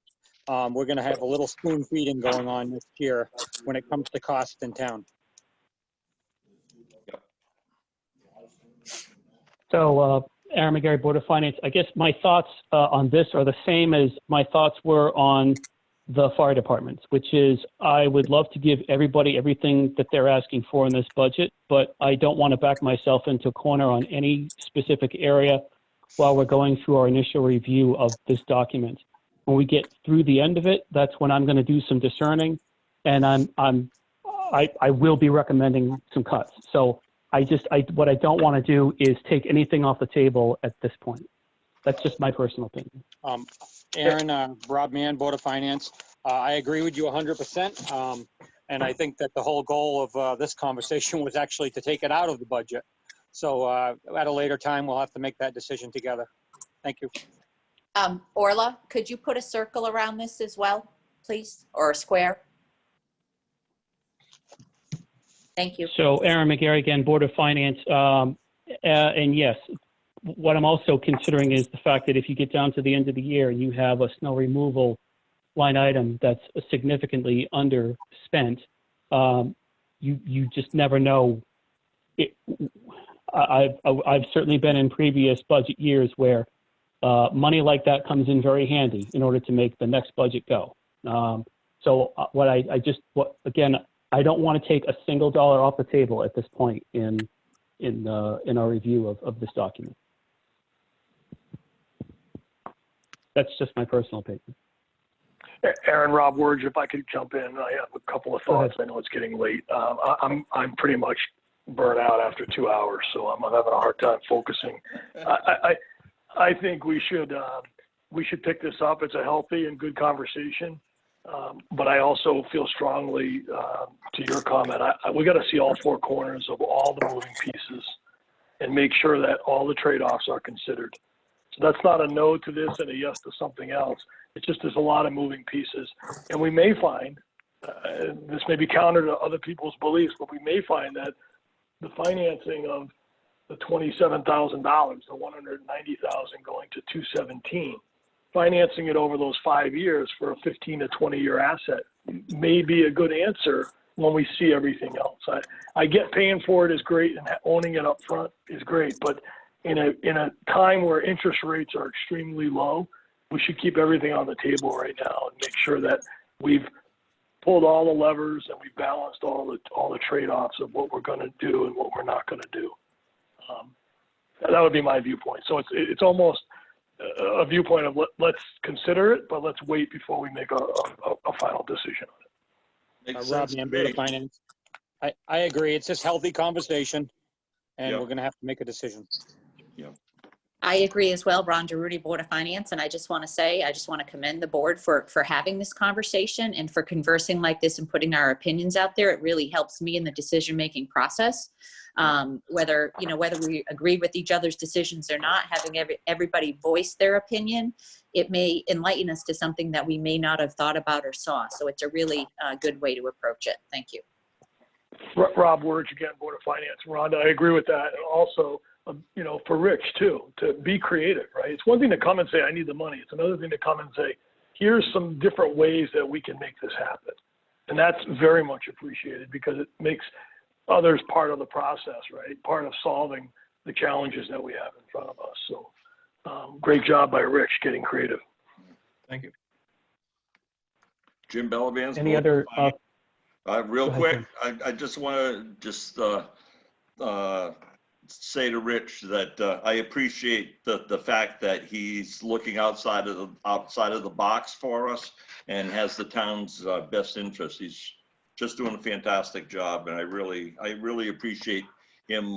We're going to have a little spoon feeding going on next year when it comes to cost in town. So, Aaron McGarry, Board of Finance, I guess my thoughts on this are the same as my thoughts were on the fire departments, which is I would love to give everybody everything that they're asking for in this budget, but I don't want to back myself into a corner on any specific area while we're going through our initial review of this document. When we get through the end of it, that's when I'm going to do some discerning, and I will be recommending some cuts. So what I don't want to do is take anything off the table at this point. That's just my personal opinion. Aaron, Rob Mann, Board of Finance, I agree with you 100%. And I think that the whole goal of this conversation was actually to take it out of the budget. So at a later time, we'll have to make that decision together. Thank you. Orla, could you put a circle around this as well, please, or a square? Thank you. So Aaron McGarry, again, Board of Finance, and yes, what I'm also considering is the fact that if you get down to the end of the year and you have a snow removal line item that's significantly underspent, you just never know. I've certainly been in previous budget years where money like that comes in very handy in order to make the next budget go. So again, I don't want to take a single dollar off the table at this point in our review of this document. That's just my personal opinion. Aaron, Rob Wurge, if I could jump in, I have a couple of thoughts. I know it's getting late. I'm pretty much burnt out after 2 hours, so I'm having a hard time focusing. I think we should pick this up. It's a healthy and good conversation. But I also feel strongly to your comment. We got to see all four corners of all the moving pieces and make sure that all the trade-offs are considered. So that's not a no to this and a yes to something else. It's just there's a lot of moving pieces, and we may find this may be counter to other people's beliefs, but we may find that the financing of the $27,000, the $190,000 going to $217,000. Financing it over those 5 years for a 15 to 20-year asset may be a good answer when we see everything else. I get paying for it is great and owning it up front is great, but in a time where interest rates are extremely low, we should keep everything on the table right now and make sure that we've pulled all the levers and we've balanced all the trade-offs of what we're going to do and what we're not going to do. That would be my viewpoint. So it's almost a viewpoint of let's consider it, but let's wait before we make a final decision on it. Rob Mann, Board of Finance. I agree. It's just healthy conversation, and we're going to have to make a decision. Yeah. I agree as well, Ron DeRudy, Board of Finance, and I just want to commend the board for having this conversation and for conversing like this and putting our opinions out there. It really helps me in the decision-making process. Whether we agree with each other's decisions or not, having everybody voice their opinion, it may enlighten us to something that we may not have thought about or saw. So it's a really good way to approach it. Thank you. Rob Wirge, again, Board of Finance. Rhonda, I agree with that. And also, for Rich too, to be creative, right? It's one thing to come and say, I need the money. It's another thing to come and say, here's some different ways that we can make this happen. And that's very much appreciated because it makes others part of the process, right? Part of solving the challenges that we have in front of us. So great job by Rich getting creative. Thank you. Jim Bellavance. Any other, real go ahead, quick, Jim. I just want to say to Rich that I appreciate the fact that he's looking outside of the box for us and has the town's best interest. He's just doing a fantastic job, and I really appreciate him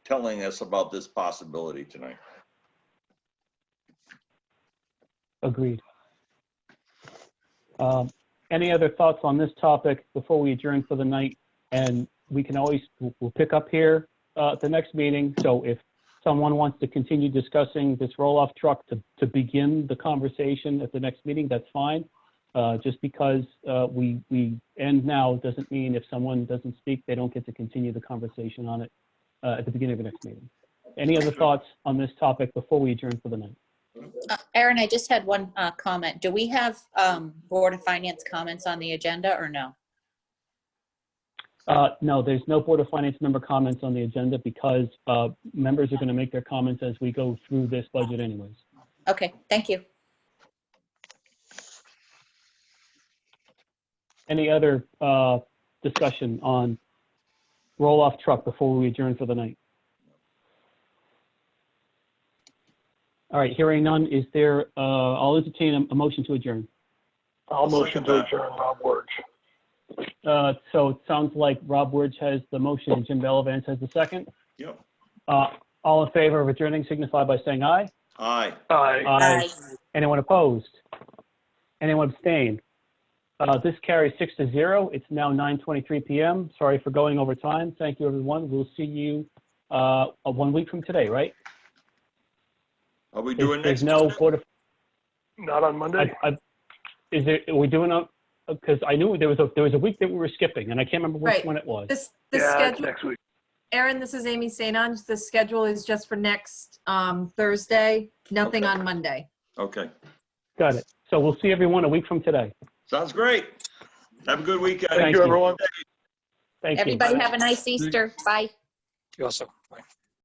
telling us about this possibility tonight. Agreed. Any other thoughts on this topic before we adjourn for the night? And we can always, we'll pick up here at the next meeting. So if someone wants to continue discussing this roll-off truck to begin the conversation at the next meeting, that's fine. Just because we end now doesn't mean if someone doesn't speak, they don't get to continue the conversation on it at the beginning of the next meeting. Any other thoughts on this topic before we adjourn for the night? Aaron, I just had one comment. Do we have Board of Finance comments on the agenda or no? No, there's no Board of Finance member comments on the agenda because members are going to make their comments as we go through this budget anyways. Okay, thank you. Any other discussion on roll-off truck before we adjourn for the night? All right, hearing none, is there, I'll entertain a motion to adjourn. I'll motion to adjourn, Rob Wirge. So it sounds like Rob Wirge has the motion and Jim Bellavance has the second. Yep. All in favor of adjourning signify by saying aye. Aye. Aye. Aye. Anyone opposed? Anyone abstain? This carries 6-0. It's now 9:23 p.m. Sorry for going over time. Thank you, everyone. We'll see you 1 week from today, right? Are we doing There's next? no Board of. Not on Monday? Is it? Are we doing a? Because I knew there was a week that we were skipping, and I can't remember which Right. one it was. The Yeah, it's schedule, next week. Aaron, this is Amy St. Ange. The schedule is just for next Thursday, nothing Okay. on Monday. Okay. Got it. So we'll see everyone a week from today. Sounds great. Have a good weekend. Thank you, everyone. Thank you. Everybody have a nice Easter. Bye. You also.